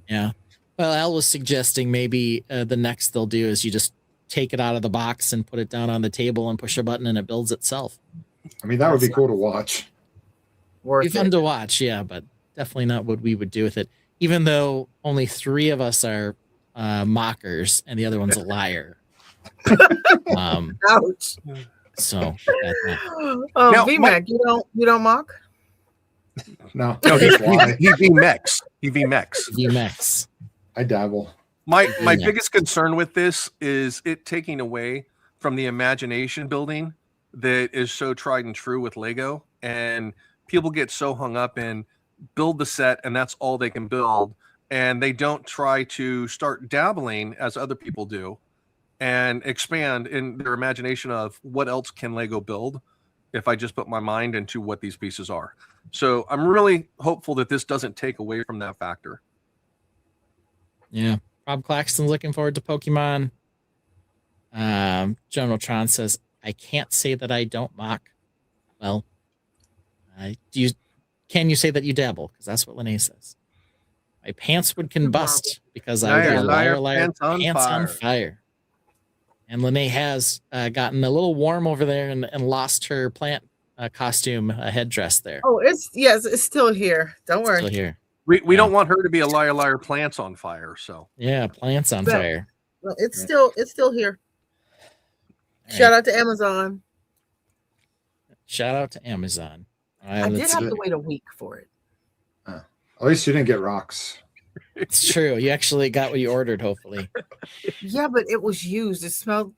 Yeah. Well, Al was suggesting maybe the next they'll do is you just take it out of the box and put it down on the table and push a button and it builds itself. I mean, that would be cool to watch. It'd be fun to watch, yeah, but definitely not what we would do with it. Even though only 3 of us are mockers and the other one's a liar. Ouch. So. Now, VMAC, you don't mock? No, he VMEX. He VMEX. I dabble. My biggest concern with this is it taking away from the imagination building that is so tried and true with Lego, and people get so hung up in build the set and that's all they can build, and they don't try to start dabbling as other people do and expand in their imagination of what else can Lego build if I just put my mind into what these pieces are. So I'm really hopeful that this doesn't take away from that factor. Yeah. Rob Claxton's looking forward to Pokemon. General Tron says, I can't say that I don't mock. Well, can you say that you dabble? Because that's what Lene says. My pants would combust because I would be a liar, pants on fire. And Lene has gotten a little warm over there and lost her plant costume headdress there. Oh, it's still here. Don't worry. Still here. We don't want her to be a liar, plants on fire. So Yeah, plants on But- fire. Well, it's still here. All Shout right. out to Amazon. Shout out to Amazon. All right, I did let's have see. to wait a week for it. At least you didn't get rocks. It's true. You actually got what you ordered, hopefully. Yeah, but it was used. It smelled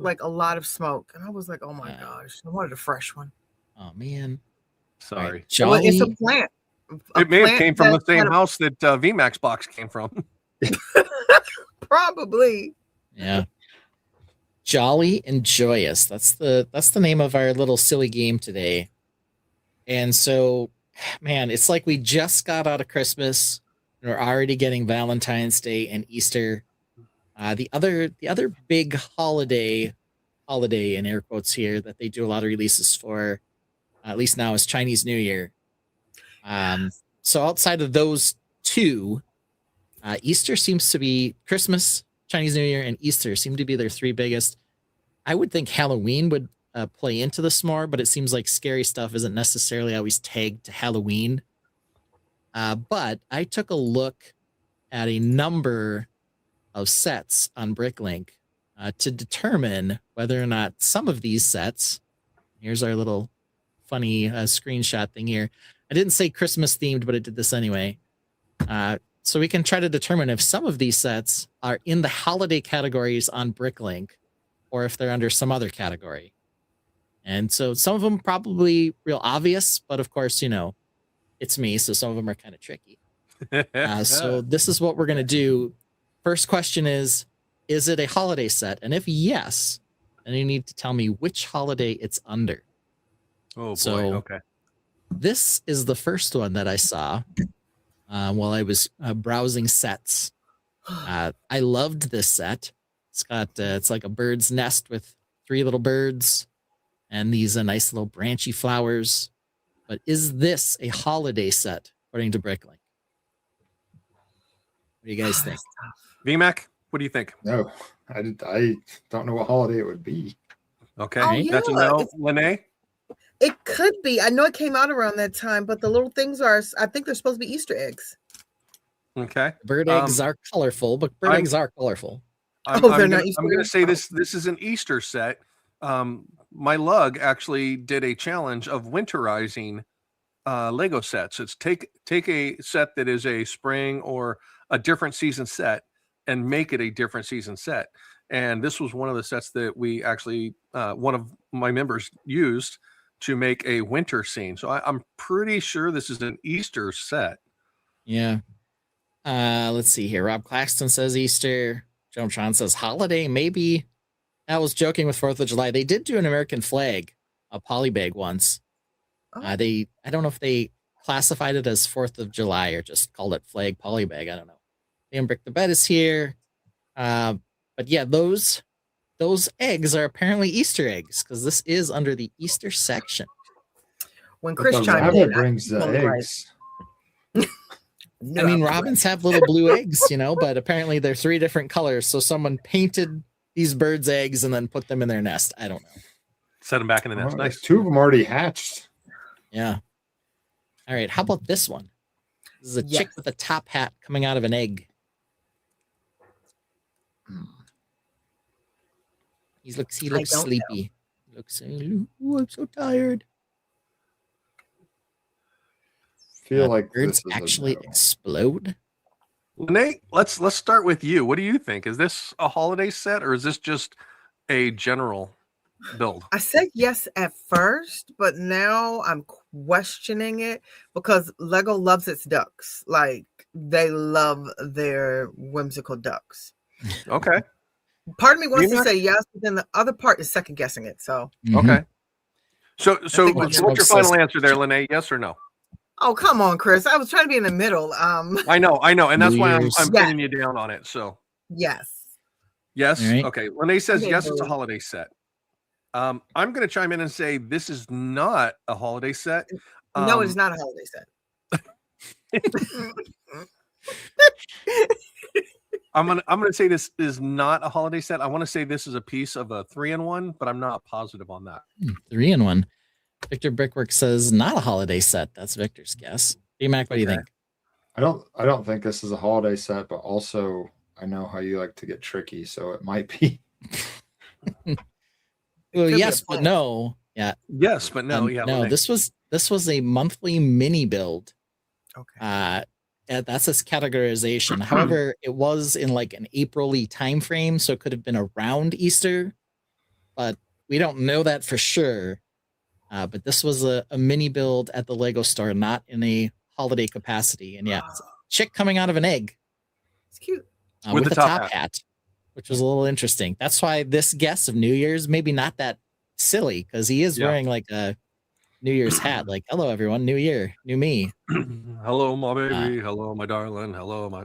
like a lot of smoke, and I was like, "Oh my Yeah. gosh, I wanted a fresh one." Oh man. All sorry. right, Well, it's a Jolly. plant. It may have came from the same that house that VMAX box came from. probably. Yeah. Jolly and Joyous. That's the name of our little silly game today. And so, man, it's like we just got out of Christmas and we're already getting Valentine's Day and Easter. The other big holiday in air quotes here that they do a lot of releases for, at least now, is Chinese New Year. So outside of those two, Easter seems to be Christmas, Chinese New Year, and Easter seem to be their three biggest. I would think Halloween would play into this more, but it seems like scary stuff isn't necessarily always tagged to Halloween. But I took a look at a number of sets on Bricklink to determine whether or not some of these sets, here's our little funny screenshot thing here. I didn't say Christmas themed, but it did this anyway. So we can try to determine if some of these sets are in the holiday categories on Bricklink or if they're under some other category. And so some of them probably real obvious, but of course, it's me, so some of them are kind of tricky. So this is what we're going to do. First question is it a holiday set? And if yes, then you need to tell me which holiday it's under. Oh boy. So- Okay. This is the first one that I saw while I was browsing sets. I loved this set. It's got it's like a bird's nest with 3 little birds and these nice little branchy flowers. But is this a holiday set according to Bricklink? What do you guys think? VMAC, what do you think? No, I don't know what holiday it would be. Okay. Oh, That's a yeah, no. it's- Lene? It could be. I know it came out around that time, but the little things I think they're supposed to be Easter eggs. Okay. Bird eggs are colorful, but bird eggs are colorful. I'm they're not gonna, Easter I'm gonna eggs? say this is an Easter set. My lug actually did a challenge of winterizing Lego sets. It's take a set that is a spring or a different season set and make it a different season set. And this was one of the sets that we actually one of my members used to make a winter scene. So I'm pretty sure this is an Easter set. Yeah. Let's see here. Rob Claxton says Easter. Joan Tron says holiday. Maybe. I was joking with 4th of July. They did do an American flag, a polybag once. Oh. I don't know if they classified it as 4th of July or just called it flag polybag. I don't know. Liam Brick the Bed is here. But yeah, those eggs are apparently Easter eggs because this is under the Easter section. When But Chris the chimed rabbit in, brings the totally right. eggs. No, I mean, I'm robins have little blue eggs, but apparently they're 3 different colors. So someone painted these birds' eggs and then put them in their nest. I don't know. Set them back in the nest. Oh, Nice. 2 of them already hatched. Yeah. All right. How about this one? This is a chick Yes. with a top hat coming out of an egg. He looks don't know. sleepy. He looks, ooh, I'm so tired. Feel like Birds this is actually a no. explode. Lene, let's start with you. What do you think? Is this a holiday set or is this just a general build? I said yes at first, but now I'm questioning it because Lego loves its ducks. Like they love their whimsical ducks. Okay. Part of me wants to You're not- say yes, but then the other part is second guessing it. So, Mhm. Okay. So think what's what your final answer there, Lene? Yes or no? oh come on, Chris. I was trying to be in the middle. I know, and that's New why Year's. I'm Yeah. pinning you down on it. So Yes. yes, All right. okay. Lene says Okay, yes, it's a boom. holiday set. I'm going to chime in and say this is not a holiday set. No, it's not a holiday set. I'm gonna say this is not a holiday set. I want to say this is a piece of a 3-in-1, but I'm not positive on that. 3-in-1. Victor Brickwork says not a holiday set. That's Victor's guess. BMAC, what do you think? I don't think this is a holiday set, but also I know how you like to get tricky, so it might be. Well, yes, but no. Yeah. Yes, but no. Yeah. No, this was a monthly mini build. Okay. That's its categorization. However, it was in like an April-y time frame, so it could have been around Easter, but we don't know that for sure. But this was a mini build at the Lego store, not in a holiday capacity. And yeah, it's a chick coming out of an egg. It's cute. With a top hat, which was a little interesting. That's why this guess of New Year's maybe not that silly, because he is wearing like a New Year's hat. Like, hello everyone, New Year, new me. Hello, my baby. Hello, my darling. Hello, my.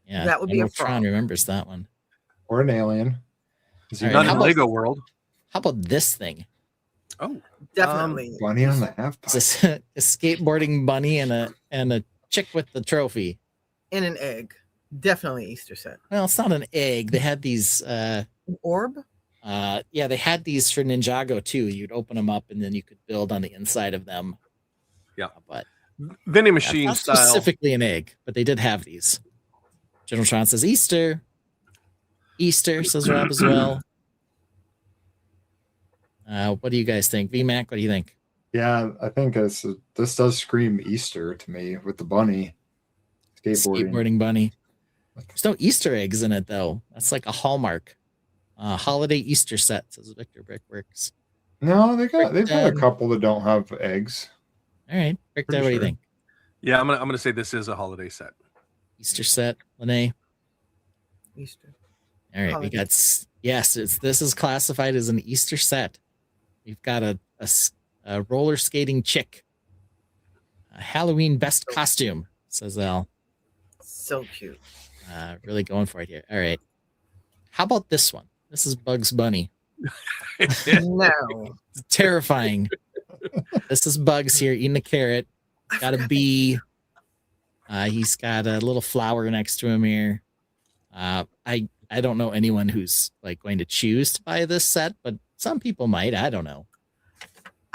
Yeah, that would be a Tron remembers that one. Or an alien. Right, not in Lego world. How about this thing? Oh, definitely. Bunny on the half pipe. It's a skateboarding bunny and a chick with the trophy. In an egg. Definitely Easter set. Well, it's not an egg. They had these An orb? Yeah, they had these for Ninjago too. You'd open them up and then you could build on the inside of them. Yeah. But vending machine not style. Specifically an egg, but they did have these. General Tron says Easter. Easter, says Rob as well. What do you guys think? VMAC, what do you think? Yeah, I think this does scream Easter to me with the bunny. Skateboarding bunny. There's no Easter eggs in it though. That's like a Hallmark. Holiday Easter set, says Victor Brickworks. No, they've got a couple that don't have eggs. All right. Rick, what do you think? Yeah, I'm gonna say this is a holiday set. Easter set, Lene. Easter. All right, Holiday. we got this is classified as an Easter set. We've got a roller skating chick. A Halloween best costume, says Al. So cute. Really going for it here. All right. How about this one? This is Bugs Bunny. No. It's terrifying. This is Bugs here eating a carrot. Got a bee. He's got a little flower next to him here. I don't know anyone who's like going to choose to buy this set, but some people might. I don't know.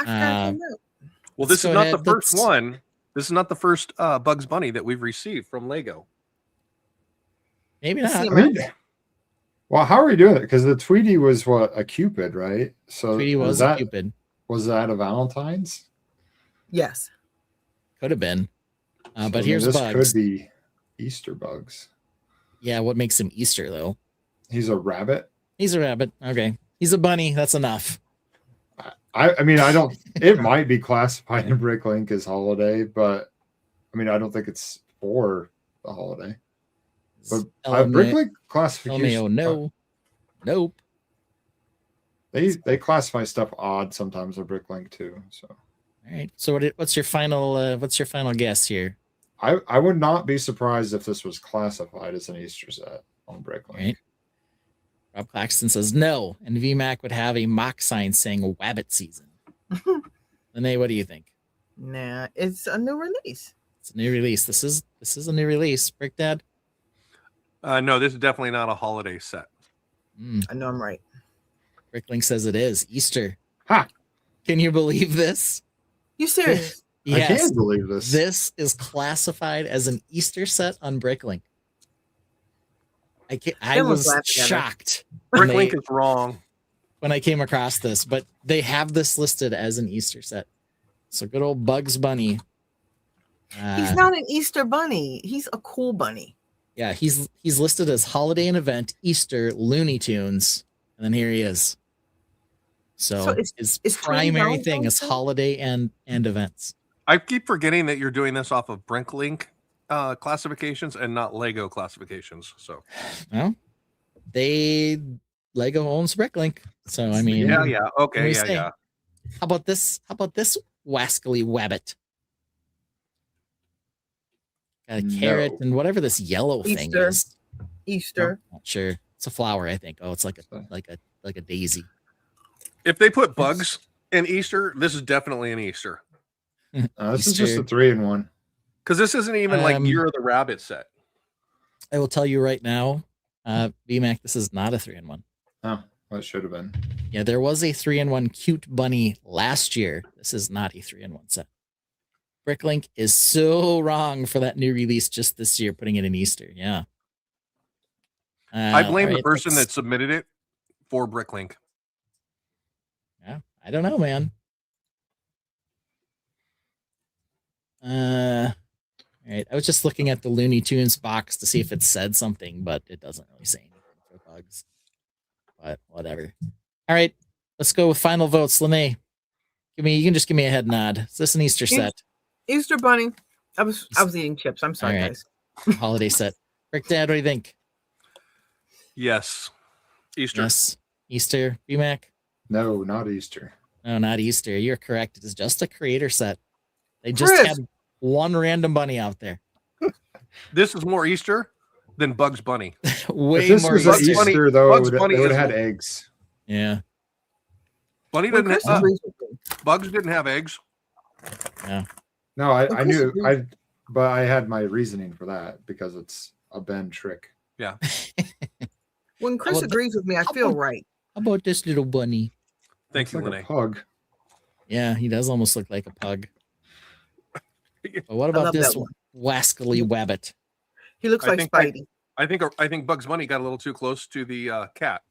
Well, this is not the first one. This is not the first Bugs Bunny that we've received from Lego. Maybe not. I mean, well, how are we doing it? Because the Tweety was what, a Cupid, right? So Tweety was a Cupid. Was that a Valentine's? Yes. Could have been. So, but here's this Bugs. Could be Easter Bugs. Yeah, what makes him Easter though? He's a rabbit. He's a rabbit. Okay. He's a bunny. That's enough. I mean, I don't. It might be classified in Bricklink as holiday, but I mean, I don't think it's for the holiday. But Bricklink classification. Oh no, nope. They classify stuff odd sometimes on Bricklink too. So. All right. So what's your final guess here? I would not be surprised if this was classified as an Easter set on Bricklink. Right. Rob Claxton says no, and VMAC would have a mock sign saying Wabbit season. Lene, what do you think? Nah, it's a new release. It's a new release. This is a new release. Brick Dad? No, this is definitely not a holiday set. I know I'm right. Bricklink says it is Easter. Ha! Can you believe this? You serious? Yes. I can't believe this. This is classified as an Easter set on Bricklink. I was shocked. Bricklink is wrong when I came across this, but they have this listed as an Easter set. So good old Bugs Bunny. He's not an Easter bunny. He's a cool bunny. Yeah, he's listed as holiday and event, Easter, Looney Tunes, and then here he is. So his primary thing is holiday and events. I keep forgetting that you're doing this off of Bricklink classifications and not Lego classifications. So, well, Lego owns Bricklink, so I mean, yeah, okay, yeah. How about this? Wascally Wabbit? Got a carrot and whatever this yellow thing is. Easter. Not sure. It's a flower, I think. Oh, it's like a daisy. If they put bugs in Easter, this is definitely an Easter. This is just a Easter. 3-in-1. Because this isn't even like Year of the Rabbit set. I will tell you right now, VMAC, this is not a 3-in-1. Oh, well, it should have been. Yeah, there was a 3-in-1 cute bunny last year. This is not a 3-in-1 set. Bricklink is so wrong for that new release just this year, putting it in Easter. Yeah. I blame all the right, person let's- that submitted it for Bricklink. Yeah, I don't know, man. All right, I was just looking at the Looney Tunes box to see if it said something, but it doesn't really say anything for bugs. But whatever. All right, let's go with final votes. Lene, you can just give me a head nod. Is this an Easter set? Easter bunny. I was eating chips. I'm sorry, All right. guys. Holiday set. Rick Dad, what do you think? Yes. Easter. Yes. Easter. BMAC? No, not Easter. No, not Easter. You're correct. It is just a creator set. They just Chris. had one random bunny out there. This is more Easter than Bugs Bunny. Way If this more was an Easter. Bunny- Easter, though, Bugs it Bunny would is have had more- eggs. Yeah. Bunny Well, didn't Chris have, agrees with me. Bugs didn't have eggs. No, I Chris knew agrees. but I had my reasoning for that because it's a Ben trick. When Chris Well, agrees with me, I feel right. How about this little bunny? Thank It's you, like Lene. a pug. Yeah, he does almost look like a pug. But what I about love this that one. wascally wabbit? He looks I like think Spidey. I think Bugs Bunny got a little too close to the cat.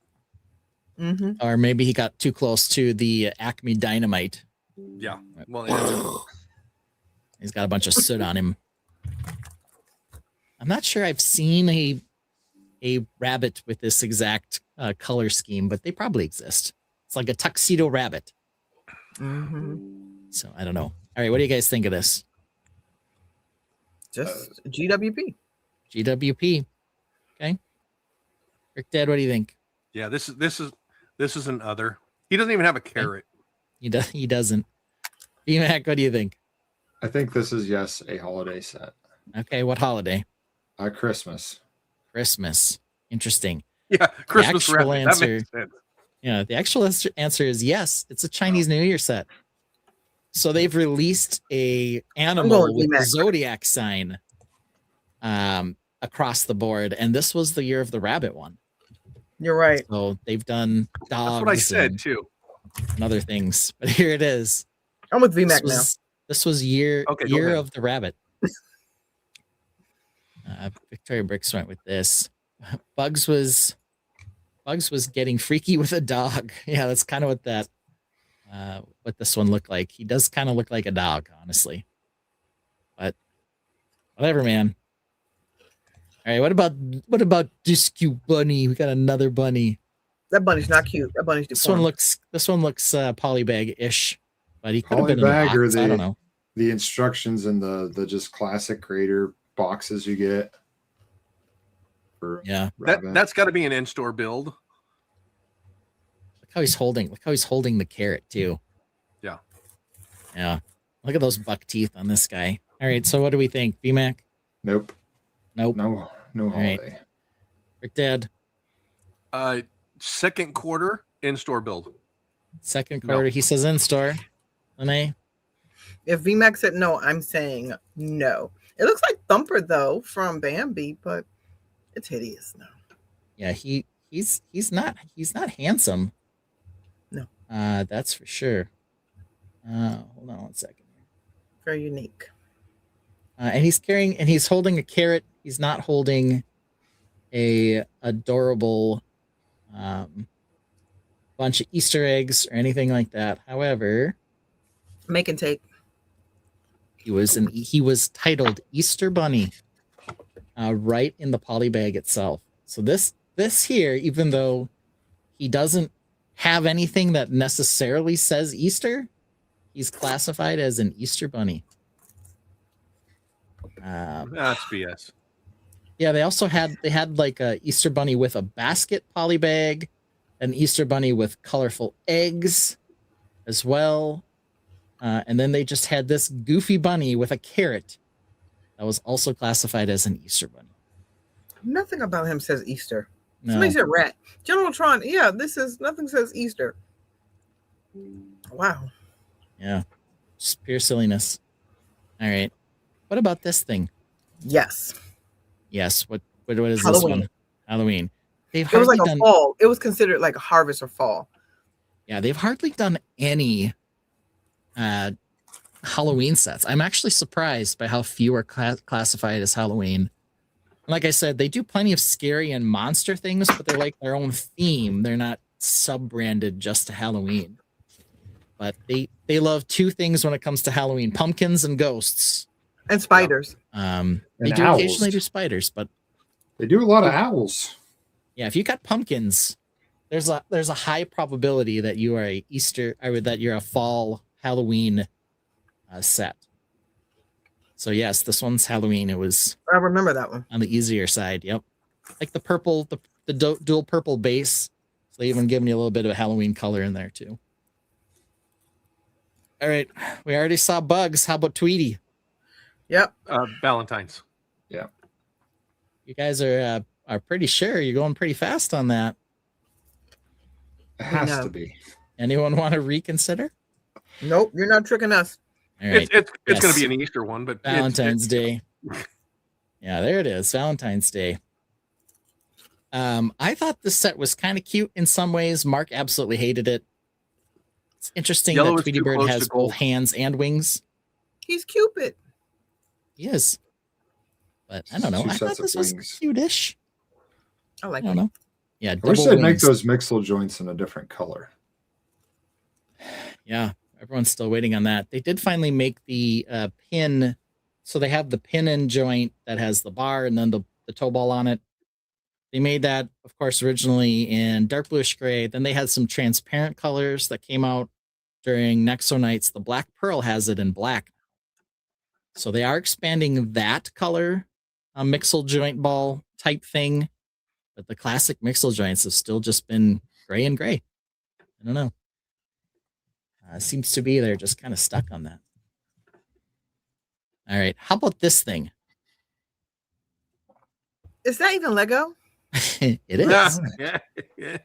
Mm-hmm. Or maybe he got too close to the Acme Dynamite. Yeah. Well, yeah. He's got a bunch of soot on him. I'm not sure I've seen a rabbit with this exact color scheme, but they probably exist. It's like a tuxedo rabbit. Mm-hmm. So I don't know. All right, what do you guys think of this? Just GWP. GWP. Okay. Rick Dad, what do you think? Yeah, this is an other. He doesn't even have a carrot. He doesn't. BMAC, what do you think? I think this is, yes, a holiday set. Okay, what holiday? Christmas. Christmas. Interesting. Yeah, Christmas actual rabbit. That makes sense. Yeah, the actual answer is yes. It's a Chinese New Year set. So they've released a animal going with the BMAC. zodiac sign across the board, and this was the year of the rabbit one. You're right. So they've done dogs That's what I said too. and other things. But here it is. I'm with VMAC now. This was year Okay, go ahead. of the rabbit. Victoria Bricks went with this. Bugs was getting freaky with a dog. Yeah, that's kind of what this one looked like. He does kind of look like a dog, honestly. But whatever, man. All right, what about this cute bunny? We got another bunny. That bunny's not cute. That bunny's This one deformed. looks polybag-ish, but he could have been in a Polybag or box. I don't know. the instructions and the just classic creator boxes you get for Yeah. rabbit. That's got to be an in-store build. Look how he's holding the carrot too. Yeah. Yeah. Look at those buck teeth on this guy. All right, so what do we think? BMAC? Nope. Nope. No right. holiday. Rick Dad? Second quarter in-store build. Second No. quarter. He says in store. Lene? If VMAC said no, I'm saying no. It looks like Thumper though from Bambi, but it's hideous. No. Yeah, he's not handsome. No. That's for sure. Hold on one second. Very unique. And he's holding a carrot. He's not holding a adorable bunch of Easter eggs or anything like that. However, Make and take. he was titled Easter Bunny right in the poly bag itself. So this here, even though he doesn't have anything that necessarily says Easter, he's classified as an Easter Bunny. That's BS. Yeah, they had like a Easter Bunny with a basket poly bag, an Easter Bunny with colorful eggs as well. And then they just had this goofy bunny with a carrot that was also classified as an Easter Bunny. Nothing about him says Easter. No. Somebody said rat. General Tron. Yeah, nothing says Easter. Wow. Yeah, just pure silliness. All right. What about this thing? Yes. Yes. What is this Halloween. one? Halloween. They've It was hardly like a done. fall. It was considered like a harvest or fall. Yeah, they've hardly done any Halloween sets. I'm actually surprised by how few are classified as Halloween. Like I said, they do plenty of scary and monster things, but they're like their own theme. They're not sub-branded just to Halloween. But they love two things when it comes to Halloween: pumpkins and ghosts. And spiders. They And do owls. occasionally do spiders, but They do a lot of owls. yeah, if you got pumpkins, there's a high probability that you are a Easter or that you're a fall Halloween set. So yes, this one's Halloween. It was I remember that one. on the easier side. Yep, like the purple, the dual purple base. So they even giving you a little bit of a Halloween color in there too. All right, we already saw bugs. How about Tweety? Yep. Valentine's. You guys are pretty sure. You're going pretty fast on that. It has No. to be. Anyone want to reconsider? Nope. You're not tricking us. All right, It's Yes. going to be an Easter one, but Valentine's Day. Yeah, there it is. Valentine's Day. I thought this set was kind of cute in some ways. Mark absolutely hated it. It's interesting Yellow that is Tweety too Bird close has to gold. both hands and wings. He's Cupid. He is. But I don't know. Two I thought sets of this was wings. cute-ish. I I like don't it. know. Yeah, I wish double they'd make wings. those mixel joints in a different color. Yeah, everyone's still waiting on that. They did finally make the pin. So they have the pin and joint that has the bar and then the toe ball on it. They made that, of course, originally in dark bluish gray. Then they had some transparent colors that came out during Nexo Nights. The Black Pearl has it in black. So they are expanding that color, mixel joint ball type thing. But the classic mixel joints have still just been gray and gray. I don't know. Seems to be they're just kind of stuck on that. All right. How about this thing? Is that even Lego? It is. Yeah. It's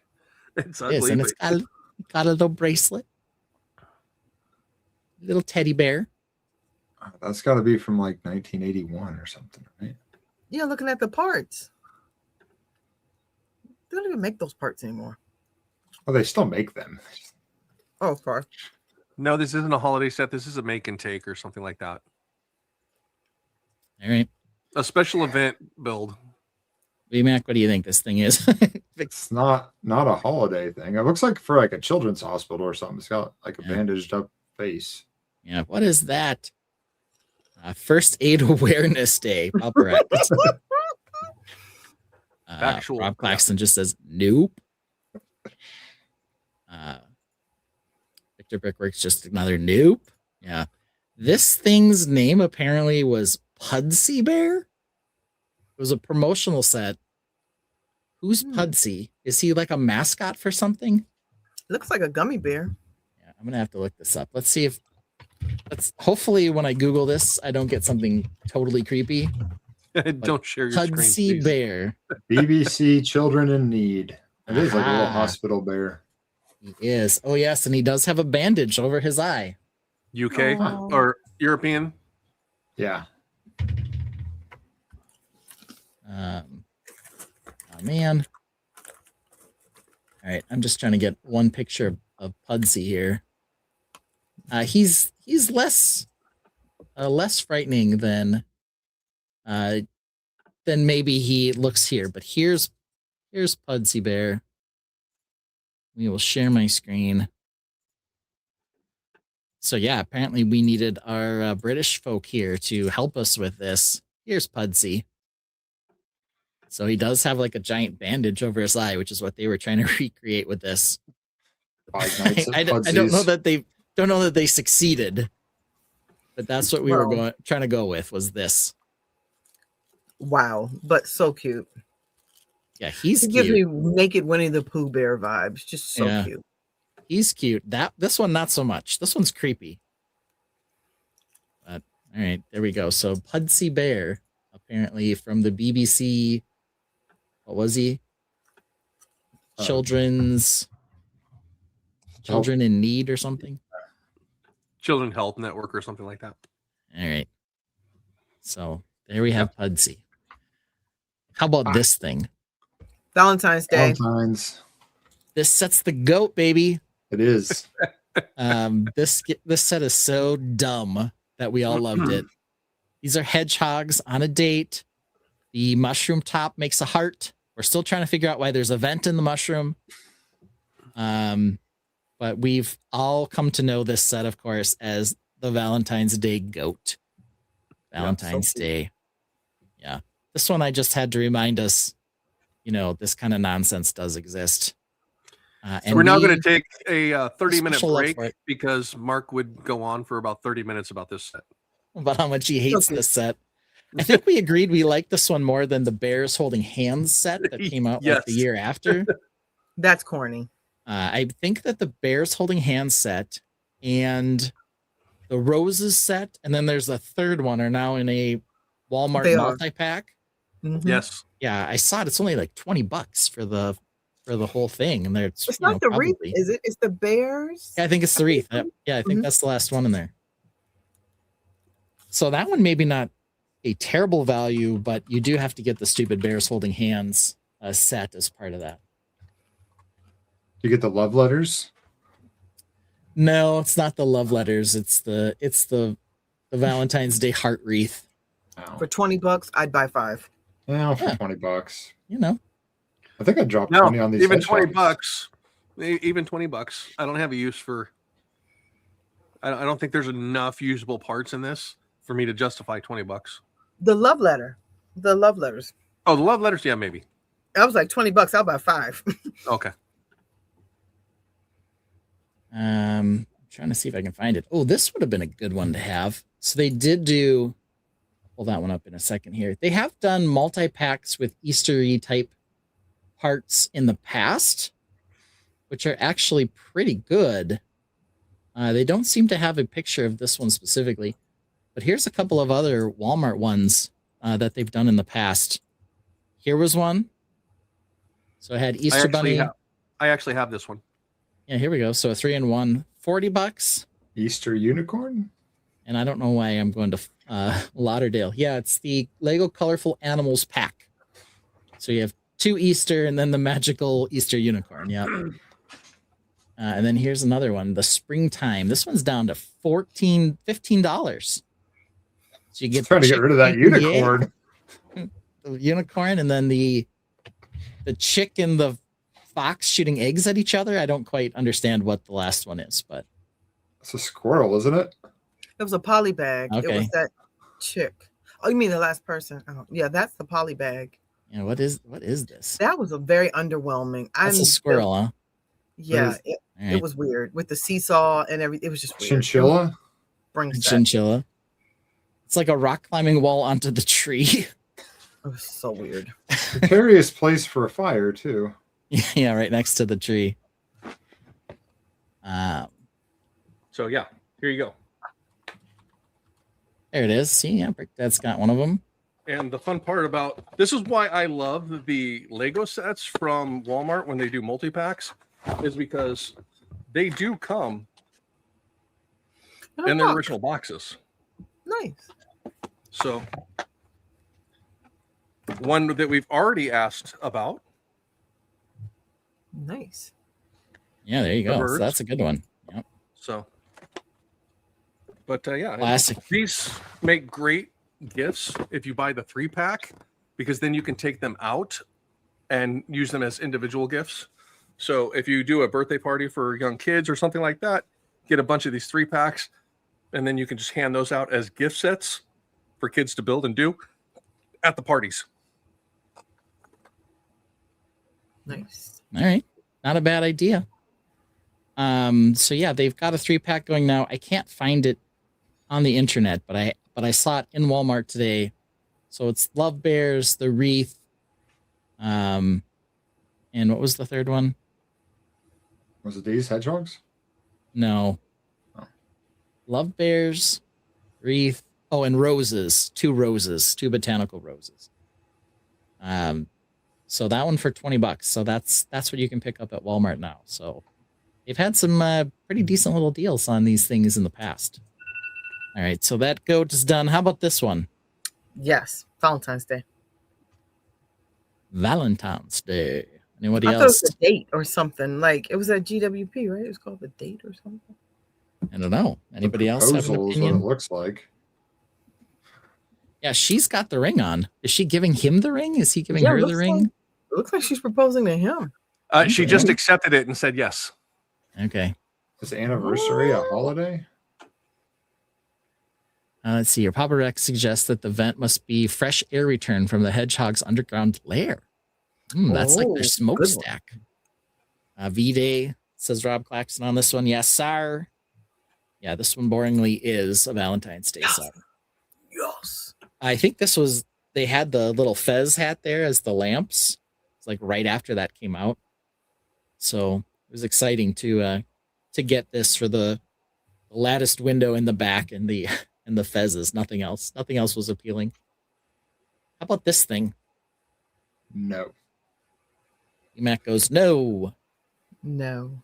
It is. ugly. And it's got a little bracelet. Little teddy bear. That's got to be from like 1981 or something, right? Yeah, looking at the parts. They don't even make those parts anymore. Oh, they still make them. Oh, far. No, this isn't a holiday set. This is a make and take or something like that. All right. A special event build. VMAC, what do you think this thing is? It's not a holiday thing. It looks like for like a children's hospital or something. It's got like a Yeah. bandaged up face. Yeah. What is that? First Aid Awareness Day. Paparazzi. Factual. Rob Claxton just says, nope. Victor Brickworks just another nope. Yeah. This thing's name apparently was Pudsey Bear. It was a promotional set. Who's Pudsey? Is he like a mascot for something? Looks like a gummy bear. Yeah, I'm gonna have to look this up. Let's see if hopefully when I Google this, I don't get something totally creepy. Don't share your screen, Pudsey please. Bear. BBC Children in Need. It is like a little Aha. hospital bear. He is. Oh yes, and he does have a bandage over his eye. UK Oh. or European. Yeah. Oh man. All right, I'm just trying to get one picture of Pudsey here. He's less frightening than maybe he looks here. But here's Pudsey Bear. We will share my screen. So yeah, apparently we needed our British folk here to help us with this. Here's Pudsey. So he does have like a giant bandage over his eye, which is what they were trying to recreate with this. Five Nights at I don't know Pudsy's. that they succeeded, but that's what we were trying to go with was this. Wow, but so cute. Yeah, he's It gives cute. me naked Winnie the Pooh bear vibes. Just so Yeah. cute. He's cute. This one not so much. This one's creepy. But all right, there we go. So Pudsey Bear, apparently from the BBC. What was he? Children's Children in Need or something. Children Health Network or something like that. All right. So there we have Pudsey. How about this thing? Valentine's Day. Valentine's. This set's the goat, baby. It is. This set is so dumb that we all loved it. These are hedgehogs on a date. The mushroom top makes a heart. We're still trying to figure out why there's a vent in the mushroom. But we've all come to know this set, of course, as the Valentine's Day goat. Valentine's Day. Yeah. This one I just had to remind us, this kind of nonsense does exist. So we're now going to take a 30-minute special love break for it. because Mark would go on for about 30 minutes about this set. About how much he hates Okay. this set. I think we agreed we liked this one more than the Bears Holding Hands set that came out like the Yes. year after. That's corny. I think that the Bears Holding Hands set and the Roses set, and then there's a third one, are now in a Walmart They are. multi-pack. Mhm. Yes. Yeah, I saw it. It's only like $20 for the whole thing, and there's It's not the wreath, is it? It's the Bears. Yeah, I think it's the wreath. Yeah, I think Mhm. that's the last one in there. So that one maybe not a terrible value, but you do have to get the stupid Bears Holding Hands set as part of that. You get the love letters. No, it's not the love letters. It's the Valentine's Day heart wreath. Oh. For $20, I'd buy 5. Yeah, for Yeah. $20. I think I dropped No, 20 on these. even hedgehogs. $20. Even $20. I don't have a use for. I don't think there's enough usable parts in this for me to justify $20. The love letter. The love letters. Oh, the love letters, yeah, maybe. I was like $20, I'll buy 5. Okay. I'm trying to see if I can find it. Oh, this would have been a good one to have. So they did do. Pull that one up in a second here. They have done multi-packs with Easter-y type parts in the past, which are actually pretty good. They don't seem to have a picture of this one specifically, but here's a couple of other Walmart ones that they've done in the past. Here was one. So I had Easter Bunny. I actually have this one. Yeah, here we go. So a 3-in-1, $40. Easter unicorn. And I don't know why I'm going to Lauderdale. Yeah, it's the Lego Colorful Animals pack. So you have 2 Easter and then the magical Easter unicorn. Yeah. And then here's another one, the Springtime. This one's down to $15. So you get Trying to get rid of that unicorn. the unicorn, and then the chick and the fox shooting eggs at each other. I don't quite understand what the last one is, but It's a squirrel, isn't it? It was a poly bag. It Okay. was that chick. Oh, you mean the last person? Oh, yeah, that's the poly bag. you know, what is this? That was a very underwhelming. That's a squirrel, huh? Yeah, What it, All right. it was weird with the seesaw and everything. It was just weird. Chinchilla. Brings that. Chinchilla. It's like a rock climbing wall onto the tree. It was so weird. Precarious place for a fire too. Yeah, right next to the tree. So yeah, here you go. There it is. See, yeah, Brick Dad's got one of them. And the fun part about this is why I love the Lego sets from Walmart when they do multi-packs, is because they do come in their original boxes. Nice. So one that we've already asked about. Nice. Yeah, there you The go. So birds. that's a good one. Yep. So, but yeah, Classic. these make great gifts if you buy the 3-pack, because then you can take them out and use them as individual gifts. So if you do a birthday party for young kids or something like that, get a bunch of these 3-packs, and then you can just hand those out as gift sets for kids to build and do at the parties. Nice. All right. Not a bad idea. So yeah, they've got a 3-pack going now. I can't find it on the internet, but I saw it in Walmart today. So it's Love Bears, the wreath, and what was the third one? Was it these hedgehogs? No. Oh. Love Bears, wreath. Oh, and roses. 2 botanical roses. So that one for $20. So that's what you can pick up at Walmart now. So they've had some pretty decent little deals on these things in the past. All right, so that goat is done. How about this one? Yes, Valentine's Day. Valentine's Day. Anybody I thought it else? was a date or something. Like it was at GWP, right? It was called the date or something. I don't know. Anybody The else have an proposal is what opinion? it looks like. Yeah, she's got the ring on. Is she giving him the ring? Is he giving Yeah, her the looks ring? like- It looks like she's proposing to him. She just accepted it and said yes. Okay. Is anniversary a holiday? Let's see here. Papa Rex suggests that the vent must be fresh air return from the hedgehog's underground lair. That's like Oh, their good smokestack. V-Day, says Rob Claxton on this one. Yes, sir. Yeah, this one boringly is a Valentine's Day set. Yes. I think this was, they had the little fez hat there as the lamps. It's like right after that came out. So it was exciting to get this for the latticed window in the back and the fezzes. Nothing else. Nothing else was appealing. How about this thing? No. Matt goes, no. No.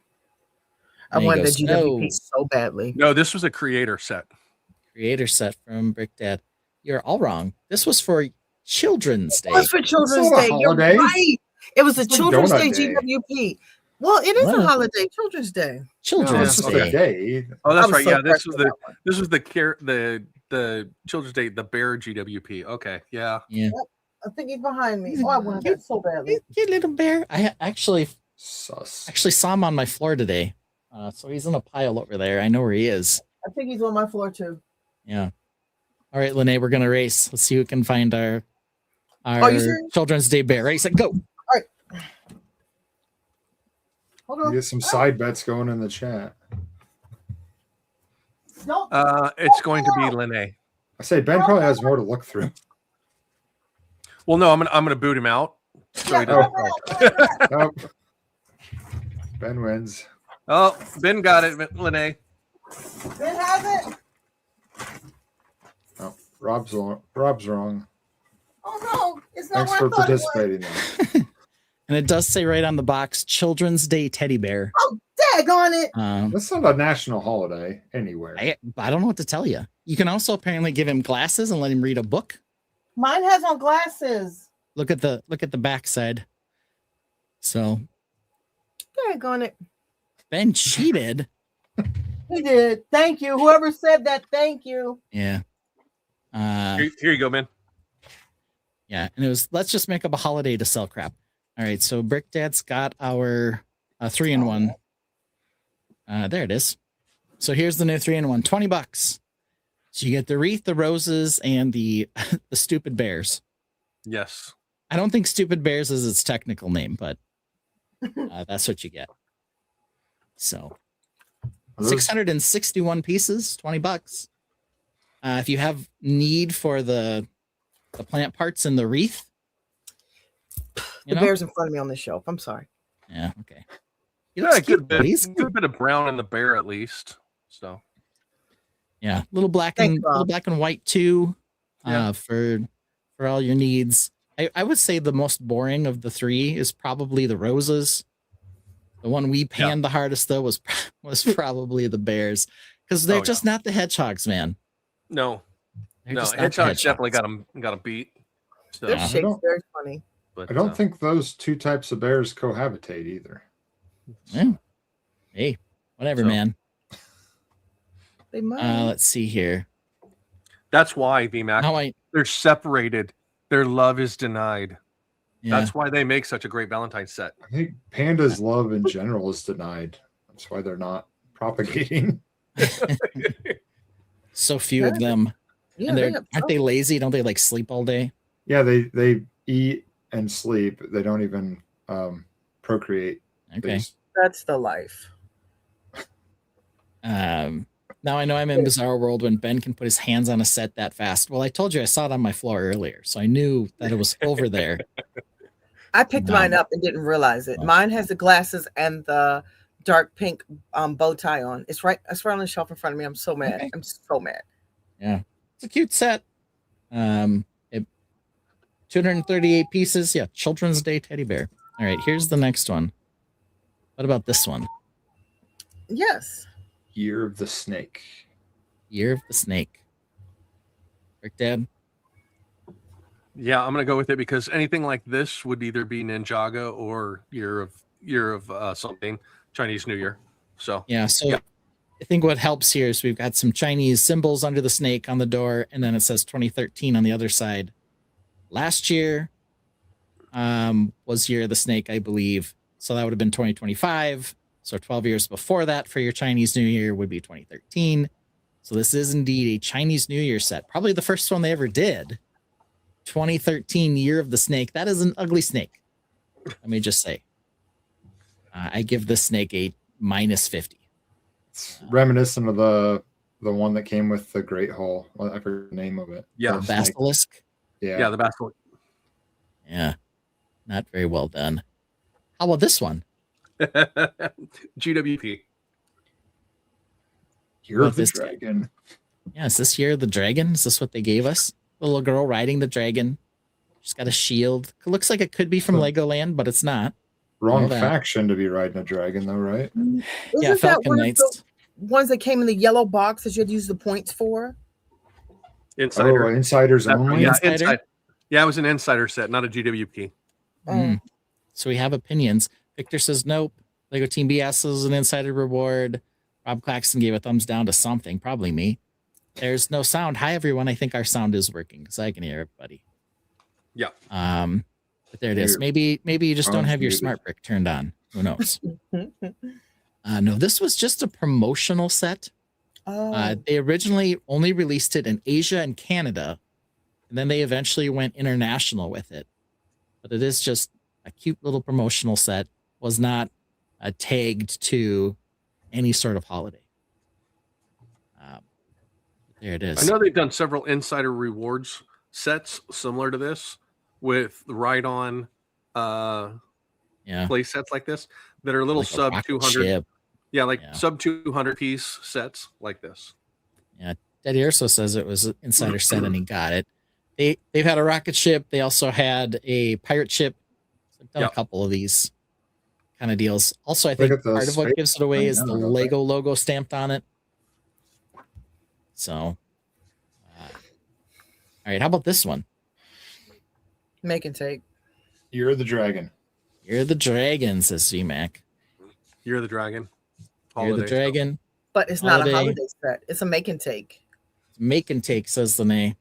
I And he wanted goes, the GWP no. so badly. No, this was a creator set. Creator set from Brick Dad. You're all wrong. This was for Children's Day. It was for Children's not a Day. You're holiday. right. It was a It's a Children's Day donut day. GWP. Well, it is Well, a holiday, Children's Day. No, Children's it's just Day. a day. Oh, that's I was right. so Yeah, this impressed was with the that one. this was the Children's Day, the Bear GWP. Okay, yeah. Yeah. I think he's behind me. Oh, I wanted that so badly. You little bear. I actually Sus. saw him on my floor today. So he's in a pile over there. I know where he is. I think he's on my floor too. Yeah. All right, Lene, we're gonna race. Let's see who can find our you serious? Children's Day bear. Right, set, go. Hold We on. get some side bets going in the chat. Don't. It's going to be Lene. I say Ben probably has more to look through. Well, no, I'm gonna boot him out. So he doesn't talk. Nope. Ben wins. Oh, Ben got it, Lene. Ben has it. Oh, Rob's wrong. Oh no, it's not Thanks for what I thought it was. participating. Though. And it does say right on the box, Children's Day teddy bear. Oh, daggone it. That's not a national holiday anywhere. I don't know what to tell you. You can also apparently give him glasses and let him read a book. Mine has on glasses. Look at the backside. So Daggone it. Ben cheated. He did. Thank you. Whoever said that, thank you. Yeah. Here you go, man. Yeah, and it was let's just make up a holiday to sell crap. All right, so Brick Dad's got our 3-in-1. There it is. So here's the new 3-in-1, $20. So you get the wreath, the roses, and the the stupid bears. Yes. I don't think stupid bears is its technical name, but that's what you get. So Are those- 661 pieces, $20. If you have need for the plant parts in the wreath, The bear's in front of me on the shelf. I'm sorry. Yeah, okay. He Yeah, looks a cute, good though. He's bit of brown in the bear at least. So yeah, little black Thanks, and Rob. little black and white too, Yeah. for all your needs. I would say the most boring of the three is probably the roses. The one we panned the hardest though was probably the bears because they're Oh, just not the hedgehogs, man. no, They're no, just not the Hedgehog's definitely hedgehogs. got him beat. So, Their Yeah. shape's very funny. but, I don't think those two types of bears cohabitate either. Yeah. Hey, whatever, So- man. They might. Let's see here. that's why VMAC How I they're separated. Their love is denied. yeah. That's why they make such a great Valentine's set. I think pandas' love in general is denied. That's why they're not propagating. So few of them. yeah, And they aren't they lazy? Don't they like sleep all day? Yeah, they eat and sleep. They don't even procreate. They Okay. just- That's the life. Now I know I'm in Bizarre World when Ben can put his hands on a set that fast. Well, I told you I saw it on my floor earlier, so I knew that it was over there. I picked No. mine up and didn't realize it. Mine has the glasses and the dark pink bow tie on. It's right on the shelf in front of me. I'm so mad. Okay. I'm so mad. Yeah, it's a cute set. 238 pieces. Yeah, Children's Day teddy bear. All right, here's the next one. What about this one? Yes. Year of the Snake. Year of the Snake. Rick Dad? Yeah, I'm gonna go with it because anything like this would either be Ninjago or year of something Chinese New Year. So Yeah, so Yeah. I think what helps here is we've got some Chinese symbols under the snake on the door, and then it says 2013 on the other side. Last year was Year of the Snake, I believe. So that would have been 2025. So 12 years before that for your Chinese New Year would be 2013. So this is indeed a Chinese New Year set. Probably the first one they ever did. 2013 Year of the Snake. That is an ugly snake. Let me just say. I give this snake a -50. It's reminiscent of the one that came with the Great Hall. I forget the name of it. Yeah. The snake. Basilisk. yeah, the basilisk. Yeah. Not very well done. How about this one? GWP. Year of What the this guy? Dragon. Yeah, is this Year of the Dragon? Is this what they gave us? The little girl riding the dragon. She's got a shield. It looks like it could be from Legoland, but it's not. Wrong Know that. faction to be riding a dragon, though, right? Isn't Yeah, that Falcon one of Knights. the ones that came in the yellow box that you had to use the points for? Insider. Oh, insiders only. Yeah, Insider? Insider. Yeah, it was an insider set, not a GWP. Mm. So we have opinions. Victor says nope. Lego Team BS says an insider reward. Rob Claxton gave a thumbs down to something, probably me. There's no sound. Hi everyone. I think our sound is working because I can hear everybody. Yeah. But there it is. Maybe you just don't have your smart brick turned on. Who knows? No, this was just a promotional set. They originally only released it in Asia and Canada, and then they eventually went international with it. But it is just a cute little promotional set. Was not tagged to any sort of holiday. There it is. I know they've done several insider rewards sets similar to this with the ride-on play sets like this that are little Like a sub rocket 200. ship. Yeah, like Yeah. sub 200 piece sets like this. Yeah, Daddy Urso says it was an insider set and he got it. They've had a rocket ship. They also had a pirate ship. So they've done a couple of these kind of deals. Also, I think at the part of what space gives it away is the thing, don't they? Lego logo stamped on it. So, all right, how about this one? Make and take. Year of the Dragon. Year of the Dragon, says VMAC. Year of the Dragon. Year of the Dragon. But it's not Holiday. a holiday set. It's a make and take. Make and take, says Lene.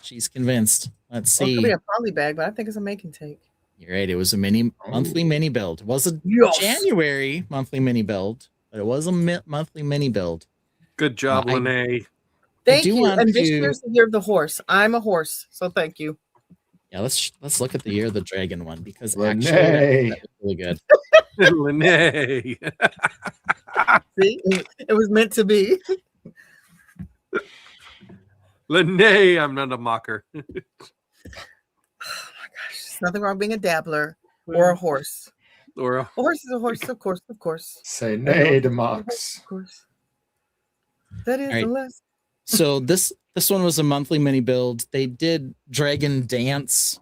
She's convinced. Let's Well, it see. could be a poly bag, but I think it's a make and take. You're right. It was a monthly mini build. It was a Yes. January monthly mini build, but it was a monthly mini build. Good job, Lene. Thank do you. want And this to- year's the year of the horse. I'm a horse, so thank you. Yeah, let's look at the Year of the Dragon one because Renee. actually that was really good. Lene. See, it was meant to be. Lene, I'm not a mocker. Oh my gosh, there's nothing wrong being a dabbler or a horse. Or A horse is a horse, of course, of course. Say nay to Mox. Of course. That is All right. the less. So this one was a monthly mini build. They did Dragon Dance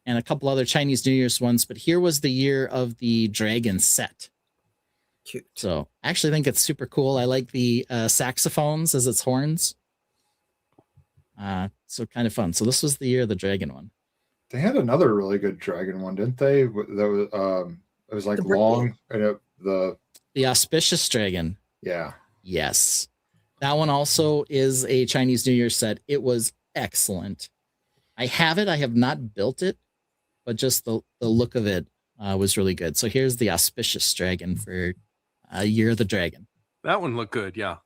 and a couple other Chinese New Year's ones, but here was the Year of the Dragon set. Cute. So I actually think it's super cool. I like the saxophones as its horns. So kind of fun. So this was the Year of the Dragon one. They had another really good dragon one, didn't they? That was it was like The birthday. long and The Auspicious Dragon. yeah. Yes. That one also is a Chinese New Year set. It was excellent. I have it. I have not built it, but just the look of it was really good. So here's the Auspicious Dragon for Year of the Dragon. that one looked good, yeah.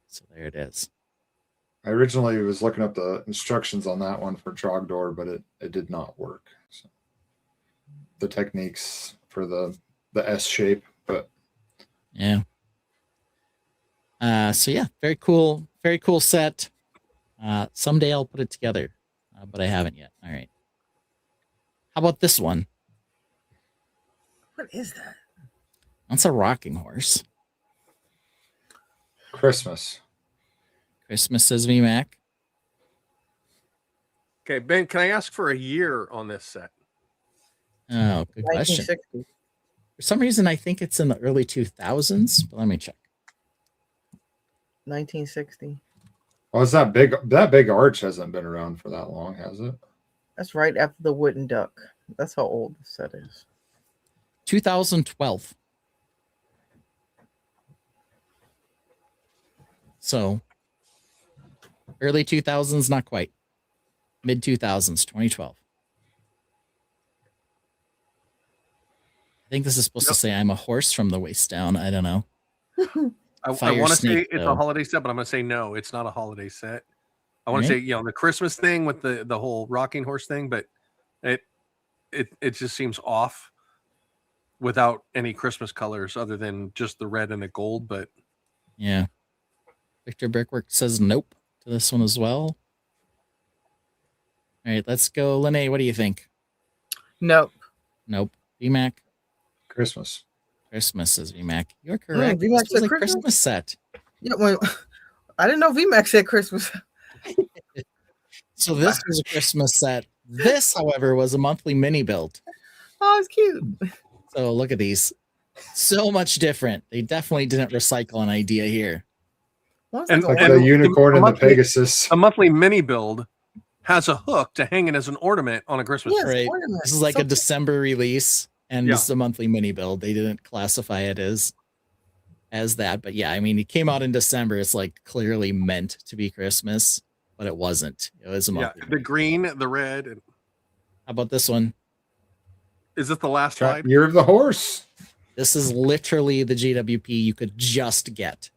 So there it is. I originally was looking up the instructions on that one for Trogdor, but it did not work. So the techniques for the S shape, but Yeah. So yeah, very cool set. Someday I'll put it together, but I haven't yet. All right. How about this one? What is that? That's a rocking horse. Christmas. Christmas, says VMAC. Okay, Ben, can I ask for a year on this set? Oh, good question. 1960. For some reason, I think it's in the early 2000s, but let me check. 1960. Well, it's that big arch hasn't been around for that long, has it? That's right after the wooden duck. That's how old the set is. 2012. So early 2000s, not quite. Mid 2000s, 2012. I think this is supposed to say I'm a horse from the waist down. I don't know. I Fire want to say snake, it's though. a holiday set, but I'm going to say no, it's not a holiday set. I want to Right. say, the Christmas thing with the whole rocking horse thing, but it just seems off without any Christmas colors other than just the red and the gold. But Yeah. Victor Brickwork says nope to this one as well. All right, let's go. Lene, what do you think? Nope. Nope. VMAC. Christmas. Christmas is VMAC. You're correct. VMAC This was said a Christmas? Christmas set. Yeah, well, I didn't know VMAX said Christmas. So this was a Christmas set. This, however, was a monthly mini build. Oh, it's cute. So look at these. So much different. They definitely didn't recycle an idea here. What's And- like Like a and- the one- unicorn and the monthly- Pegasus. a monthly mini build has a hook to hang it as an ornament on a Christmas Yes, tree. Right. ornament. This is like So a December release, and Yeah. this is a monthly mini build. They didn't classify it as that, but yeah, I mean, it came out in December. It's like clearly meant to be Christmas, but it wasn't. It was a Yeah, monthly. the mini. green, the red. And How about this one? is this the last slide? Year of the Horse. This is literally the GWP you could just get.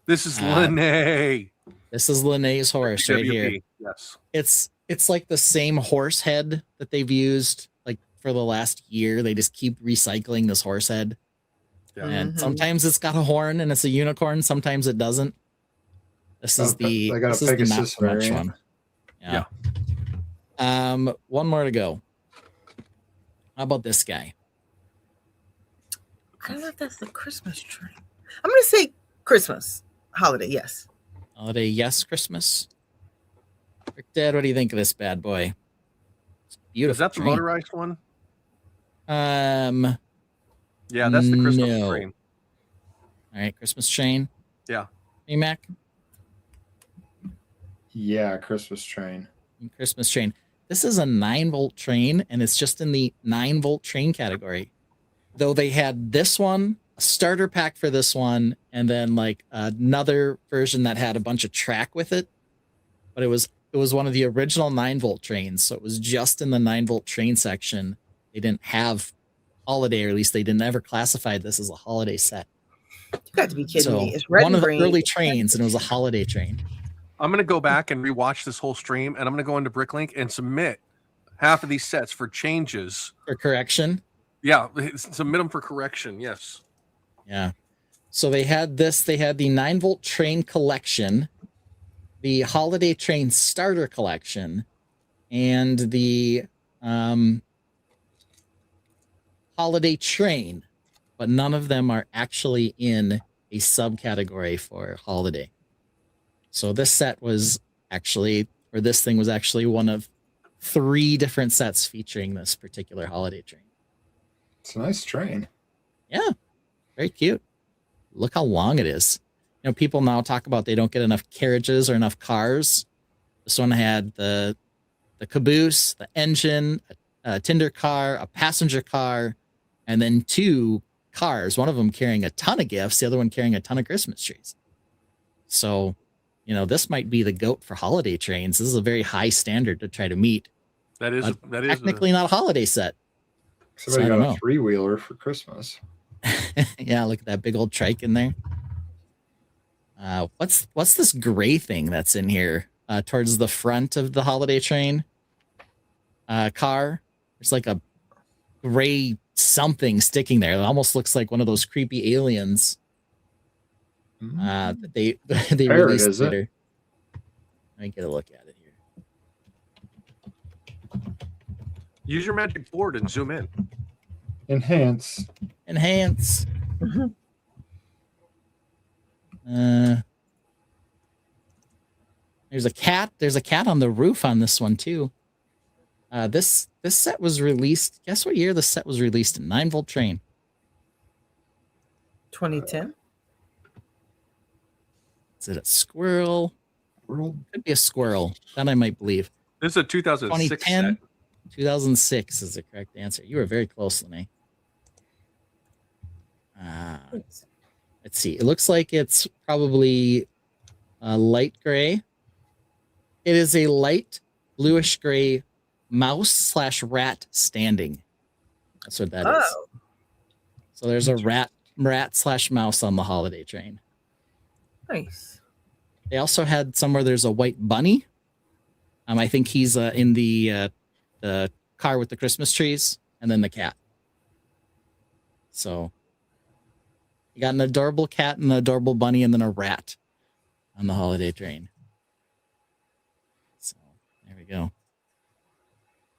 This is Uh, Lene. This is Lene's horse right here. GWP, yes. It's like the same horse head that they've used like for the last year. They just keep recycling this horse head. Yeah. And Mhm. sometimes it's got a horn and it's a unicorn, sometimes it doesn't. This is They got a this is the not Pegasus so much variant. one. Yeah. One more to go. How about this guy? I don't know if that's the Christmas tree. I'm going to say Christmas holiday. Yes. Holiday, yes, Christmas. Rick Dad, what do you think of this bad boy? It's beautiful. Is that the train. motorized one? All Yeah, that's the Christmas No. train. right, Christmas train. Yeah. Hey, Mac. Yeah, Christmas train. Christmas train. This is a 9-volt train, and it's just in the 9-volt train category. Though they had this one, a starter pack for this one, and then like another version that had a bunch of track with it. But it was one of the original 9-volt trains, so it was just in the 9-volt train section. They didn't have holiday, or at least they didn't ever classify this as a holiday set. You got to be kidding So me. It's red one and of the green. early trains, and it was a holiday train. I'm going to go back and rewatch this whole stream, and I'm going to go into Bricklink and submit half of these sets for changes. For correction. Yeah, submit them for correction. Yes. Yeah. So they had this, they had the 9-volt train collection, the holiday train starter collection, and the holiday train, but none of them are actually in a subcategory for holiday. So this set was actually, or this thing was actually one of 3 different sets featuring this particular holiday train. It's a nice train. Yeah, very cute. Look how long it is. You know, people now talk about they don't get enough carriages or enough cars. This one had the caboose, the engine, a tinder car, a passenger car, and then 2 cars. One of them carrying a ton of gifts, the other one carrying a ton of Christmas trees. So, you know, this might be the GOAT for holiday trains. This is a very high standard to try to meet. That is Technically not a holiday set. Somebody I got don't a know. 3-wheeler for Christmas. Yeah, look at that big old trike in there. What's this gray thing that's in here towards the front of the holiday train car? There's like a gray something sticking there. It almost looks like one of those creepy aliens that they Parrot, released is it? later. Let me get a look at it here. Use your magic board and zoom in. Enhance. Enhance. There's a cat. There's a cat on the roof on this one too. This set was released. Guess what year the set was released in? 9-volt train. 2010. Is it a squirrel? World. Could be a squirrel. That I might believe. This is a 2006 2010, set. 2006 is the correct answer. You were very close, Lene. Let's see. It looks like it's probably light gray. It is a light bluish gray mouse/rat standing. That's what that is. Oh, So there's a rat/mouse on the holiday train. nice. They also had somewhere there's a white bunny. I think he's in the car with the Christmas trees, and then the cat. So you got an adorable cat and an adorable bunny, and then a rat on the holiday train. So there we go.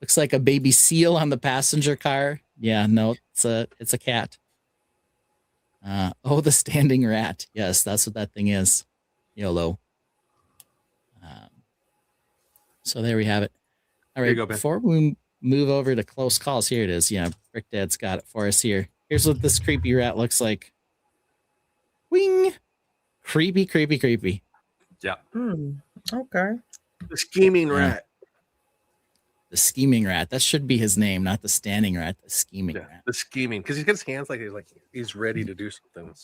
Looks like a baby seal on the passenger car. Yeah, no, it's a cat. The standing rat. Yes, that's what that thing is. YOLO. So there we have it. All There you right, go, Ben. before we move over to close calls, here it is. Yeah, Brick Dad's got it for us here. Here's what this creepy rat looks like. Wing. Creepy, creepy, creepy. Okay. The scheming Yeah. rat. The scheming rat. That should be his name, not the standing rat. The scheming Yeah, rat. the scheming, because he's got his hands like he's ready to do something.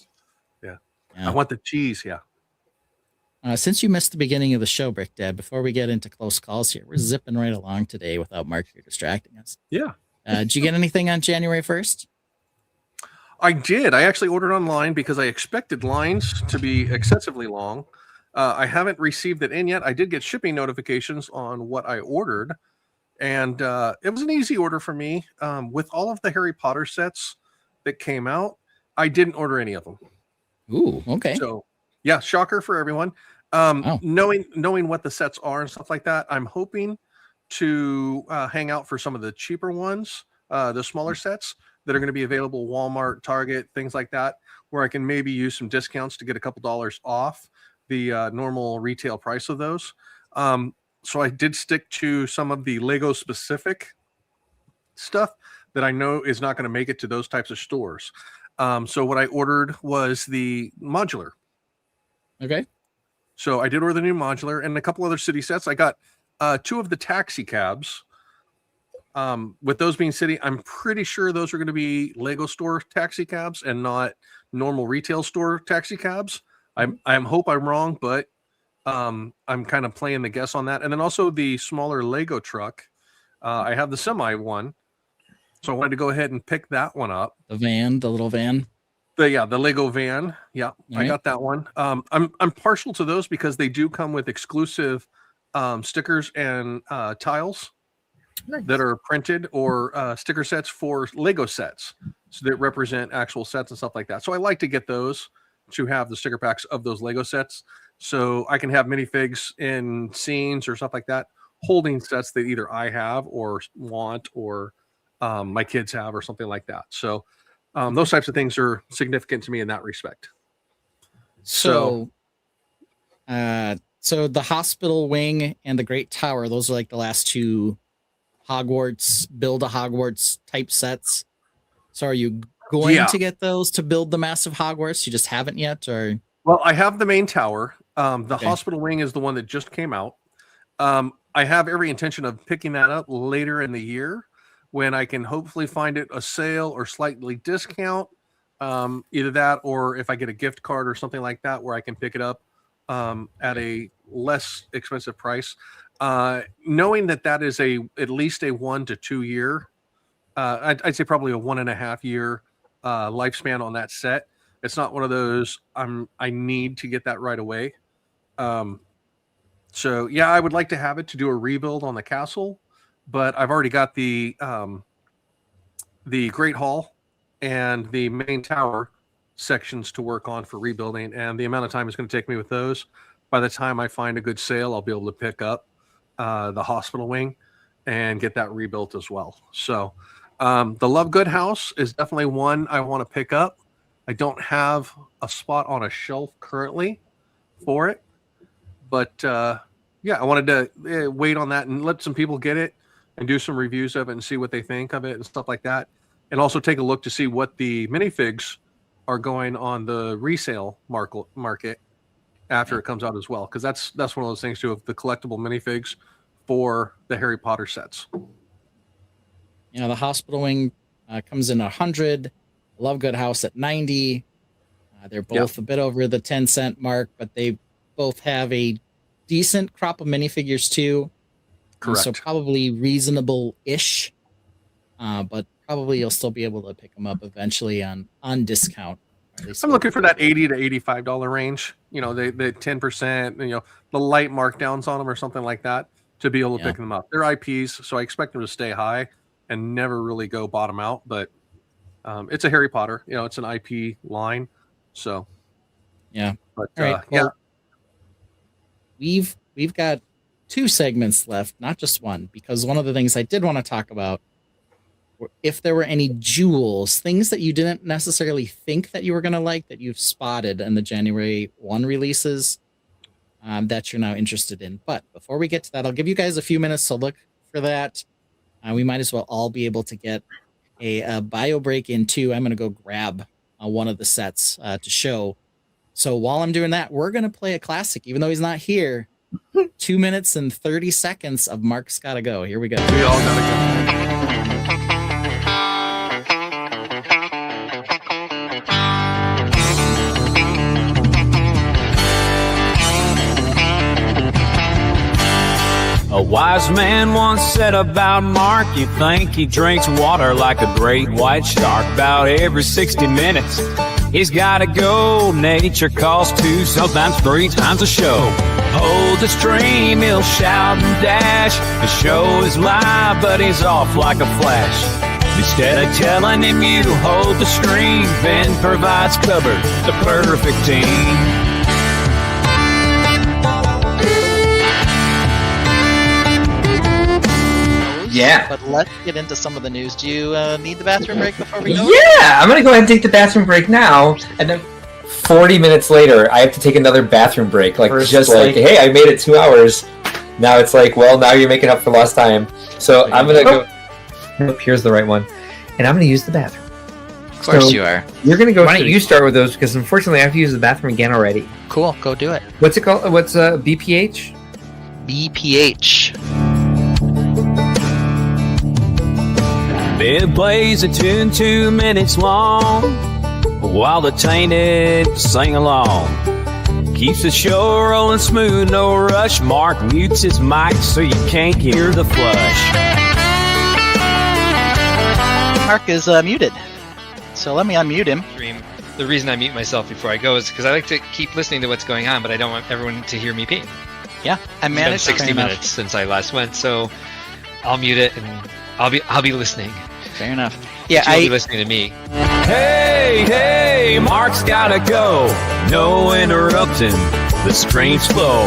Yeah. I want the cheese. Yeah. Since you missed the beginning of the show, Brick Dad, before we get into close calls here, we're zipping right along today without Mark here distracting us. Yeah. Did you get anything on January 1st? I did. I actually ordered online because I expected lines to be excessively long. I haven't received it in yet. I did get shipping notifications on what I ordered, and it was an easy order for me. With all of the Harry Potter sets that came out, I didn't order any of them. Ooh, okay. So, yeah, shocker for everyone. Wow. Knowing what the sets are and stuff like that, I'm hoping to hang out for some of the cheaper ones, the smaller sets that are going to be available Walmart, Target, things like that, where I can maybe use some discounts to get a couple dollars off the normal retail price of those. So I did stick to some of the Lego specific stuff that I know is not going to make it to those types of stores. So what I ordered was the modular. Okay. So I did order the new modular and a couple other city sets. I got 2 of the taxi cabs. With those being city, I'm pretty sure those are going to be Lego store taxi cabs and not normal retail store taxi cabs. I hope I'm wrong, but I'm kind of playing the guess on that. And then also the smaller Lego truck. I have the semi one, so I wanted to go ahead and pick that one up. The little van. The Lego van. Yeah, I right. got that one. I'm partial to those because they do come with exclusive stickers and tiles Nice. that are printed, or sticker sets for Lego sets, so that represent actual sets and stuff like that. So I like to get those to have the sticker packs of those Lego sets, so I can have minifigs in scenes or stuff like that, holding sets that either I have or want, or my kids have, or something like that. So those types of things are significant to me in that respect. So the hospital wing and the Great Tower, those are like the last 2 Hogwarts, build a Hogwarts type sets. So are you going to get those to build the massive Hogwarts? You just haven't yet, or? Well, I have the main tower. The Okay. hospital wing is the one that just came out. I have every intention of picking that up later in the year when I can hopefully find it a sale or slightly discount. Either that, or if I get a gift card or something like that where I can pick it up at a less expensive price. Knowing that is at least a 1 to 2 year, I'd say probably a 1.5 year lifespan on that set. It's not one of those I need to get that right away. So yeah, I would like to have it to do a rebuild on the castle, but I've already got the Great Hall and the main tower sections to work on for rebuilding, and the amount of time it's going to take me with those. By the time I find a good sale, I'll be able to pick up the hospital wing and get that rebuilt as well. So the Lovegood house is definitely one I want to pick up. I don't have a spot on a shelf currently for it, but yeah, I wanted to wait on that and let some people get it and do some reviews of it and see what they think of it and stuff like that. And also take a look to see what the minifigs are going on the resale market after it comes out as well, because that's one of those things too, of the collectible minifigs for the Harry Potter sets. You know, the Hospital Wing comes in 100, Love Good House at 90. They're both a bit over the 10-cent mark, but they both have a decent crop of minifigures too. Correct. So probably reasonable-ish, but probably you'll still be able to pick them up eventually on discount. I'm looking for that $80 to $85 range. You know, the 10%, you know, the light markdowns on them or something like that to be able to pick them up. They're IPs, so I expect them to stay high and never really go bottom out. But it's a Harry Potter, you know, it's an IP line. So yeah. But all right. Well, we've got 2 segments left, not just one, because one of the things I did want to talk about, if there were any jewels, things that you didn't necessarily think that you were going to like that you've spotted in the January 1 releases that you're now interested in. But before we get to that, I'll give you guys a few minutes to look for that. We might as well all be able to get a bio break in too. I'm going to go grab one of the sets to show. So while I'm doing that, we're going to play a classic, even though he's not here. 2 minutes and 30 seconds of Mark's Gotta Go. Here we go. We all gotta go. A wise man once said about Mark, you think he drinks water like a great white shark. About every 60 minutes, he's gotta go. Nature calls 2, sometimes 3 times a show. Hold the stream, he'll shout and dash. The show is live, but he's off like a flash. Instead of telling him you hold the stream, Ben provides cover, the perfect team. Yeah. But let's get into some of the news. Do you need the bathroom break before we go? Yeah, I'm gonna go ahead and take the bathroom break now, and then 40 minutes later, I have to take another bathroom break. Like, hey, I made it 2 hours. Now it's like, well, now you're making up for lost time. So I'm gonna go. Nope, here's the right one, and I'm gonna use the bathroom. Of course you are. You're gonna go. Why don't you start with those? Because unfortunately, I have to use the bathroom again already. Cool, go do it. What's it called? What's BPH? BPH. Ben plays a tune 2 minutes long while the Tainted sing along. Keeps the show rolling smooth, no rush. Mark mutes his mic so you can't hear the flush. Mark is muted, so let me unmute him. The reason I mute myself before I go is because I like to keep listening to what's going on, but I don't want everyone to hear me pee. Yeah, I managed. It's been 60 minutes since I last went, so I'll mute it and I'll be listening. Fair enough. Yeah, You'll be listening to me. Hey, Mark's gotta go. No interrupting the stream's flow.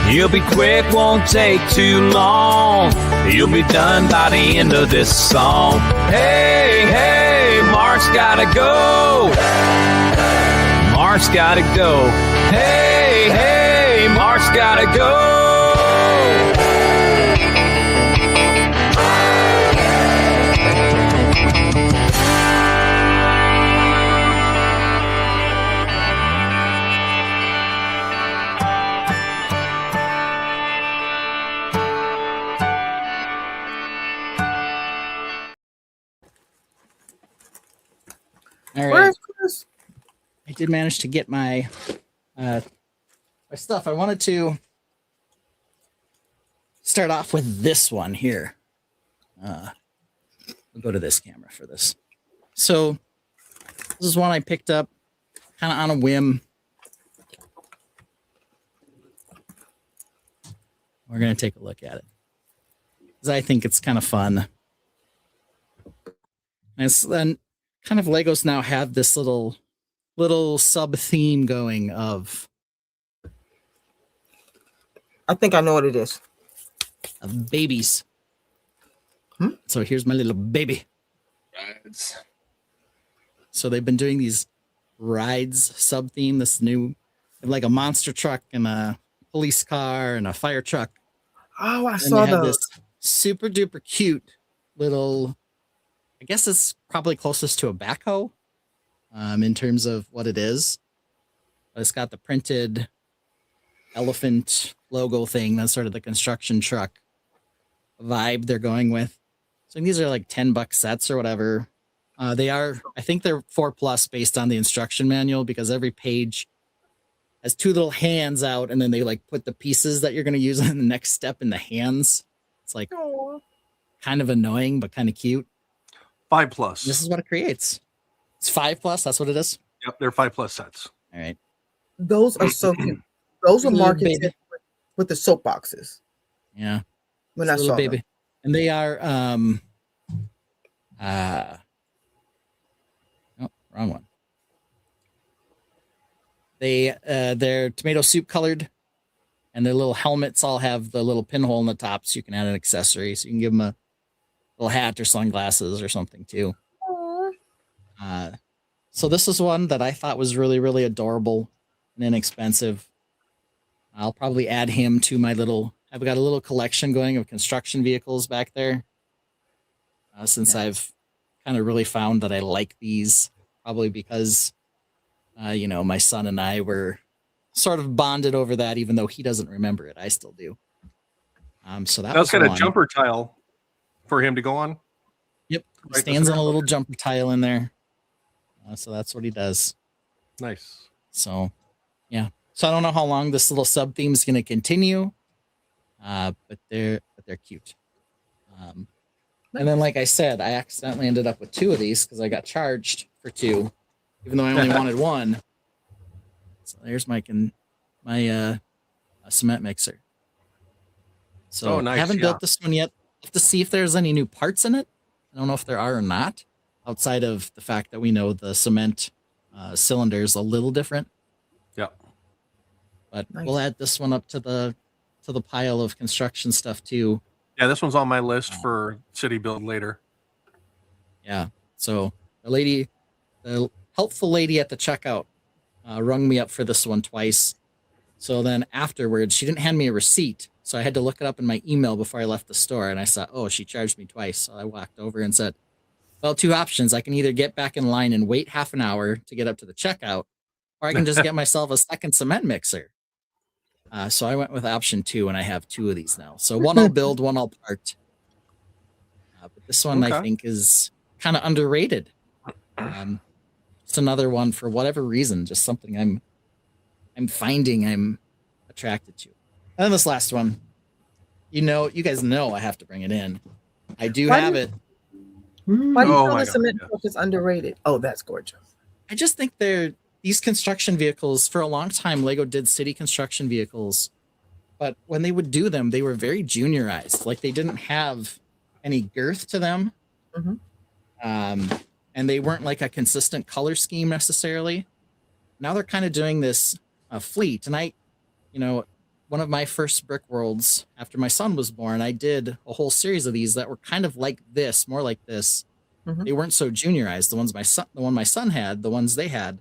He'll be quick, won't take too long. He'll be done by the end of this song. Hey, Mark's gotta go. Mark's gotta go. Hey, Mark's gotta go. All right. I did manage to get my my stuff. I wanted to start off with this one here. We'll go to this camera for this. So this is one I picked up kind of on a whim. We're going to take a look at it because I think it's kind of fun. And it's then kind of Legos now have this little sub theme going of. I think I know what it is. Of babies. So here's my little baby. Rides. So they've been doing these rides sub theme. This new, like a monster truck and a police car and a fire truck. Oh, I And saw they have those. this super duper cute little. I guess it's probably closest to a backhoe. in terms of what it is. But it's got the printed elephant logo thing. That's sort of the construction truck vibe they're going with. So these are like $10 sets or whatever. They are, I think they're 4+ based on the instruction manual, because every page has 2 little hands out, and then they like put the pieces that you're going to use in the next step in the hands. It's like kind of annoying, but kind of cute. 5+. This is what it creates. It's 5+. That's what it is. Yep, they're 5+ sets. All right. Those are so cute. Those were Little marketed baby. with the soap boxes Yeah. when It's I a little saw baby. them. And they are oh, wrong one. They're tomato soup colored, and their little helmets all have the little pinhole in the top, so you can add an accessory. So you can give them a little hat or sunglasses or something too. So this is one that I thought was really, really adorable and inexpensive. I'll probably add him to my little. I've got a little collection going of construction vehicles back there. Since I've kind of really found that I like these, probably because, my son and I were sort of bonded over that, even though he doesn't remember it. I still do. So That's got a jumper tile for him to go on. Yep. Right, Stands on a little jumper tile in there. So that's what he does. Nice. So, yeah. So I don't know how long this little sub theme is going to continue, but they're cute. And then, like I said, I accidentally ended up with 2 of these because I got charged for 2, even though I only wanted 1. So there's my cement mixer. So nice, I haven't built this one yet. I have to see if there's any new parts in it. I don't know if there are or not, outside of the fact that we know the cement cylinder is a little different. Yeah. But we'll add this one up to the pile of construction stuff too. Yeah, this one's on my list for city build later. Yeah. So the helpful lady at the checkout rung me up for this one twice. So then afterwards, she didn't hand me a receipt. So I had to look it up in my email before I left the store. And I saw, oh, she charged me twice. So I walked over and said, well, 2 options. I can either get back in line and wait half an hour to get up to the checkout, or I can just get myself a second cement mixer. So I went with option 2, and I have 2 of these now. So one I'll build, one I'll part. But this one I think is kind of underrated. It's another one for whatever reason, just something I'm finding I'm attracted to. And then this last one, you guys know I have to bring it in. I do have it. Why do you feel the cement truck is underrated? Oh, that's gorgeous. I just think these construction vehicles, for a long time, Lego did city construction vehicles. But when they would do them, they were very juniorized. Like, they didn't have any girth to them. Mm-hmm. And they weren't like a consistent color scheme necessarily. Now they're kind of doing this fleet. And one of my first brick worlds after my son was born, I did a whole series of these that were kind of like this, more like this. Mm-hmm. They weren't so juniorized. The one my son had, the ones they had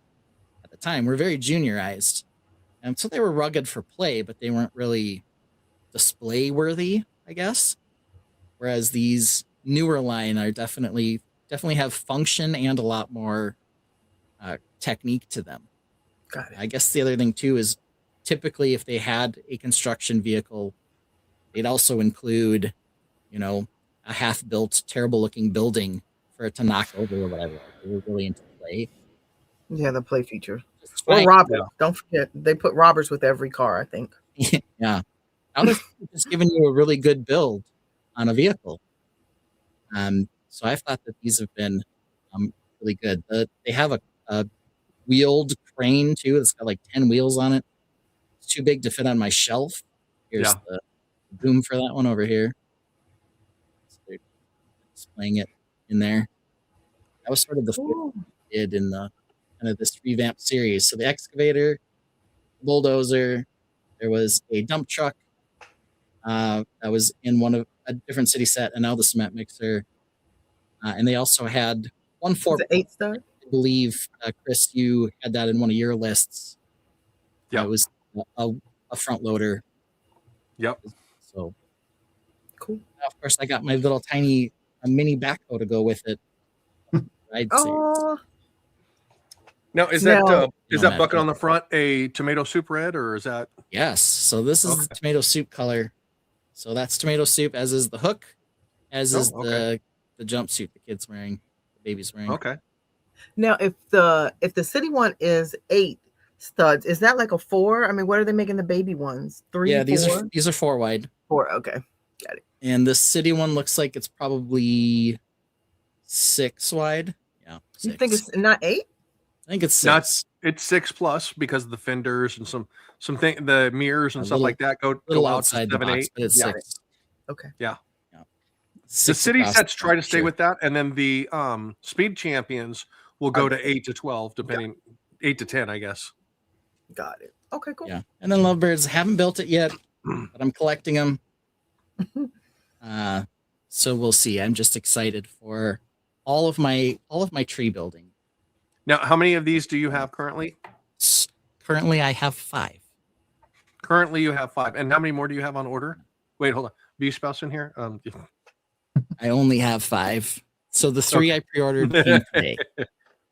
at the time were very juniorized. And so they were rugged for play, but they weren't really display worthy, I guess. Whereas these newer line are definitely have function and a lot more technique to them. Got it. I guess the other thing too is typically if they had a construction vehicle, they'd also include, a half-built, terrible-looking building for it to knock over or whatever. They were really into play. Yeah, the play feature. Or robbers. Don't forget, they put robbers with every car, I think. Yeah. Now they're just giving you a really good build on a vehicle. So I thought that these have been really good. They have a wheeled crane too. It's got like 10 wheels on it. It's too big to fit on my shelf. Here's the boom for that one over here. So they're displaying it in there. That was sort of the first did in the kind of this revamped series. So the excavator, bulldozer, there was a dump truck that was in a different city set, and now the cement mixer. And they also had one 8-star. I believe, Chris, you had that in one of your lists. Yeah, it was a front loader. Yep. So cool. Of course, I got my little tiny mini backhoe to go with it. Now, is Now- that bucket on the front a tomato soup red, or is that? Yes. So this is the tomato soup color. So that's tomato soup, as is the hook, as is the jumpsuit the kid's wearing, the baby's wearing. Okay. Now, if the city one is 8 studs, is that like a 4? I mean, what are they making the baby ones? 3? Yeah, 4? these are 4 wide. 4. Okay, got it. And the city one looks like it's probably 6 wide. Yeah. 6. You think it's not 8? I think it's 6. Not, it's 6 plus because of the fenders and some the mirrors and stuff like that go outside out to 7, the box, 8. but it's 6. Okay. Yeah. The city sets try to stay with that, and then the speed champions will go to 8 to 12, depending 8 to 10, I guess. Got it. Okay, cool. Yeah. And then Lovebirds, haven't built it yet, but I'm collecting them. So we'll see. I'm just excited for all of my tree building. Now, how many of these do you have currently? Currently, I have 5. Currently, you have 5. And how many more do you have on order? Wait, hold on. Bee spouse in here? I only have 5. So the 3 I pre-ordered came today.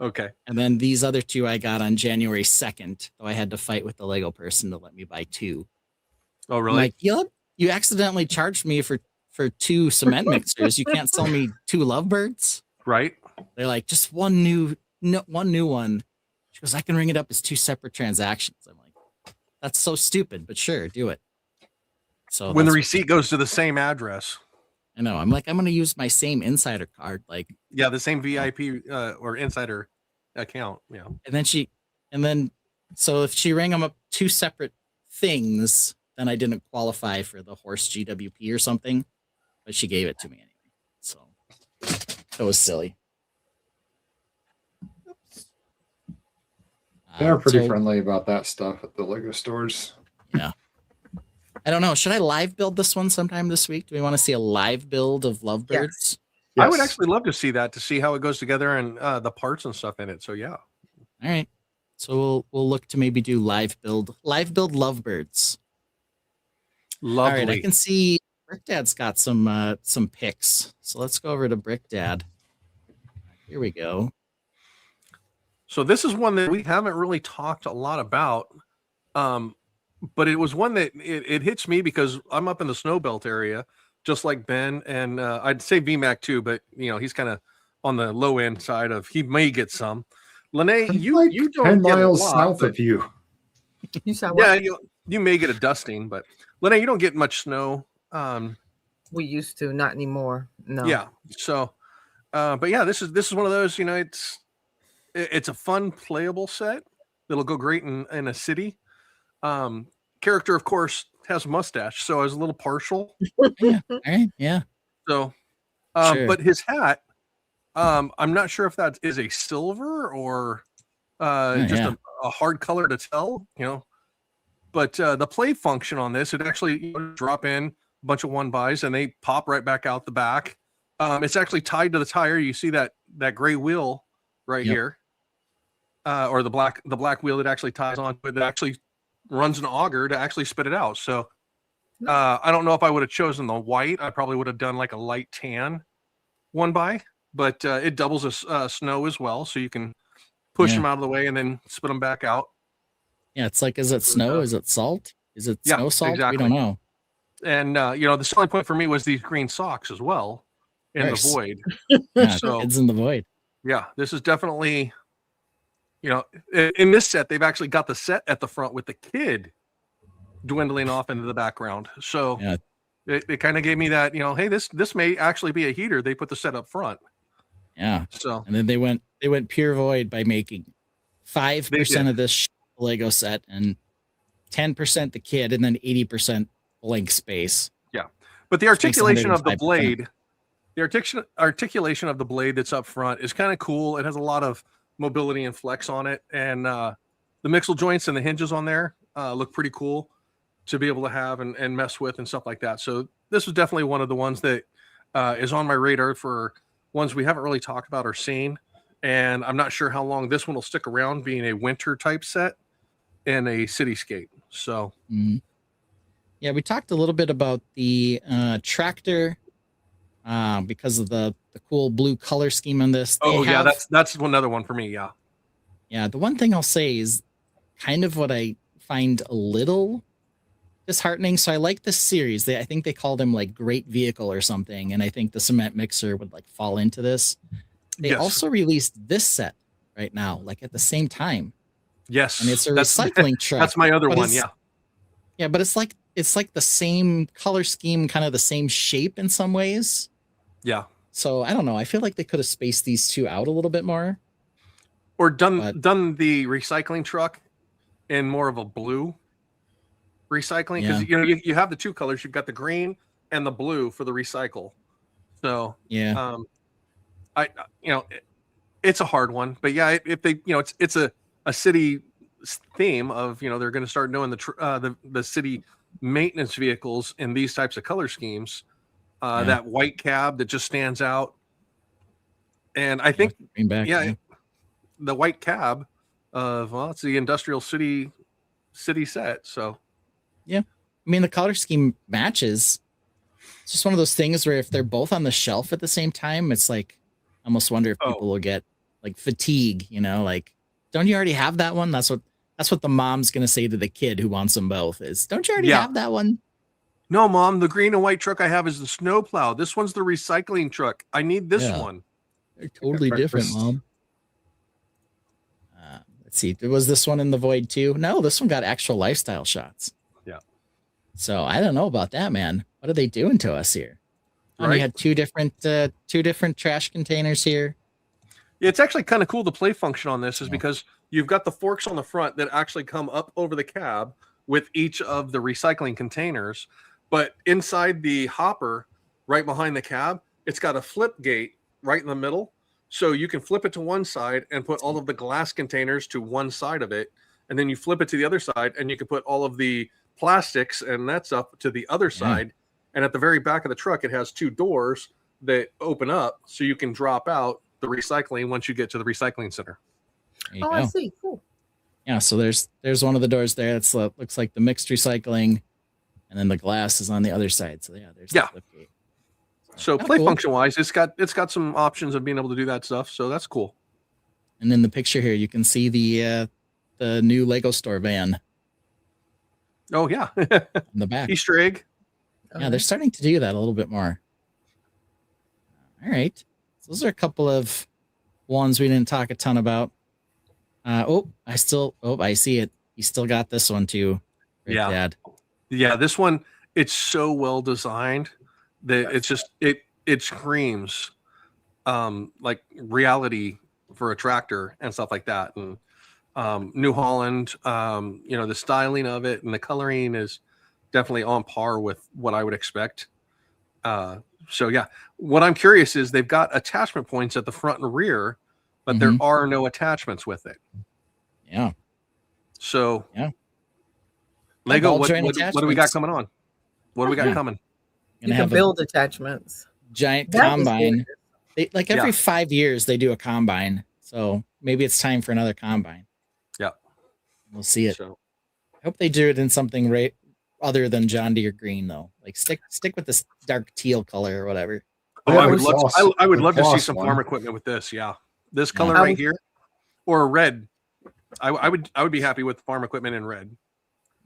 Okay. And then these other 2 I got on January 2nd, though I had to fight with the Lego person to let me buy 2. Oh, really? I'm like, you accidentally charged me for 2 cement mixers. You can't sell me 2 Lovebirds. Right. They're like, just one new one. She goes, I can ring it up as 2 separate transactions. I'm like, that's so stupid, but sure, do it. So when the receipt goes to the same address. I know. I'm like, I'm going to use my same insider card. Like, yeah, the same VIP or insider account. Yeah. And then, so if she rang them up 2 separate things, then I didn't qualify for the horse GWP or something, but she gave it to me anyway. So that was silly. They're pretty friendly about that stuff at the Lego stores. Yeah. I don't know. Should I live build this one sometime this week? Do we want to see a live build of Lovebirds? Yes. I would actually love to see that, to see how it goes together and the parts and stuff in it. So yeah. All right. So we'll look to maybe do live build Lovebirds. Lovely. All right. I can see Brick Dad's got some pics. So let's go over to Brick Dad. Here we go. So this is one that we haven't really talked a lot about. But it was one that it hits me because I'm up in the snow belt area, just like Ben, and I'd say VMAC too, but he's kind of on the low end side of he may get some. Lene, you don't 10 get miles a lot, south but, of you. You said what? Yeah, you may get a dusting, but Lene, you don't get much snow. We used to, not anymore. No. Yeah. So, but yeah, this is one of those. It's a fun playable set that'll go great in a city. Character, of course, has a mustache, so I was a little partial. Yeah. All right. Yeah. So, Sure. but his hat, I'm not sure if that is a silver or just a hard color to tell, But the play function on this, it actually drop in a bunch of 1-bys and they pop right back out the back. It's actually tied to the tire. You see that gray wheel right here, or the black wheel that actually ties on, but that actually runs an auger to actually spit it out. So I don't know if I would have chosen the white. I probably would have done like a light tan 1-by, but it doubles as snow as well. So you can push them out of the way and then spit them back out. Yeah. It's like, is it snow? Is it salt? Is it snow salt? Exactly. We don't know. And, the selling point for me was these green socks as well in the void. Yeah, So kids in the void. yeah, this is definitely, in this set, they've actually got the set at the front with the kid dwindling off into the background. So it kind of gave me that, hey, this may actually be a heater. They put the set up front. Yeah. So, and then they went pure void by making 5% of this Lego set and 10% the kid, and then 80% blank space. Yeah. But the articulation of the blade, articulation of the blade that's up front is kind of cool. It has a lot of mobility and flex on it, and the mixel joints and the hinges on there look pretty cool to be able to have and mess with and stuff like that. So this was definitely one of the ones that is on my radar for ones we haven't really talked about or seen, and I'm not sure how long this one will stick around, being a winter type set and a cityscape. So yeah, we talked a little bit about the tractor because of the cool blue color scheme on this. That's another one for me. Yeah. Yeah, the one thing I'll say is kind of what I find a little disheartening. So I like this series. I think they called him like Great Vehicle or something, and I think the cement mixer would like fall into this. They Yes. also released this set right now, like at the same time, Yes. and it's a That's- recycling truck. That's my other but one. it's- Yeah. Yeah, but it's like the same color scheme, kind of the same shape in some ways. Yeah. So I don't know. I feel like they could have spaced these two out a little bit more. Or done But- done the recycling truck in more of a blue recycling, because you have the two colors. You've got the green and the blue for the recycle. So Yeah. it's a hard one, but yeah, if they it's a city theme of they're going to start doing the city maintenance vehicles in these types of color schemes. That white cab that just stands out, and I think Bring back, the white cab of it's the industrial city set. So I mean, the color scheme matches. It's just one of those things where if they're both on the shelf at the same time, it's like I almost wonder if people will get like fatigue. Like, don't you already have that one? That's what the mom's gonna say to the kid who wants them both. Is don't you already have that one? no, Mom, the green and white truck I have is the snowplow. This one's the recycling truck. I need this one. They're totally different, Breakfast. Mom. Let's see. Was this one in the void too? No, this one got actual lifestyle shots. Yeah. So I don't know about that, man. What are they doing to us here? Right. You had two different trash containers here. It's actually kind of cool. The play function on this is because you've got the forks on the front that actually come up over the cab with each of the recycling containers. But inside the hopper, right behind the cab, it's got a flip gate right in the middle. So you can flip it to one side and put all of the glass containers to one side of it. And then you flip it to the other side and you can put all of the plastics and that stuff to the other side. And at the very back of the truck, it has two doors that open up so you can drop out the recycling once you get to the recycling center. There you Oh, go. I see. Cool. Yeah, so there's one of the doors there. It's looks like the mixed recycling, and then the glass is on the other side. So there's the flip gate. So Kinda play cool. function wise, it's got some options of being able to do that stuff. So that's cool. And in the picture here, you can see the new Lego store van Oh yeah, in the back. Easter egg. Yeah, they're starting to do that a little bit more. All right. So those are a couple of ones we didn't talk a ton about. I see it. You still got this one too. Right, Yeah. Dad. Yeah, this one, it's so well designed that it's just it screams like reality for a tractor and stuff like that. And New Holland, the styling of it and the coloring is definitely on par with what I would expect. So yeah, what I'm curious is they've got attachment points at the front and rear, but there are no attachments with it. Yeah. So Yeah. Lego, Ball what joint do we got attachments. coming on? What do we got Yeah. coming? You Gonna can have a build attachments. giant That is combine. gorgeous. They, every 5 years they do a combine. So maybe it's time for another combine. Yeah. We'll see it. So I hope they do it in something other than John Deere green though. Like stick with this dark teal color or whatever. Oh, Yeah, I would the love Floss- to, I would the love to see Floss some one. farm equipment with this. Yeah, this color Yeah. right here, or a red. I would be happy with farm equipment in red.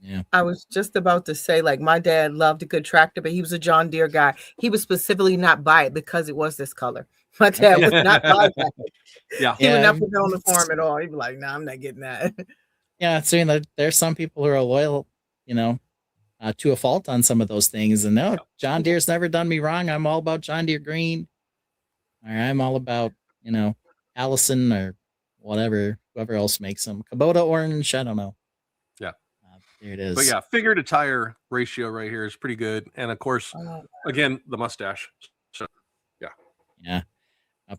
Yeah. I was just about to say, like, my dad loved a good tractor, but he was a John Deere guy. He would specifically not buy it because it was this color. My dad would not buy that. Yeah, He would Yeah. not put it on the farm at all. He'd be like, "Nah, I'm not getting that." Yeah, it's saying that there's some people who are loyal, to a fault on some of those things. And no, John Deere's never done me wrong. I'm all about John Deere green. Or I'm all about, Allison or whatever, whoever else makes them. Kubota orange, I don't know. Yeah. There it is. but yeah, figure to tire ratio right here is pretty good, and of course, again, the mustache. So Yeah.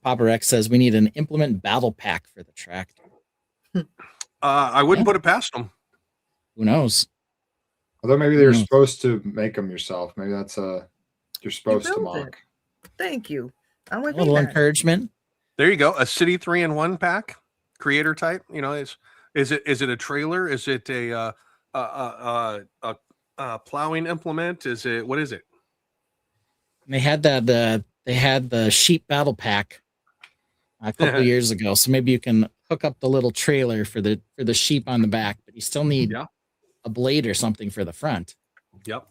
Papa Rex says we need an implement battle pack for the tractor. I wouldn't Yeah. put it past them. Who knows? Although maybe they're Mhm. supposed to make them yourself. Maybe that's you're supposed to build it. mock. Thank you. I'm A with little you. encouragement. There you go, a city 3-in-1 pack, creator type. Is it a trailer? Is it a plowing implement? What is it? They had that. They had the sheep battle pack a couple of years ago. So maybe you can hook up the little trailer for the sheep on the back, but you still need Yeah. a blade or something for the front. Yep.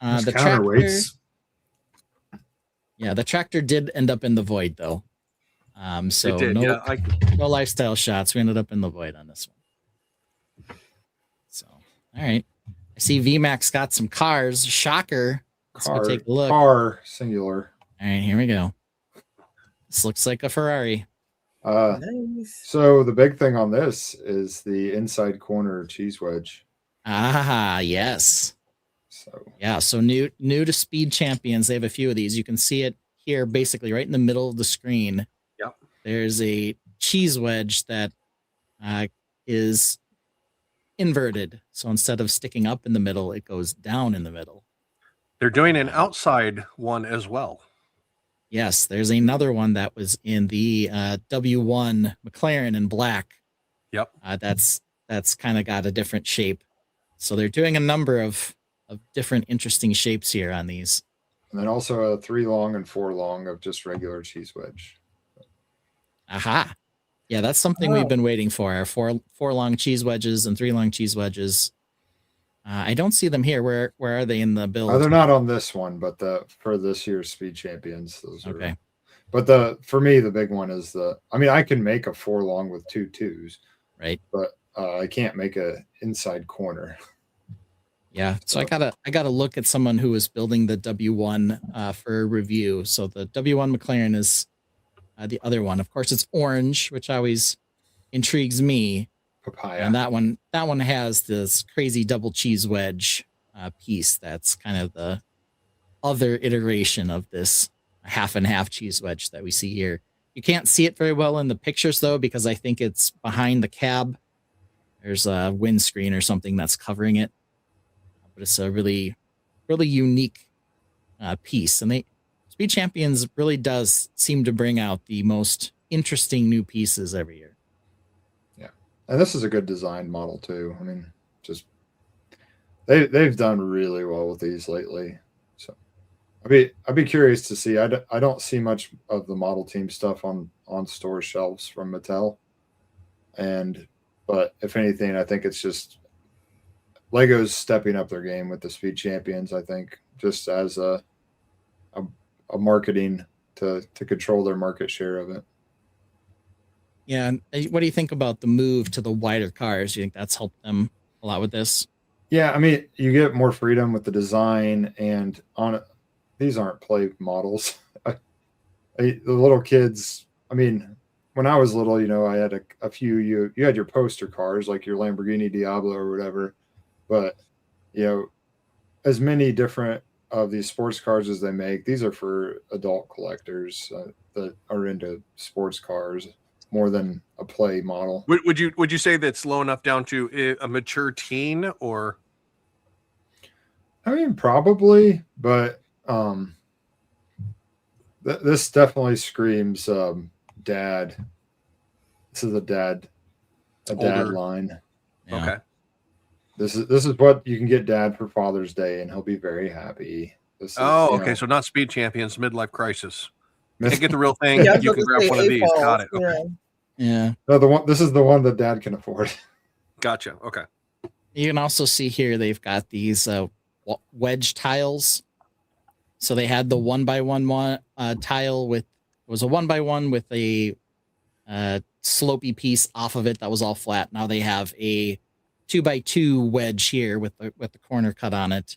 Those The tractor, counterweights. yeah, the tractor did end up in the void though. So It did. no, Yeah. no lifestyle shots. We ended up in the void on this one. So, all right. I see VMAX got some cars. Shocker. Let's go take a look. Car singular. All right, here we go. This looks like a Ferrari. Nice. So the big thing on this is the inside corner cheese wedge. Ah, yes. So Yeah, so new to Speed Champions. They have a few of these. You can see it here basically right in the middle of the screen. Yep. There's a cheese wedge that is inverted. So instead of sticking up in the middle, it goes down in the middle. They're doing an outside one as well. Yes, there's another one that was in the W1 McLaren in black. Yep. That's kind of got a different shape. So they're doing a number of different interesting shapes here on these. and then also a 3 long and 4 long of just regular cheese wedge. Aha. Yeah, that's something we've been waiting for. Our four long cheese wedges and 3 long cheese wedges. I don't see them here. Where are they in the build? They're not on this one, but for this year's Speed Champions, those are. Okay. But for me, the big one is I can make a 4 long with 2 2s, Right. but I can't make a inside corner. Yeah. So I gotta look at someone who was building the W1 for review. So the W1 McLaren is the other one. Of course, it's orange, which always intrigues me. Papaya. And that one has this crazy double cheese wedge piece. That's kind of the other iteration of this half and half cheese wedge that we see here. You can't see it very well in the pictures though, because I think it's behind the cab. There's a windscreen or something that's covering it, but it's a really, really unique piece. And Speed Champions really does seem to bring out the most interesting new pieces every year. And this is a good design model too. I mean, just they've done really well with these lately. So I'd be curious to see. I don't see much of the model team stuff on store shelves from Mattel. But if anything, I think it's just Lego's stepping up their game with the Speed Champions. I think just as a marketing to control their market share of it. Yeah. And what do you think about the move to the wider cars? Do you think that's helped them a lot with this? Yeah, I mean, you get more freedom with the design, and these aren't play models. The little kids. I mean, when I was little, I had a few. You had your poster cars like your Lamborghini Diablo or whatever, but as many different of these sports cars as they make, these are for adult collectors that are into sports cars more than a play model. Would you say that's low enough down to a mature teen, or? I mean, probably, but this definitely screams dad. This is a dad line. Yeah. Okay. This is what you can get dad for Father's Day, and he'll be very happy. This is, Okay. So not Speed Champions, midlife crisis. Can't get the real thing. Yeah, I was You about can to grab say one of these. A-balls, Got it. Okay. Yeah. No, this is the one that dad can afford. Gotcha. Okay. You can also see here they've got these wedge tiles. So they had the 1x1 tile with a 1x1 with a slopey piece off of it that was all flat. Now they have a 2x2 wedge here with the corner cut on it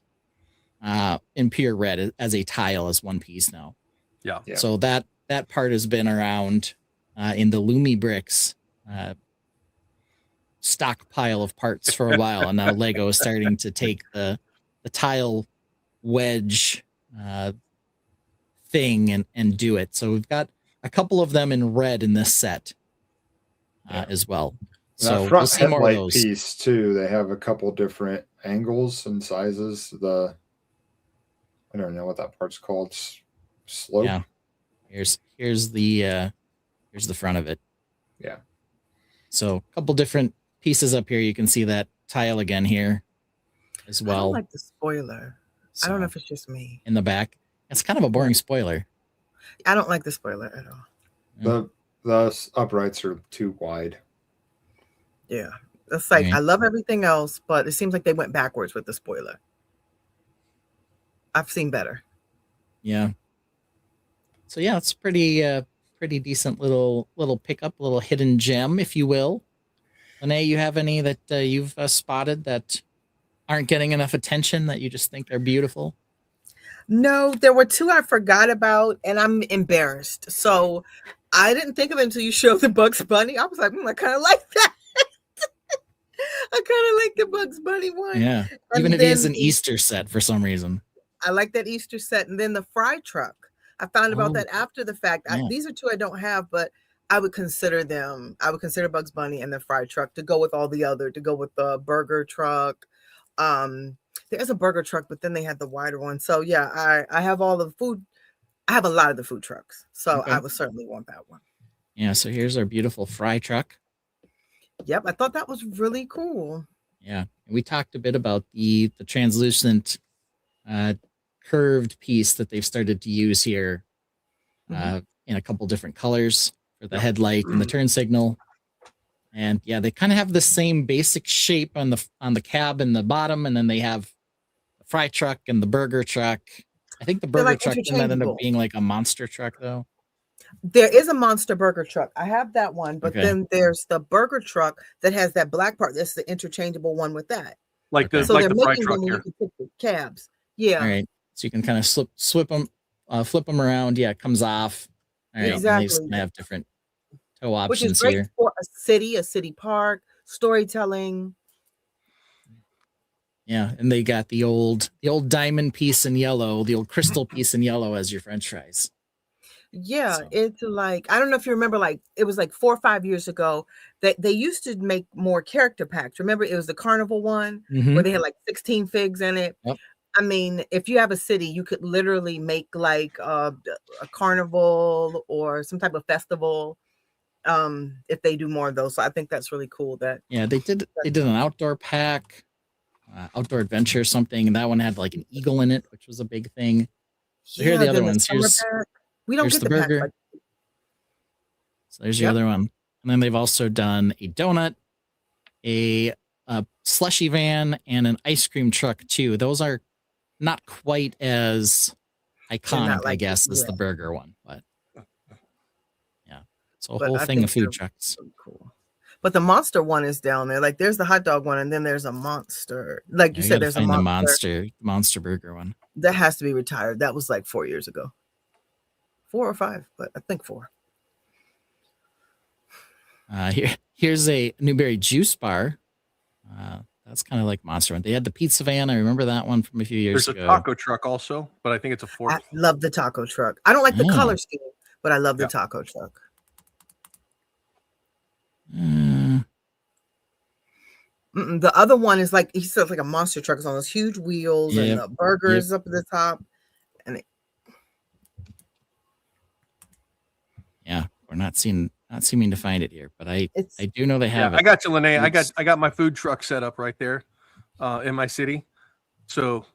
in pure red as a tile as one piece now. Yeah. So that part has been around in the Lumi Bricks stockpile of parts for a while, and now Lego is starting to take the tile wedge thing and do it. So we've got a couple of them in red in this set as well. So That front we'll see more of headlight those. piece too. They have a couple different angles and sizes. I don't know what that part's called. Slope. Yeah. Here's the front of it. Yeah. So a couple different pieces up here. You can see that tile again here as I well. don't like the spoiler. I don't know if it's just me. In the back. It's kind of a boring spoiler. I don't like the spoiler at all. The The uprights are too wide. Yeah. It's like, Right. I love everything else, but it seems like they went backwards with the spoiler. I've seen better. Yeah. So yeah, it's pretty decent little pickup, little hidden gem, if you will. Lene, you have any that you've spotted that aren't getting enough attention that you just think are beautiful? No, there were two I forgot about, and I'm embarrassed. So I didn't think of it until you showed the Bugs Bunny. I was like, I kind of like that. I kind of like the Bugs Bunny one. Yeah. And Even if he then has an Easter set for some reason. I like that Easter set. And then the fry truck. I found about Oh, that after the fact. yeah. These are two I don't have, but I would consider them. I would consider Bugs Bunny and the fry truck to go with all the other, to go with the burger truck. There's a burger truck, but then they had the wider one. So yeah, I have all the food. I have a lot of the food trucks. So Okay. I would certainly want that one. Yeah, so here's our beautiful fry truck. Yep, I thought that was really cool. Yeah. We talked a bit about the translucent curved piece that they've started to use here in a couple different colors for the headlight and the turn signal. And yeah, they kind of have the same basic shape on the cab and the bottom, and then they have the fry truck and the burger truck. I think the burger like truck ended up interchangeable. being like a monster truck though. There is a monster burger truck. I have that one, but Okay. then there's the burger truck that has that black part. That's the interchangeable one with that. Like Okay. the So like they're the fry making truck them and here. you can pick the cabs. Yeah, All right. So you can kind of flip them around. Yeah, it comes off. All right. And they just exactly. kinda have different tow Which is options great here. for a city park, storytelling. Yeah, and they got the old diamond piece in yellow, the old crystal piece in yellow as your French fries. Yeah, So- it's like, I don't know if you remember, like it was like 4 or 5 years ago that they used to make more character packs. Remember, it was the carnival one where they had like 16 figs in it. Yep. I mean, if you have a city, you could literally make like a carnival or some type of festival if they do more of those. So I think that's really cool that Yeah, they did an outdoor pack, outdoor adventure or something, and that one had like an eagle in it, which was a big thing. So here are the yeah, other then ones. summer pack. We don't Here's get the the pack. burger. Like, So there's your Yep. other one. And then they've also done a donut, a slushy van, and an ice cream truck too. Those are not quite as iconic, I like- guess, as yeah. the burger one, but yeah. So a But whole I thing of think food they're trucks. really cool. But the monster one is down there. Like there's the hot dog one, and then there's a monster. Like you Yeah, said, gotta there's a find monster. the monster burger one. That has to be retired. That was like 4 years ago. 4 or 5, but I think 4. Here's a Newberry juice bar. That's kind of like Monster one. They had the pizza van. I remember that one from a few years There's a ago. taco truck also, but I think it's a fourth. I love the taco truck. I don't like the Oh. color scheme, but I love the Yeah. taco truck. The other one is like, he says like a monster truck. It's on those huge wheels Yep. and the burgers up at the top. And Yeah, we're not seeming to find it here, but I it's do know they Yeah, have it. I got you, Lene. Oops. I got my food truck set up right there in my city. So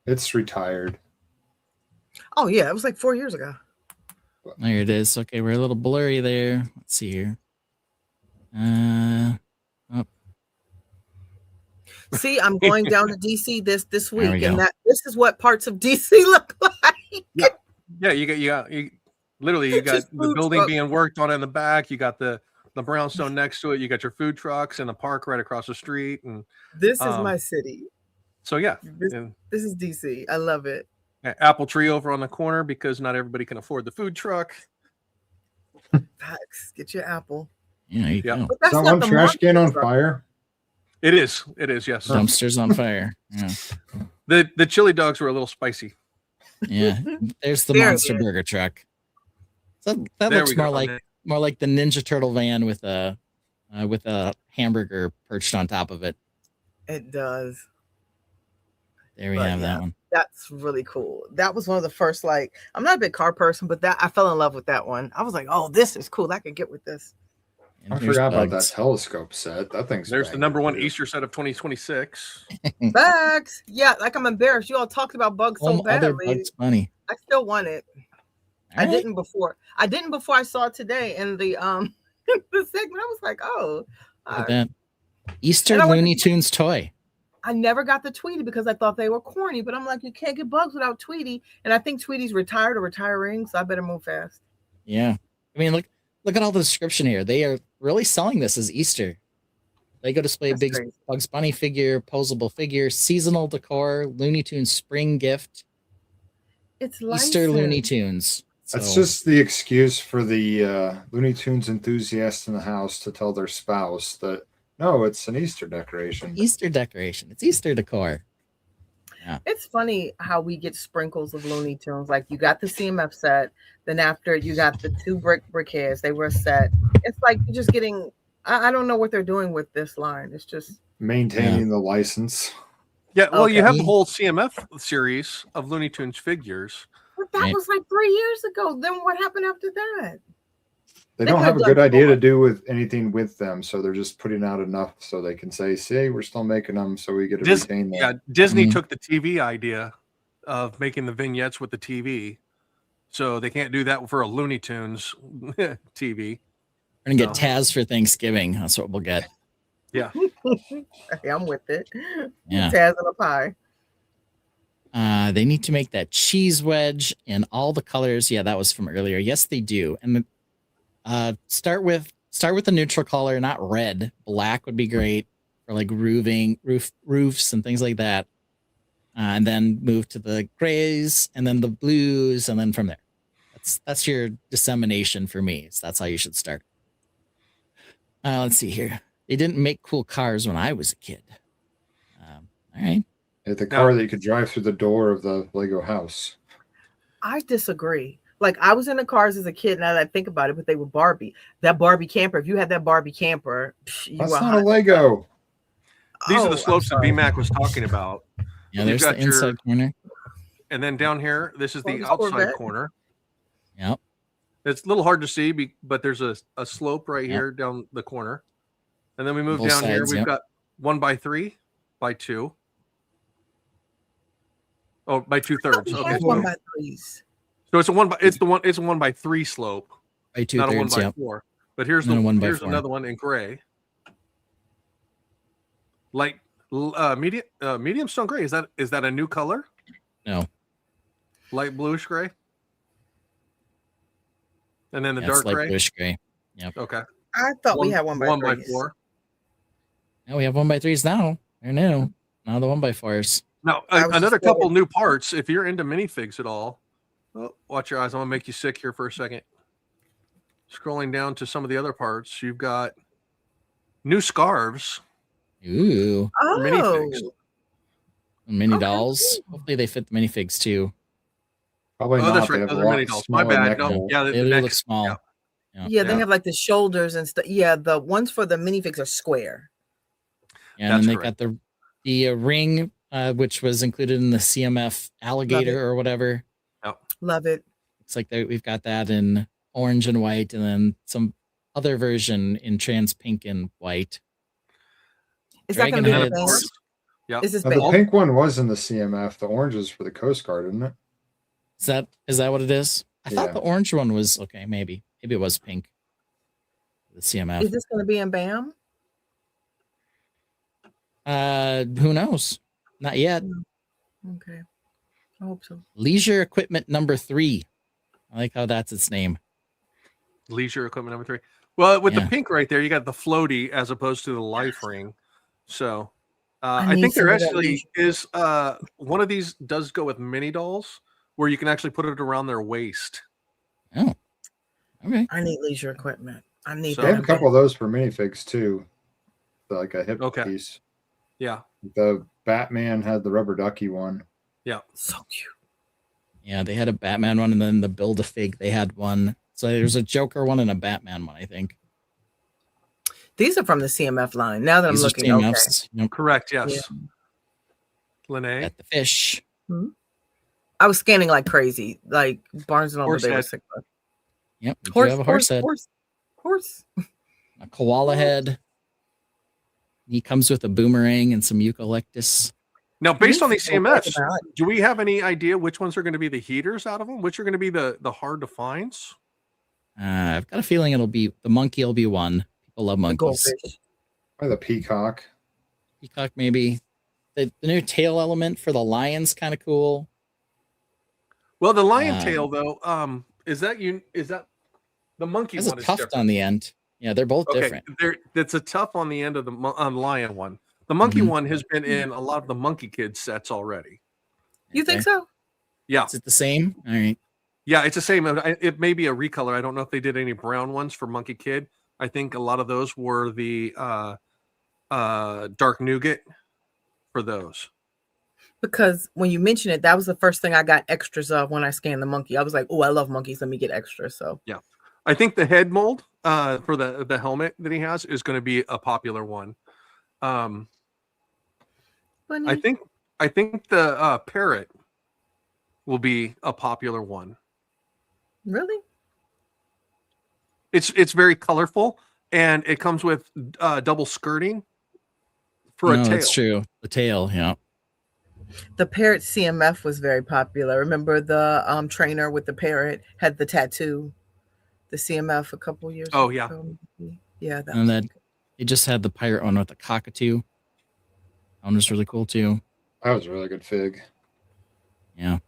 It's retired. oh yeah, it was like 4 years ago. There it is. Okay, we're a little blurry there. Let's see here. See, I'm going down to DC this There we week, go. and this is what parts of DC look like. yeah, you literally you got Just the food building truck. being worked on in the back. You got the brownstone next to it. You got your food trucks and the park right across the street. And This is my city. so yeah, This, and this is DC. I love it. apple tree over on the corner because not everybody can afford the food truck. Facts. Get your apple. Yeah, there you Yeah. go. But that's Is that not one the trash can on monster truck. fire? It is, yes. Dumpsters on fire. Yeah. The chili dogs were a little spicy. Yeah. There's the There it monster is. burger truck. So that There looks we go. more like the Ninja Turtle van with a hamburger perched on top of it. It does. There we But have yeah. that one. That's really cool. That was one of the first, like, I'm not a big car person, but that I fell in love with that one. I was like, oh, this is cool. I could get with this. And I here's forgot about Bugs. that telescope set. That thing's There's the banging, number one too. Easter set of 2026. Bugs. Yeah, like I'm embarrassed. You all talked about Bugs so Other badly. Bugs Bunny. I still want it. I didn't before. I didn't before I saw it today in the the segment. I was like, oh, Look at that. Easter And I went Looney Tunes toy. I never got the Tweety because I thought they were corny, but I'm like, you can't get bugs without Tweety. And I think Tweety's retired or retiring, so I better move fast. Yeah. I mean, look at all the description here. They are really selling this as Easter. Lego display, That's big crazy. Bugs Bunny figure, posable figure, seasonal decor, Looney Tunes spring gift, It's Easter Looney licensed. Tunes. That's So, just the excuse for the Looney Tunes enthusiasts in the house to tell their spouse that no, it's an Easter decoration. Easter decoration. It's Easter decor. It's funny how we get sprinkles of Looney Tunes. Like you got the CMF set, then after you got the two brickheads, they were a set. It's like you're just getting. I don't know what they're doing with this line. It's just Maintaining the license. Yeah, well, you Okay. have the whole CMF series of Looney Tunes figures. but that Right. was like 3 years ago. Then what happened after that? They They don't have a could've good done idea more. to do with anything with them, so they're just putting out enough so they can say, "See, we're still making them, so we get to retain them." Yeah, Disney Mhm. took the TV idea of making the vignettes with the TV, so they can't do that for a Looney Tunes TV. We're gonna get No. Taz for Thanksgiving. That's what we'll get. Yeah, Hey, I'm with it. Yeah. Taz and a pie. They need to make that cheese wedge in all the colors. Yeah, that was from earlier. Yes, they do. And start with the neutral color, not red. Black would be great for like roofs and things like that. And then move to the grays and then the blues, and then from there. That's your dissemination for me. So that's how you should start. Let's see here. They didn't make cool cars when I was a kid. All right. It's a car that you could drive through the door of the Lego house. I disagree. Like I was in the cars as a kid. Now that I think about it, but they were Barbie. That Barbie camper. If you had that Barbie camper, you That's were not hot. a Lego. these are Oh, the slopes that I'm sorry. BMAC was talking about. Yeah, You've there's got the inside corner. And then down here, this is Oh, the this outside Corvette. corner. Yep. It's a little hard to see, but there's a slope right Yep. here down the corner. And then we move Both down here. sides, We've yep. got 1x3 by 2. Oh, by 2/3. We Okay. had 1x3s. So it's a 1x3 slope, By not a 2/3. Yep. 1x4. But here's Not a 1x4. here's another one in gray. Light medium stone gray. Is that a new color? No. Light bluish gray. And then the Yeah, it's dark light gray. bluish gray. Okay. I thought we had 1x3s. 1x4. Now we have 1x3s now. They're new. Now the 1x4s. Now, I was another just couple wondering. new parts. If you're into minifigs at all, watch your eyes. I'm gonna make you sick here for a second. Scrolling down to some of the other parts, you've got new scarves Ooh. for Oh, minifigs. Mini Okay, dolls. Hopefully they fit the minifigs too. Probably Oh, not. that's They right. have Those a are lot mini dolls. My smaller bad. neck No, holes. yeah, They the do neck- look small. yeah. yeah, they Yeah. have like the shoulders and stuff. Yeah, the ones for the minifigs are square. And That's then they correct. got the ring, which was included in the CMF alligator or whatever. Love it. It's like we've got that in orange and white, and then some other version in trans pink and white. Is that going Dragon to be in the heads. band? Yep. Is this Now, the band? pink one was in the CMF. The orange is for the Coast Guard, isn't it? Is that what it is? I thought Yeah. the orange one was okay. Maybe it was pink. The CMF. Is this going to be in BAM? Who knows? Not yet. Okay. I hope so. Leisure equipment number 3. I like how that's its name. Leisure equipment number 3. Well, with Yeah. the pink right there, you got the floaty as opposed to the life ring. So I I need think there some of that actually leisure. is one of these does go with mini dolls where you can actually put it around their waist. Oh, okay. I need leisure equipment. I need So- They that. have a in couple of BAM. those for minifigs too. Like a hip Okay. piece. Yeah. The Batman had the rubber ducky one. So cute. Yeah, they had a Batman one, and then the Build-A-Fig, they had one. So there's a Joker one and a Batman one, I think. These are from the CMF line. Now that These I'm are looking, okay. CMFs. Yep. Correct. Yes. Lene. Got the fish. I was scanning like crazy. Like Barnes and Noble, Horse they were head. sick. Yep. We do Horse, have a horse, head. horse. A koala head. He comes with a boomerang and some eucalyptus. Now, based on these Think about CMFs, it. do we have any idea which ones are going to be the heaters out of them? Which are going to be the hard to finds? I've got a feeling it'll be the monkey. Will be one. People love The monkeys. goldfish. Or the peacock. Peacock maybe. The new tail element for the lion's kind of cool. Well, the lion tail though, is that the monkey Has a one is tuft different. on the end. Yeah, they're both different. That's a tuft on the end of the lion one. The monkey Mhm. one has been in a lot of the Monkey Kids sets already. You think Okay. so? Yeah, Is it the same? All right. yeah, it's the same. It may be a recolor. I don't know if they did any brown ones for Monkey Kid. I think a lot of those were the dark nougat for those. Because when you mentioned it, that was the first thing I got extras of when I scanned the monkey. I was like, oh, I love monkeys. Let me get extras. So Yeah, I think the head mold for the helmet that he has is going to be a popular one. funny. I think the parrot will be a popular one. Really? It's very colorful and it comes with double skirting for a No, tail. that's true. The tail, yeah. The parrot CMF was very popular. Remember the trainer with the parrot had the tattoo, the CMF a couple years Oh, yeah. ago. Yeah, that And was then they just had the pirate one with the cockatoo. That one was really cool too. That was a really good fig. Yeah.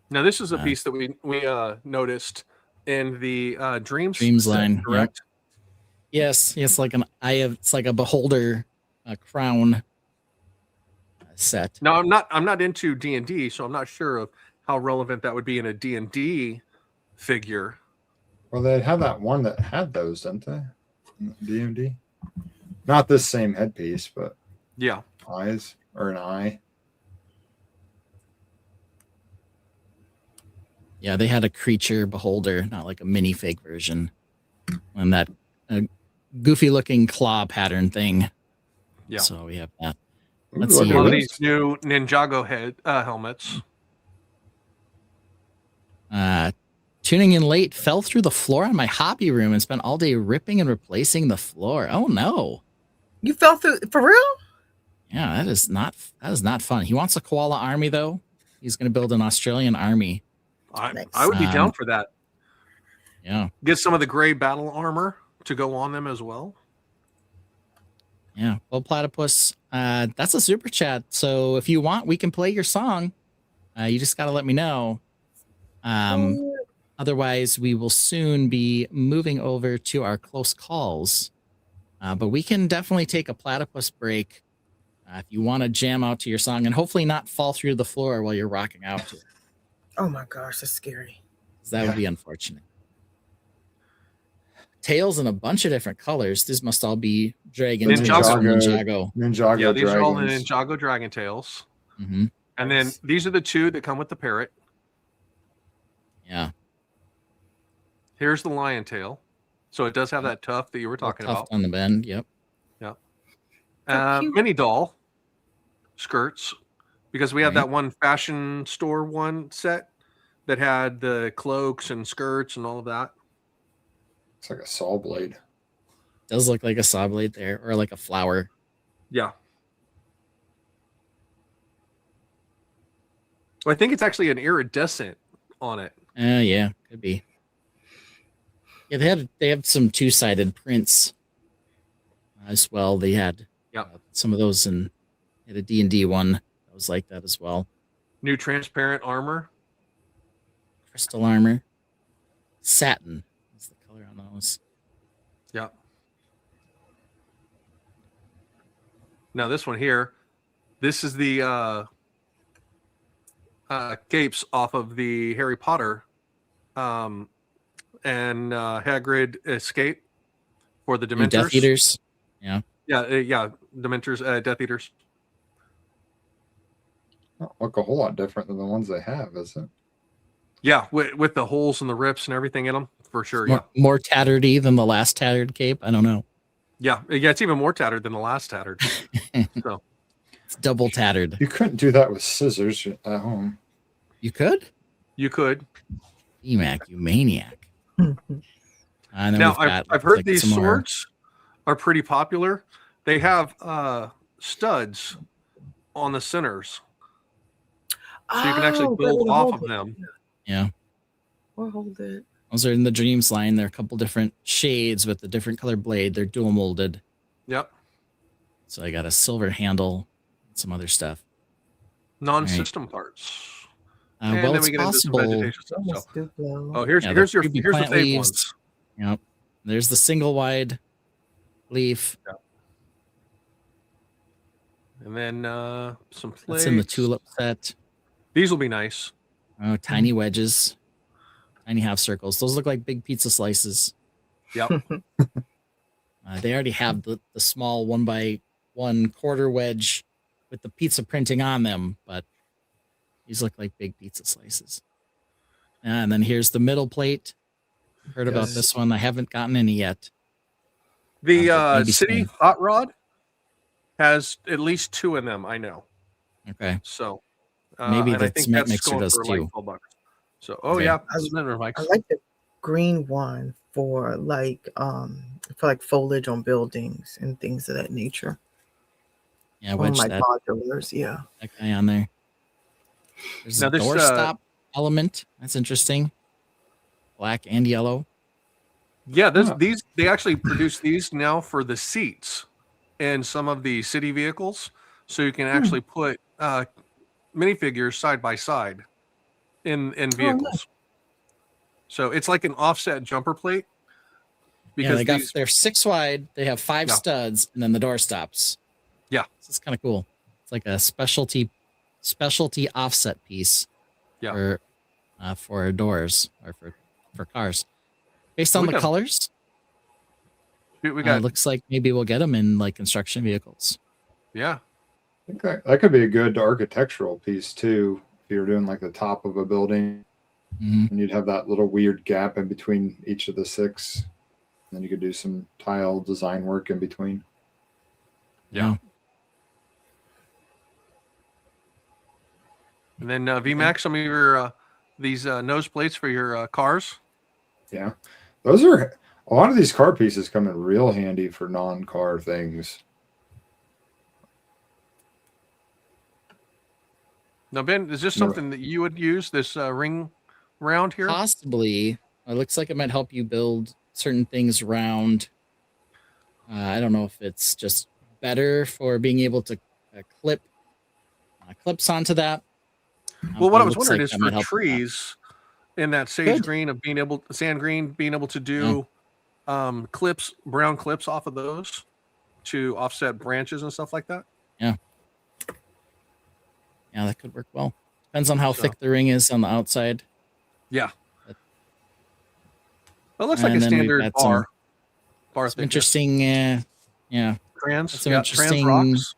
Now this is a Uh, piece that we noticed in the Dreams Dreams set, line, correct? Yes, like it's like a beholder crown set. Now I'm not into D&D, so I'm not sure of how relevant that would be in a D&D figure. Well, they had that one that had those, didn't they? DMD. Not this same headpiece, but Yeah. eyes or an eye. Yeah, they had a creature beholder, not like a minifig version, and that goofy looking claw pattern thing. Yeah. So we have that. Ooh, Let's look see at One of this. these new Ninjago helmets. Tuning in late, fell through the floor in my hobby room and spent all day ripping and replacing the floor. Oh no. You fell through for real? Yeah, that is not fun. He wants a koala army though. He's going to build an Australian army. Nice. I would be down for that. Yeah. Get some of the gray battle armor to go on them as well. Yeah. Well, Platypus, that's a super chat. So if you want, we can play your song. You just got to let me know. Otherwise, we will soon be moving over to our close calls. But we can definitely take a Platypus break if you want to jam out to your song and hopefully not fall through the floor while you're rocking out to it. Oh my gosh, that's scary. 'Cause that would be unfortunate. Tails in a bunch of different colors. These must all be dragons. Ninjago. Ninjago Yeah, these are all the dragons. Ninjago Dragon Tails. Mm-hmm. And then these are the two that come with the parrot. Yeah. Here's the lion tail. So it does have that tuft that you were talking Tuft about. on the bend. Yep. So cute. Mini doll skirts, because we had Right. that one fashion store one set that had the cloaks and skirts and all of that. It's like a saw blade. Does look like a saw blade there, or like a flower. Yeah. Well, I think it's actually an iridescent on it. Yeah, could be. Yeah, they have some two-sided prints as well. They had some of those in a D&D one that was like that as well. New transparent armor. Crystal armor. Satin is the color on those. Yeah. Now this one here, this is the capes off of the Harry Potter and Hagrid escape for the New Dementors. Death Eaters. Yeah. Yeah, Dementors, Death Eaters. Don't look a whole lot different than the ones they have, is it? Yeah, with the holes and the rips and everything in them, for sure. More tattered-y than the last tattered cape. I don't know. Yeah, it's even more tattered than the last tattered. So it's double tattered. You couldn't do that with scissors at home. You could? You could. EMAC, you maniac. And then Now, we've got, I've heard like, these some more. swords are pretty popular. They have studs on the centers, so you can actually Oh, build we'll off hold of it. them. Yeah. We'll hold it. Those are in the Dreams line. They're a couple different shades with a different color blade. They're dual molded. Yep. So I got a silver handle and some other stuff. Non-system parts. And Well, then it's we get into some possible. vegetation stuff. So, Almost Duplo. oh, here's Yeah, here's the your creepy here's the plant fake leaves. ones. Yep. There's the single wide leaf. Yeah. And then some plates. That's in the tulip set. These will be nice. Oh, tiny wedges, tiny half circles. Those look like big pizza slices. Yep. They already have the small 1x1 quarter wedge with the pizza printing on them, but these look like big pizza slices. And then here's the middle plate. Heard about Yes. this one. I haven't gotten any yet. The maybe city soon. hot rod has at least 2 in them. I know. Okay. So Maybe and I the think cement that's mixer going does for too. like $12. So Okay. yeah, I- cement I mics. like the green one for foliage on buildings and things of that nature. Yeah, On wedge my that modulars, yeah. guy on there. There's Now a this, doorstop element. That's interesting. Black and yellow. Yeah, Huh. these they actually produce these now for the seats in some of the city vehicles, so you can actually put minifigures side by side in vehicles. So it's like an offset jumper plate. Yeah, Because they're 6 wide. They have 5 Yeah. studs, and then the door stops. Yeah. This is kind of cool. It's like a specialty offset piece. Yeah. For doors or for cars. Based on We the got- colors, we got looks like maybe we'll get them in like construction vehicles. yeah. I think that could be a good architectural piece too. If you're doing like the top of a building, Mhm. and you'd have that little weird gap in between each of the 6. And then you could do some tile design work in between. Yeah. And then VMAX, some of your these nose plates for your cars. Yeah. Those are a lot of these car pieces come in real handy for non-car things. Now, Ben, is this No. something that you would use, this ring round here? Possibly. It looks like it might help you build certain things around. I don't know if it's just better for being able to clip clips onto that. Well, but what it I was looks wondering like is that for might help with that. trees in that sage Good. green of sand green, being able to do clips, brown clips off of those to offset branches and stuff like that. Yeah, that could work well. Depends on how So- thick the ring is on the outside. Yeah. But- It looks like a And then we've standard got some- bar Some thickness. interesting, yeah, Trans, some yeah, trans interesting- rocks.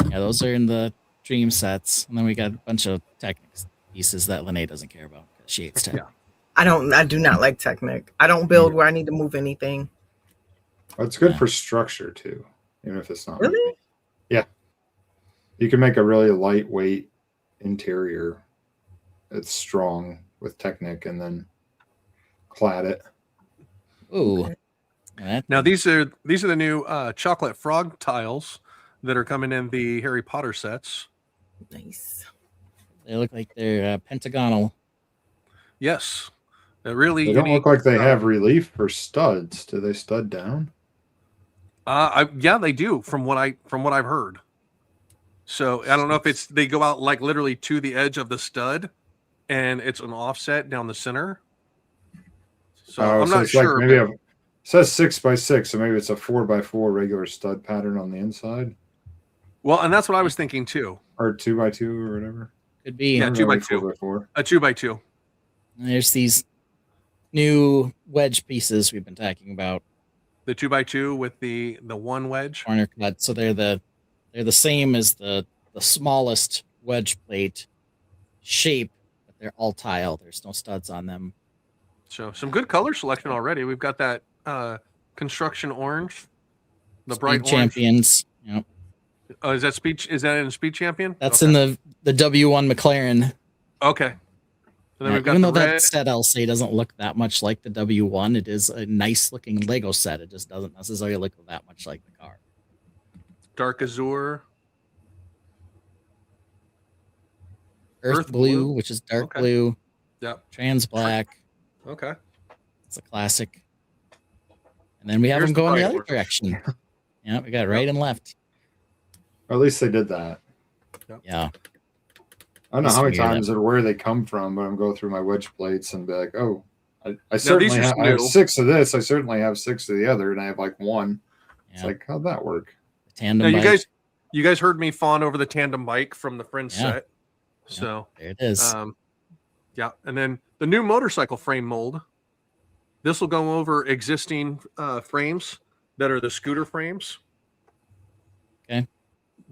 yeah, those are in the dream sets, and then we got a bunch of Technics pieces that Lene doesn't care about because she hates tech. Yeah. I do not like Technic. I don't build where I need to move anything. But it's good Yeah. for structure too, even if it's not. Really? You can make a really lightweight interior. It's strong with Technic, and then clad it. Ooh, Okay. that, Now these are the new chocolate frog tiles that are coming in the Harry Potter sets. Nice. they look like they're pentagonal. Yes, they're really They don't unique. look like they have relief for studs. Do they stud down? Yeah, they do. From what I've heard. So I don't know if they go out like literally to the edge of the stud, and it's an offset down the center. So I'm not it's like sure. maybe but- it says 6x6, so maybe it's a 4x4 regular stud pattern on the inside, well, and that's what I was thinking too. or 2x2 or whatever. Could be. Yeah, Or 2x2. 4x4. A 2x2. There's these new wedge pieces we've been talking about, The 2x2 with the one wedge. corner cut. So they're the same as the smallest wedge plate shape, but they're all tile. There's no studs on them. So some good color selection already. We've got that construction orange, the Speed bright orange. champions. Yep. Oh, is that speed? Is that in Speed Champion? That's Okay. in the W1 McLaren. Okay. And then Yeah, we've got even the though red. that set I'll say doesn't look that much like the W1, it is a nice looking Lego set. It just doesn't necessarily look that much like the car. Dark Azure. Earth Blue, which is dark Okay. blue. Yep. Trans Black. Okay. It's a classic. And then we have Here's them the going the bright other orange. direction. Yeah, we got right and left. Or at least they did that. Yeah. I don't know Nice how many to hear times or where they come from, but I'm going through my wedge plates and be like, oh, I these certainly are have, I have new. 6 of this. I certainly have 6 of the other, and I have like 1. It's Yeah. like, how'd that work? The tandem Now, bike. you guys heard me fawn over the tandem bike from the Friends Yeah. set. So There it is. yeah, and then the new motorcycle frame mold. This will go over existing frames that are the scooter frames. Okay.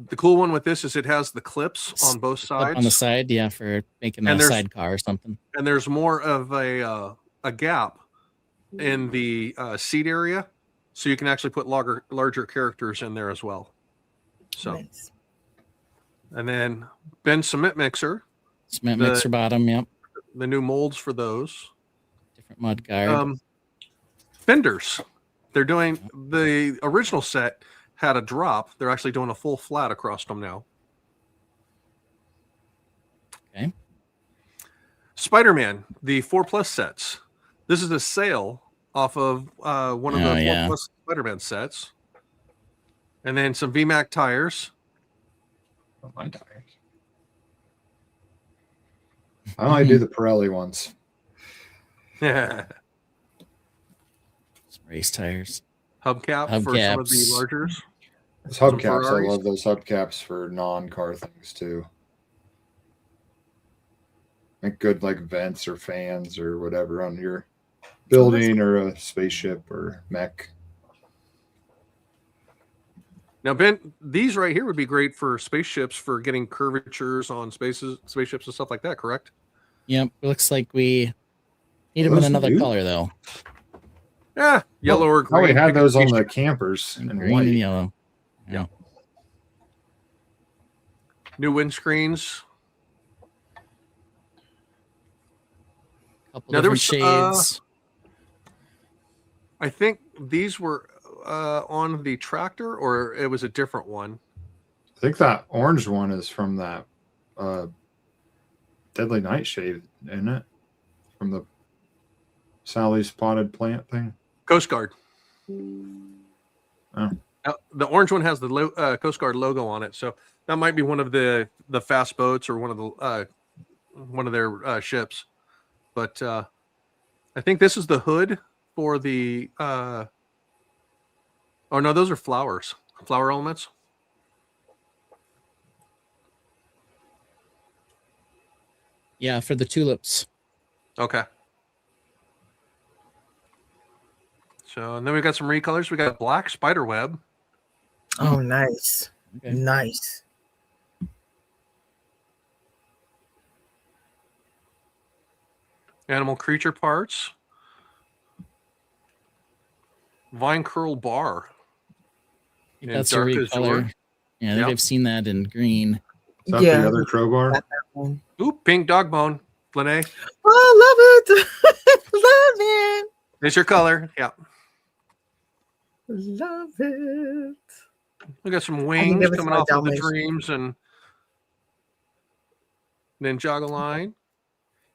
The cool one with this is it has the clips on both Up sides. on the side, yeah, for making And a there's- sidecar or something. And there's more of a gap in the seat area, so you can actually put larger characters in there as well. So, Nice. and then Ben Cement Mixer, Cement the- mixer bottom, yep. the new molds for those. Different mud guard. Fenders. They're doing the original set had a drop. They're actually doing a full flat across them now. Okay. Spider-Man, the 4+ sets. This is a sale off of one of the 4+ Spider-Man sets. And then some VMAX tires. Oh, my tires. I only do the Pirelli ones. Hubcaps Some race tires. for some of the Hubcaps. largers. Those Some hubcaps, I Ferraris. love those hubcaps for non-car things too. Like good like vents or fans or whatever on your building or a spaceship or mech. Now, Ben, these right here would be great for spaceships for getting curvatures on spaceships and stuff like that, correct? Yep. It looks like we need them in Those another new? color though. Yeah, yellow or Oh, we green. had pick a those on the spaceship. campers in Green white. and yellow. Yeah. New windscreens. Couple Now, there different was, shades. I think these were on the tractor, or it was a different one. I think that orange one is from that Deadly Nightshade, isn't it? From the Sally's Potted Plant thing. Coast Guard. Oh. The orange one has the Coast Guard logo on it, so that might be one of the fast boats or one of their ships. But I think this is the hood for the. Oh no, those are flower elements. Yeah, for the tulips. Okay. So, and then we got some recolors. We got black spider web. Oh, nice. Okay. Nice. Animal creature parts. Vine curl bar. in That's a dark azure. recolor. Yeah, I think Yep. I've seen that in green. Is that Yeah. the other crowbar? Got that one. Ooh, pink dog bone. Lene, Oh, love it. Love it. it's your color. Yeah. Love it. We got some give wings it to coming my off of the Dalmatian. dreams and Ninjago line.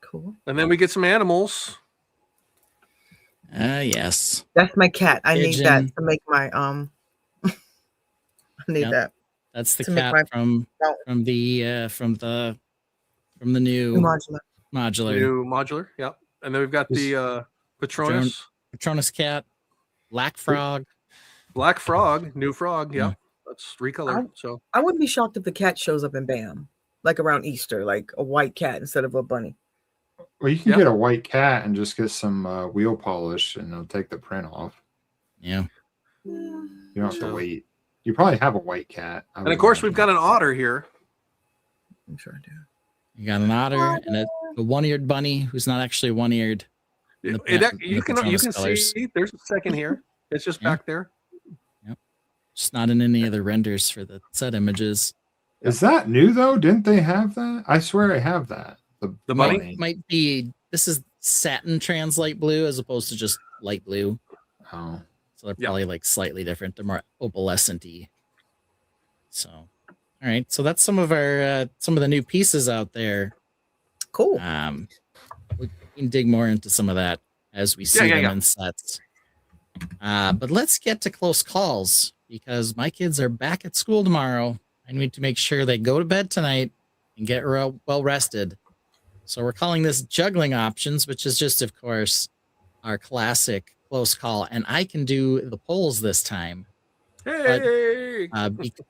Cool. And then we get some animals. Yes. That's my cat. I need that Pigeon. to make my I need Yep. that. That's the To make cat my- from the new Modular. modular New modular. Yep. And then we've got the Patronus. Patronus cat, black frog. Black frog. New frog. Yep. That's recolored. So I wouldn't be shocked if the cat shows up in BAM, like around Easter, like a white cat instead of a bunny. Well, you can Yep. get a white cat and just get some wheel polish, and it'll take the print off. Yeah. You don't have to So- wait. You probably have a white cat. and of course we've got an otter here. I'm sure I do. You got an otter and a one-eared bunny who's not actually one-eared. in the It- pa- in you the can Patronus colors. see there's a second here. It's just Yeah. back there. Just not in any of the renders for the set images. Is that new though? Didn't they have that? I swear I have that. The Might, bunny? might be this is satin trans light blue as opposed to just light blue. Oh, So they're Yeah. probably like slightly different. They're more opalescent-y. So all right. So that's some of the new pieces out there. Cool. We can dig more into some of that as we see them yeah. in sets. But let's get to close calls because my kids are back at school tomorrow. I need to make sure they go to bed tonight and get well rested. So we're calling this juggling options, which is just, of course, our classic close call. And I can do the polls this time. Hey!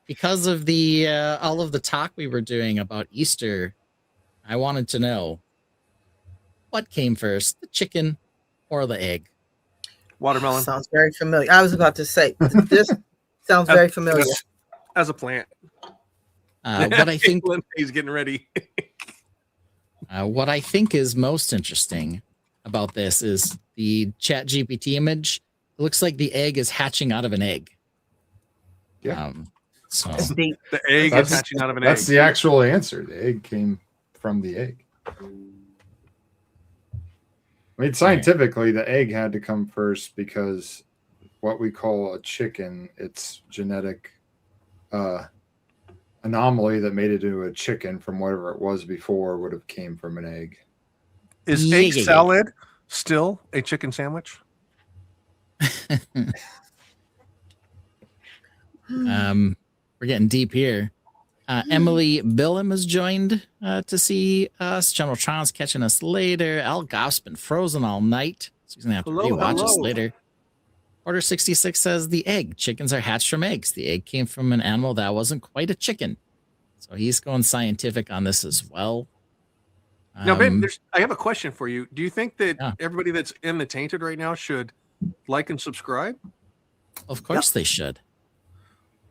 Because of the all of the talk we were doing about Easter, I wanted to know what came first, the chicken or the egg? Watermelon. Sounds very familiar. I was about to say this sounds very familiar. As a plant. What I think he's getting ready. what I think is most interesting about this is the Chat GPT image. It looks like the egg is hatching out of an egg. Yeah. So The egg is hatching out of an egg. That's the actual answer. The egg came from the egg. I mean, scientifically, the egg had to come first because what we call a chicken, its genetic anomaly that made it into a chicken from whatever it was before would have came from an egg. Is egg salad still a chicken sandwich? We're getting deep here. Emily Billum has joined to see us. General Tron's catching us later. Al Goff's been frozen all night, so he's gonna have to rewatch us later. Order 66 says the egg. Chickens are hatched from eggs. The egg came from an animal that wasn't quite a chicken. So he's going scientific on this as well. Now, Ben, I have a question for you. Do you think that everybody that's in the Tainted right now should like and subscribe? Of course they should.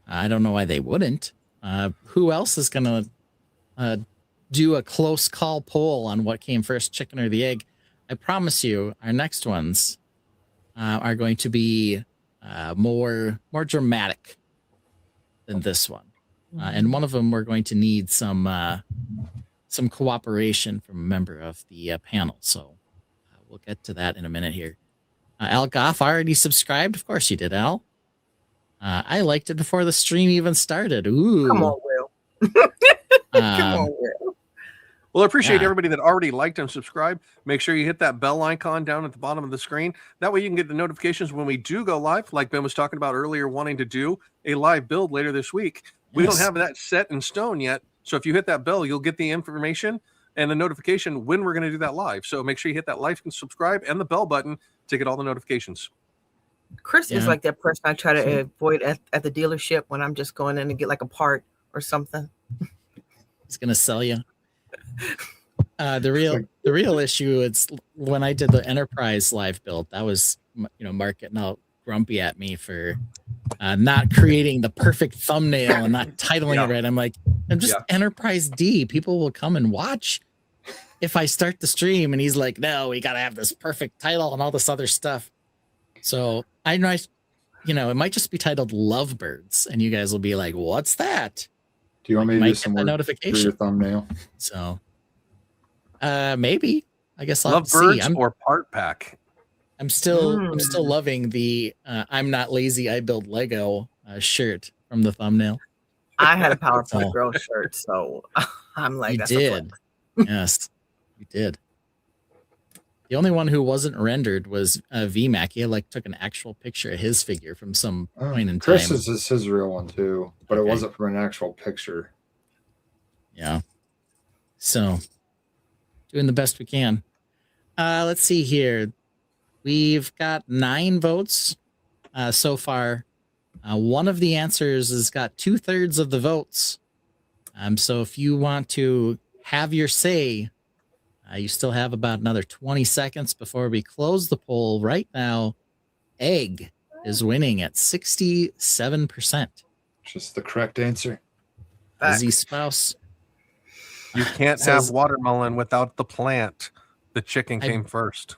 I don't know why they wouldn't. Who else is going to do a close call poll on what came first, chicken or the egg? I promise you, our next ones are going to be more dramatic than this one. And one of them we're going to need some cooperation from a member of the panel. So we'll get to that in a minute here. Al Goff already subscribed. Of course you did, Al. I liked it before the stream even started. Ooh. Come on, Will. Come on, Will. Well, I appreciate everybody that already liked and subscribed. Make sure you hit that bell icon down at the bottom of the screen. That way you can get the notifications when we do go live, like Ben was talking about earlier, wanting to do a live build later this week. We don't have that set in stone yet. So if you hit that bell, you'll get the information and the notification when we're going to do that live. So make sure you hit that like and subscribe and the bell button to get all the notifications. Chris is like that person I try to avoid at the dealership when I'm just going in to get like a part or something. He's going to sell you. The real issue is when I did the Enterprise live build, that was, Mark getting all grumpy at me for not creating the perfect thumbnail and not titling it right. I'm like, I'm just Enterprise D. People will come and watch if I start the stream. And he's like, no, we got to have this perfect title and all this other stuff. So I know, it might just be titled Lovebirds, and you guys will be like, what's that? Do you want me to do some notification for your thumbnail? So maybe. I guess I'll Lovebirds see. or Part Pack. I'm still loving the I'm not lazy, I build Lego shirt from the thumbnail. I had a PowerPoint Girl shirt, so I'm like, you did. Yes, you did. The only one who wasn't rendered was VMAC. He took an actual picture of his figure from some point in time. Chris's is his real one too, but it wasn't from an actual picture. Yeah. So doing the best we can. Let's see here. We've got 9 votes so far. One of the answers has got 2/3 of the votes. So if you want to have your say, you still have about another 20 seconds before we close the poll. Right now, egg is winning at 67%. Just the correct answer. Z Spouse. You can't have watermelon without the plant. The chicken came first.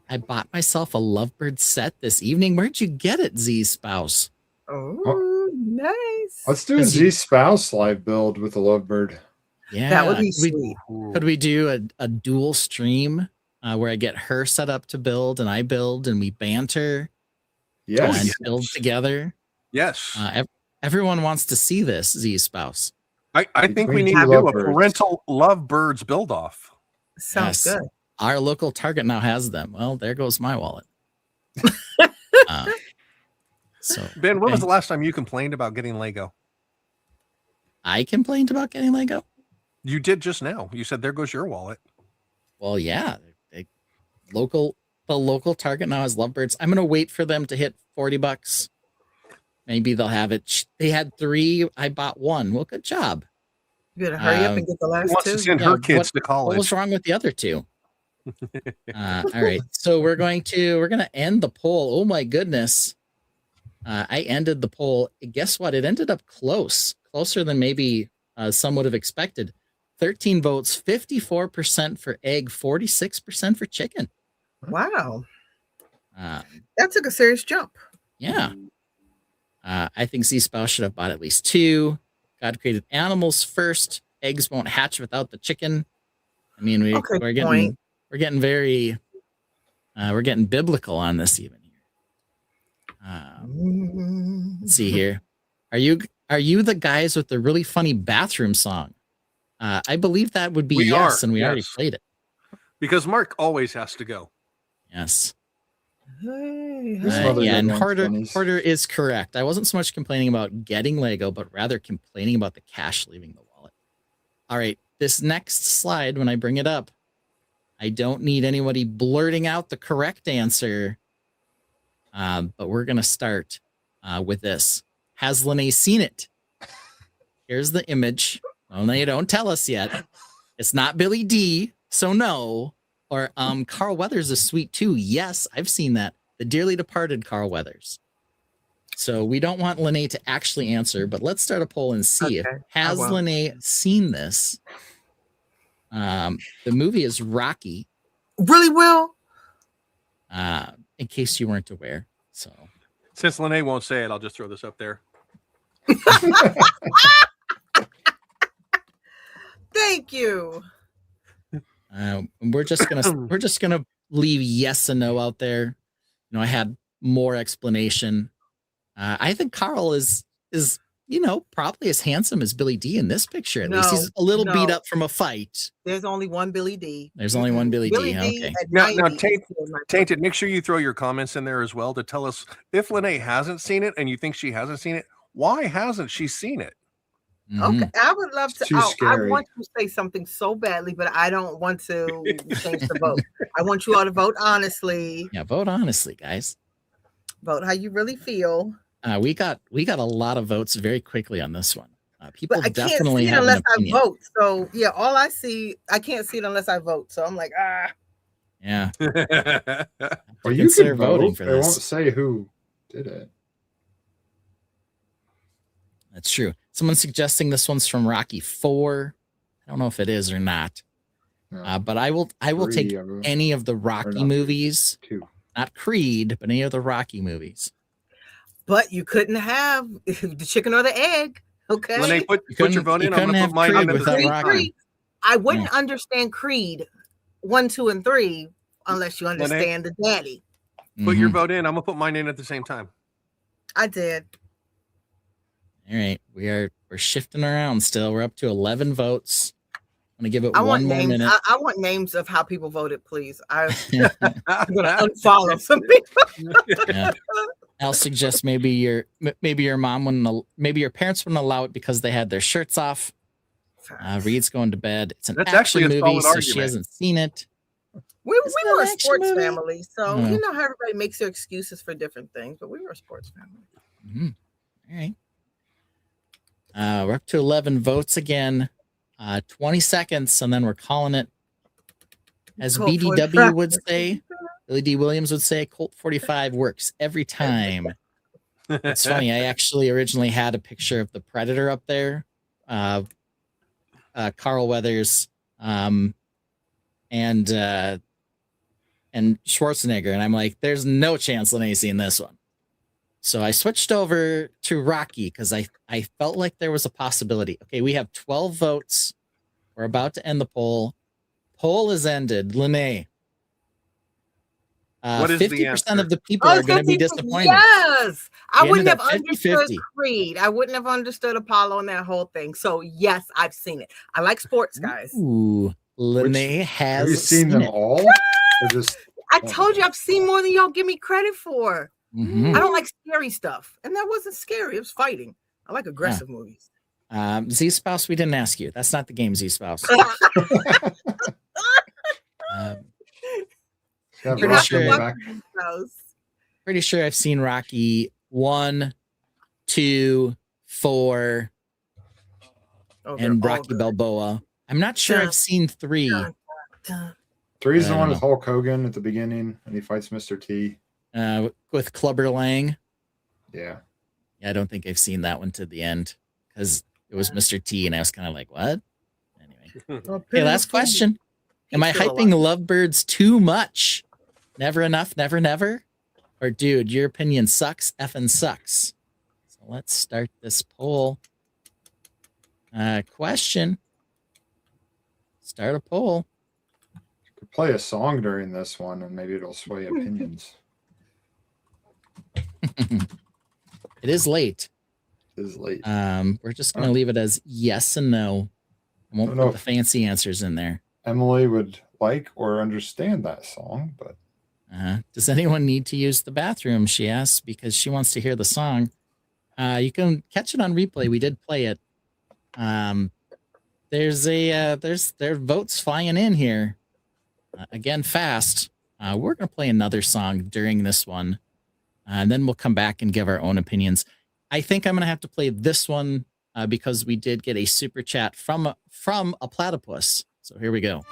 I bought myself a Lovebird set this evening. Where'd you get it, Z Spouse? Oh, nice. Let's do a Z Spouse live build with a Lovebird. Yeah, that would be sweet. Could we do a dual stream where I get her set up to build and I build and we banter? Yes. And build together? Yes. Everyone wants to see this, Z Spouse. I think we need to do a parental Lovebirds build off. Sounds Yes. good. Our local Target now has them. Well, there goes my wallet. So Ben, when was okay. the last time you complained about getting Lego? I complained about getting Lego? You did just now. You said there goes your wallet. Well, yeah. The local Target now has Lovebirds. I'm gonna wait for them to hit $40. Maybe they'll have it. They had 3. I bought 1. Well, good job. You better hurry up and get the Who last wants to 2. send Yeah, her kids to What college? was wrong with the other 2? All right. So we're gonna end the poll. Oh my goodness. I ended the poll. Guess what? It ended up closer than maybe some would have expected. 13 votes, 54% for egg, 46% for chicken. Wow. Um, That took a serious jump. yeah. I think Z-Spouse should have bought at least 2. God created animals first. Eggs won't hatch without the chicken. I mean, we're getting very we're getting biblical on this even here. Let's see here. Are you the guys with the really funny bathroom song? I believe that would be We yes, are, and we already yes. played it. Because Mark always has to go. Yes. Hey, There's some other Yeah, good and ones, Denny's. Porter is correct. I wasn't so much complaining about getting Lego, but rather complaining about the cash leaving the wallet. All right, this next slide, when I bring it up, I don't need anybody blurting out the correct answer, but we're going to start with this. Has Lene seen it? Here's the image. Oh, no, you don't tell us yet. It's not Billy D, so no. Or Carl Weathers is sweet too. Yes, I've seen that. The dearly departed Carl Weathers. So we don't want Lene to actually answer, but let's start a poll and see if has Lene seen this. The movie is Rocky. Really well. In case you weren't aware. So Since Lene won't say it, I'll just throw this up there. Thank you. we're just gonna leave yes and no out there. I had more explanation. I think Carl is probably as handsome as Billy D in this picture. At least he's a little beat up from a fight. There's only one Billy D. There's only one Billy D. Okay. Now, Tainted, make sure you throw your comments in there as well to tell us if Lene hasn't seen it and you think she hasn't seen it, why hasn't she seen it? Mhm. Okay, I would love to. Too I scary. want to say something so badly, but I don't want to change the vote. I want you all to vote honestly. Yeah, vote honestly, guys. Vote how you really feel. We got a lot of votes very quickly on this one. People But I can't definitely see it have an unless I opinion. vote. So yeah, all I see, I can't see it unless I vote. So I'm like, Yeah. Well, you Consider can voting vote. for They won't this. say who did it. That's true. Someone's suggesting this one's from Rocky 4. I don't know if it is or not. No, But I will 3 take of them. any of the Rocky not 3, movies, 2. not Creed, but any of the Rocky movies. but you couldn't have the chicken or the egg. Okay. Lene, put your couldn't- vote you in. I'm couldn't going to have put mine Creed in at the without same Rocky. time. I wouldn't understand Creed 1, 2, and 3 unless you understand the daddy. Put your Mhm. vote in. I'm going to put mine in at the same time. I did. All right, we're shifting around still. We're up to 11 votes. I'm gonna give it I one want more names. minute. I want names of how people voted, please. I'm gonna unfollow some people. Yeah. I'll suggest maybe your mom wouldn't, maybe your parents wouldn't allow it because they had their shirts off. Reed's going to bed. It's an That's action actually a movie, solid so she argument. hasn't seen it. We Isn't were that a an action sports movie? family, so Yeah. you know how everybody makes their excuses for different things, but we were a sports family. Mhm. All right. We're up to 11 votes again. 20 seconds, and then we're calling it. As Colt BDW 45. would say, Billy D. Williams would say, Colt 45 works every time. It's funny. I actually originally had a picture of the Predator up there, Carl Weathers, and Schwarzenegger, and I'm like, there's no chance Lene's seen this one. So I switched over to Rocky because I felt like there was a possibility. Okay, we have 12 votes. We're about to end the poll. Poll is ended. Lene. What is the 50% answer? of the people are going to be 50%. disappointed. Yes, I You wouldn't ended have up understood 50-50. Creed. I wouldn't have understood Apollo and that whole thing. So yes, I've seen it. I like sports, guys. Ooh, Lene has Have you seen them all? Or just I told you I've seen more than y'all give me credit for. Mhm. I don't like scary stuff, and that wasn't scary. It was fighting. I like aggressive movies. Z Spouse, we didn't ask you. That's not the game, Z Spouse. got You're Rocky sure- in the back. Pretty sure I've seen Rocky 1, 2, 4, and Rocky Balboa. I'm not sure I've seen 3. 3 is the I one don't with Hulk Hogan at the beginning, and he fights Mr. T. With Clubber Lang. Yeah. I don't think I've seen that one to the end because it was Mr. T, and I was kind of like, what? Anyway. Okay, last question. Am I hyping Lovebirds too much? Never enough, never, never? Or, dude, your opinion sucks, effing sucks. So let's start this poll. Question. Start a poll. Could play a song during this one, and maybe it'll sway opinions. It is late. It is late. We're just going to leave it as yes and no. I won't put the fancy answers in there. Emily would like or understand that song, but does anyone need to use the bathroom? She asks because she wants to hear the song. You can catch it on replay. We did play it. There's votes flying in here. Again, fast. We're gonna play another song during this one, and then we'll come back and give our own opinions. I think I'm gonna have to play this one because we did get a super chat from a platypus. So here we go.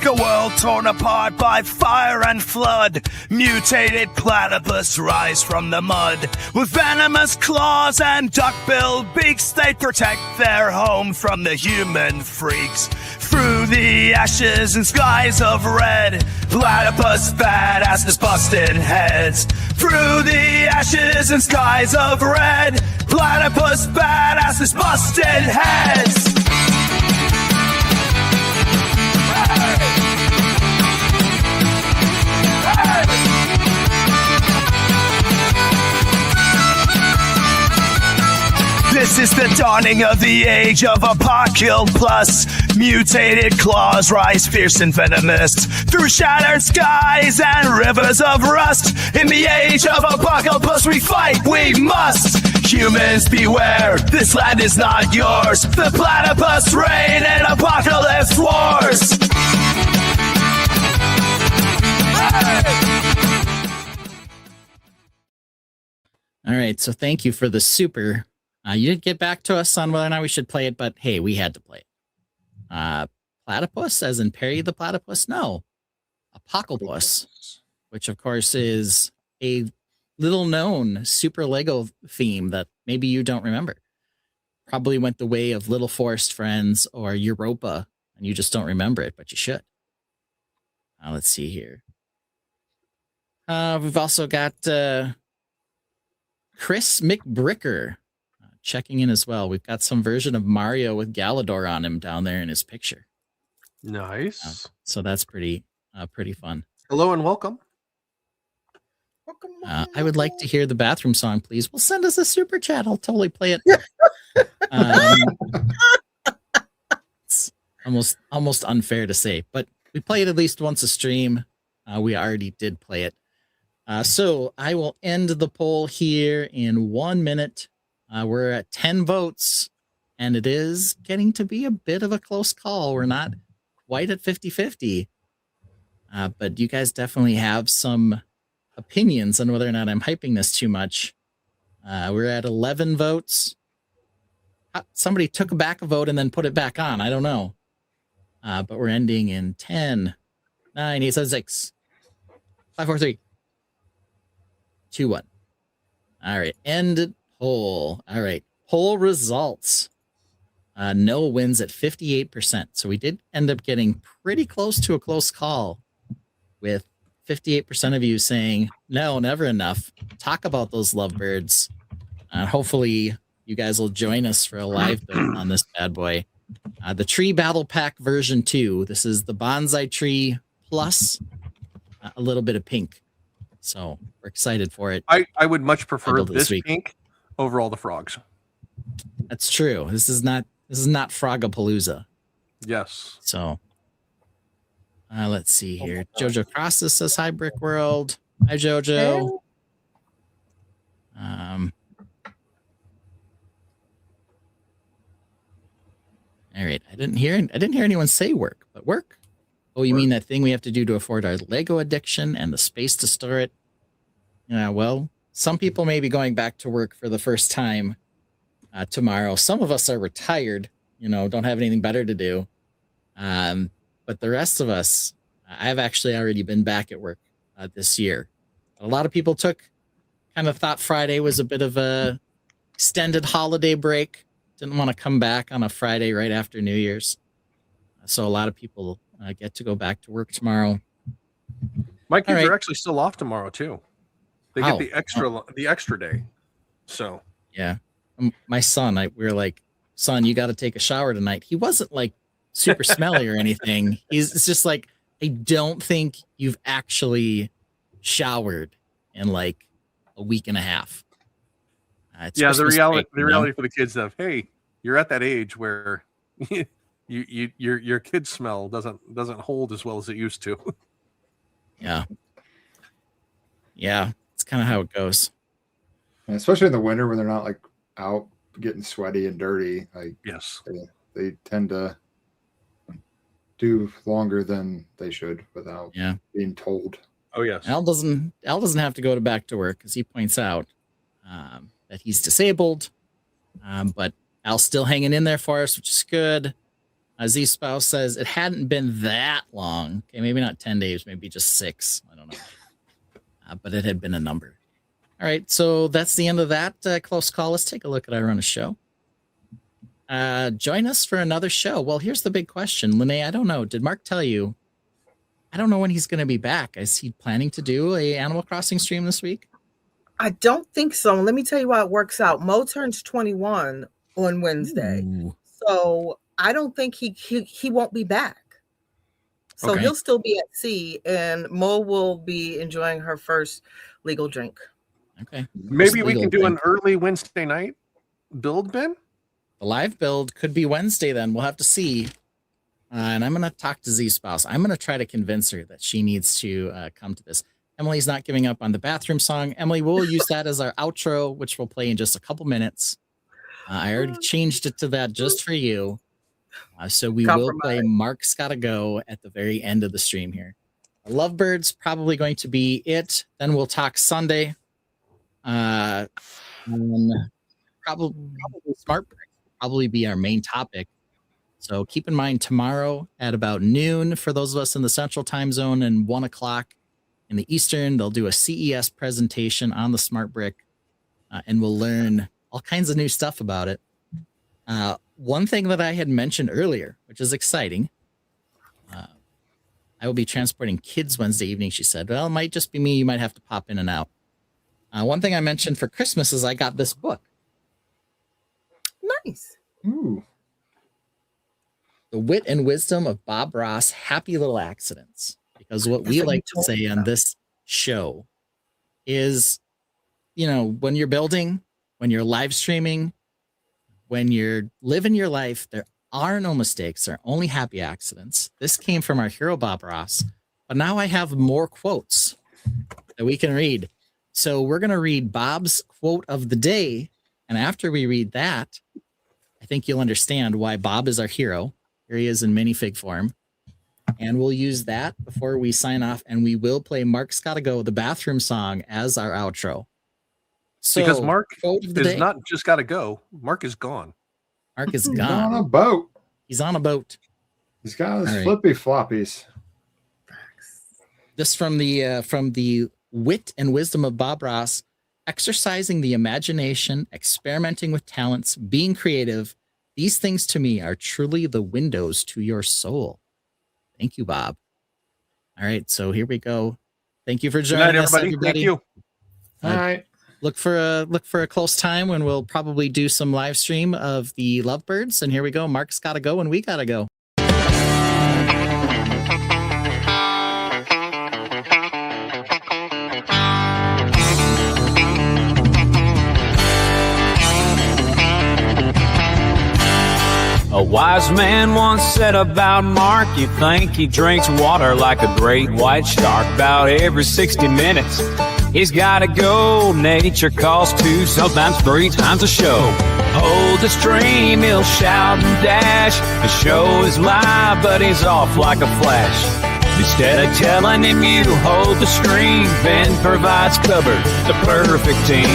A world torn apart by fire and flood. Mutated platypus rise from the mud. With venomous claws and duck-billed beaks, they protect their home from the human freaks. Through the ashes and skies of red, platypus badasses busted heads. Through the ashes and skies of red, platypus badasses busted heads. This is the dawning of the age of Apocalypse. Mutated claws rise fierce and venomous through shattered skies and rivers of rust. In the age of Apocalypse, we fight, we must. Humans beware, this land is not yours. The platypus reign in apocalypse wars. All right, so thank you for the super. You did get back to us on whether or not we should play it, but hey, we had to play it. Platypus, as in Perry the Platypus? No. Apocalypse, which of course is a little known Super Lego theme that maybe you don't remember. Probably went the way of Little Forest Friends or Europa, and you just don't remember it, but you should. Let's see here. We've also got Chris McBricker checking in as well. We've got some version of Mario with Galador on him down there in his picture. Nice. So that's pretty fun. Hello and welcome. I would like to hear the bathroom song, please. Well, send us a super chat. I'll totally play it. It's almost unfair to say, but we play it at least once a stream. We already did play it. So I will end the poll here in 1 minute. We're at 10 votes, and it is getting to be a bit of a close call. We're not quite at 50-50, but you guys definitely have some opinions on whether or not I'm hyping this too much. We're at 11 votes. Somebody took back a vote and then put it back on. I don't know. But we're ending in 10, 9, 8, 7, 6, 5, 4, 3, 2, 1. All right. End poll. All right. Poll results. No wins at 58%. So we did end up getting pretty close to a close call with 58% of you saying, no, never enough. Talk about those lovebirds. Hopefully you guys will join us for a live build on this bad boy. The Tree Battle Pack version 2. This is the Bonsai Tree plus a little bit of pink. So we're excited for it. I would much prefer Bundled this this week. pink over all the frogs. That's true. This is not Frogapalooza. Yes. So let's see here. Jojo Crosses says hi, Brick World. Hi, Jojo. All right. I didn't hear anyone say work, but work. Oh, you mean that thing we have to do to afford our Lego addiction and the space to store it? Yeah, well, some people may be going back to work for the first time tomorrow. Some of us are retired, don't have anything better to do. But the rest of us, I've actually already been back at work this year. A lot of people thought Friday was a bit of a extended holiday break. Didn't want to come back on a Friday right after New Year's. So a lot of people get to go back to work tomorrow. My kids right. are actually still off tomorrow too. They get the extra day. So yeah, my son, we were like, son, you got to take a shower tonight. He wasn't like super smelly or anything. It's just like, I don't think you've actually showered in like a week and a half. The reality for the kids of, hey, you're at that age where your kid's smell doesn't hold as well as it used to. Yeah, it's kind of how it goes. And especially in the winter when they're not like out getting sweaty and dirty. Like yes, they tend to do longer than they should without being told. Oh yes, Al doesn't have to go back to work, as he points out that he's disabled, but Al's still hanging in there for us, which is good. Z Spouse says it hadn't been that long. Okay, maybe not 10 days, maybe just 6. I don't know. But it had been a number. All right, so that's the end of that close call. Let's take a look at our run of show. Join us for another show. Well, here's the big question. Lene, I don't know. Did Mark tell you? I don't know when he's going to be back. Is he planning to do a Animal Crossing stream this week? I don't think so. Let me tell you how it works out. Mo turns 21 on Wednesday. Ooh. So I don't think he won't be back. So he'll still be at sea, and Mo will be enjoying her first legal drink. Okay. Maybe we can do an early Wednesday night build, Ben? The live build could be Wednesday then. We'll have to see. And I'm going to talk to Z Spouse. I'm going to try to convince her that she needs to come to this. Emily's not giving up on the bathroom song. Emily, we'll use that as our outro, which we'll play in just a couple minutes. I already changed it to that just for you. So we will play Mark's Gotta Go at the very end of the stream here. Lovebirds probably going to be it. Then we'll talk Sunday. Probably Smart Break will probably be our main topic. So keep in mind tomorrow at about noon for those of us in the Central Time Zone and 1 o'clock in the Eastern, they'll do a CES presentation on the Smart Brick, and we'll learn all kinds of new stuff about it. One thing that I had mentioned earlier, which is exciting, I will be transporting kids Wednesday evening, she said. Well, it might just be me. You might have to pop in and out. One thing I mentioned for Christmas is I got this book. Nice. Ooh. The Wit and Wisdom of Bob Ross, Happy Little Accidents. Because what we like to say on this show is, when you're building, when you're live streaming, when you're living your life, there are no mistakes. There are only happy accidents. This came from our hero, Bob Ross. But now I have more quotes that we can read. So we're going to read Bob's quote of the day. And after we read that, I think you'll understand why Bob is our hero. Here he is in minifig form. And we'll use that before we sign off. And we will play Mark's Gotta Go, the bathroom song, as our outro. So, because Mark is not just got to go. Mark is gone. Mark is He's gone. on a boat. He's on a boat. He's got his All right. flippy floppies. This from the Wit and Wisdom of Bob Ross. Exercising the imagination, experimenting with talents, being creative. These things to me are truly the windows to your soul. Thank you, Bob. All right, so here we go. Thank you for joining us, everybody. Thank you. All right. Look for a close time when we'll probably do some live stream of the Lovebirds. And here we go. Mark's Gotta Go and we gotta go. wise man once said about Mark, you think he drinks water like a great white shark. About every 60 minutes, he's gotta go. Nature calls 2, sometimes 3 times a show. Hold the stream, he'll shout and dash. The show is live, but he's off like a flash. Instead of telling him you hold the stream, Ben provides cover, the perfect team.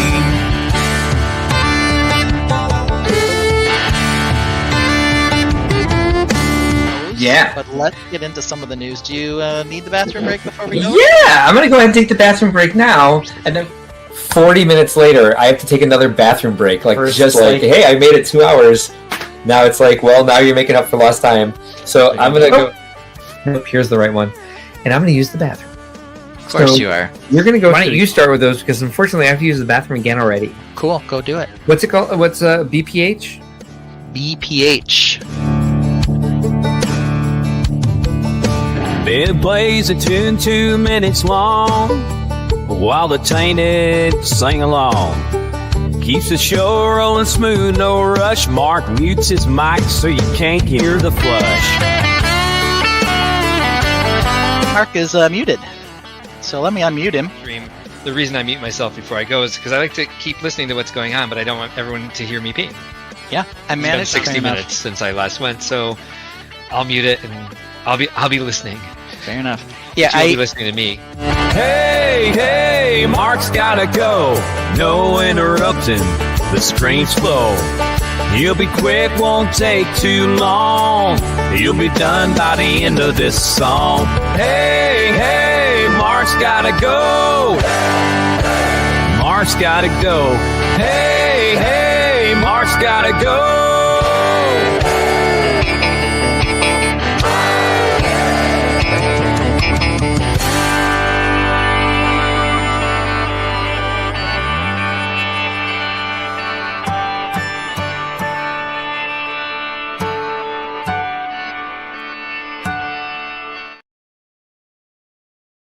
Yeah. But let's get into some of the news. Do you need the bathroom break before we go? Yeah, I'm gonna go ahead and take the bathroom break now, and then 40 minutes later, I have to take another bathroom break. Like, just like, hey, I made it 2 hours. Now it's like, well, now you're making up for lost time. So I'm gonna go. Nope, here's the right one, and I'm gonna use the bathroom. Of course you are. You're gonna go. Why don't you start with those? Because unfortunately, I have to use the bathroom again already. Cool, go do it. What's it called? What's BPH? BPH. It plays a tune 2 minutes long while the Tainted sing along. Keeps the show rolling smooth, no rush. Mark mutes his mic so you can't hear the flush. Mark is muted, so let me unmute him. The reason I mute myself before I go is because I like to keep listening to what's going on, but I don't want everyone to hear me pee. Yeah, I It's been managed 60 minutes since I last went, so I'll mute it and I'll be listening. Fair enough. Yeah, But you'll be listening to me. Hey, Mark's gotta go. No interrupting, the stream's flow. He'll be quick, won't take too long. He'll be done by the end of this song. Hey, Mark's gotta go. Mark's gotta go. Hey, Mark's gotta go.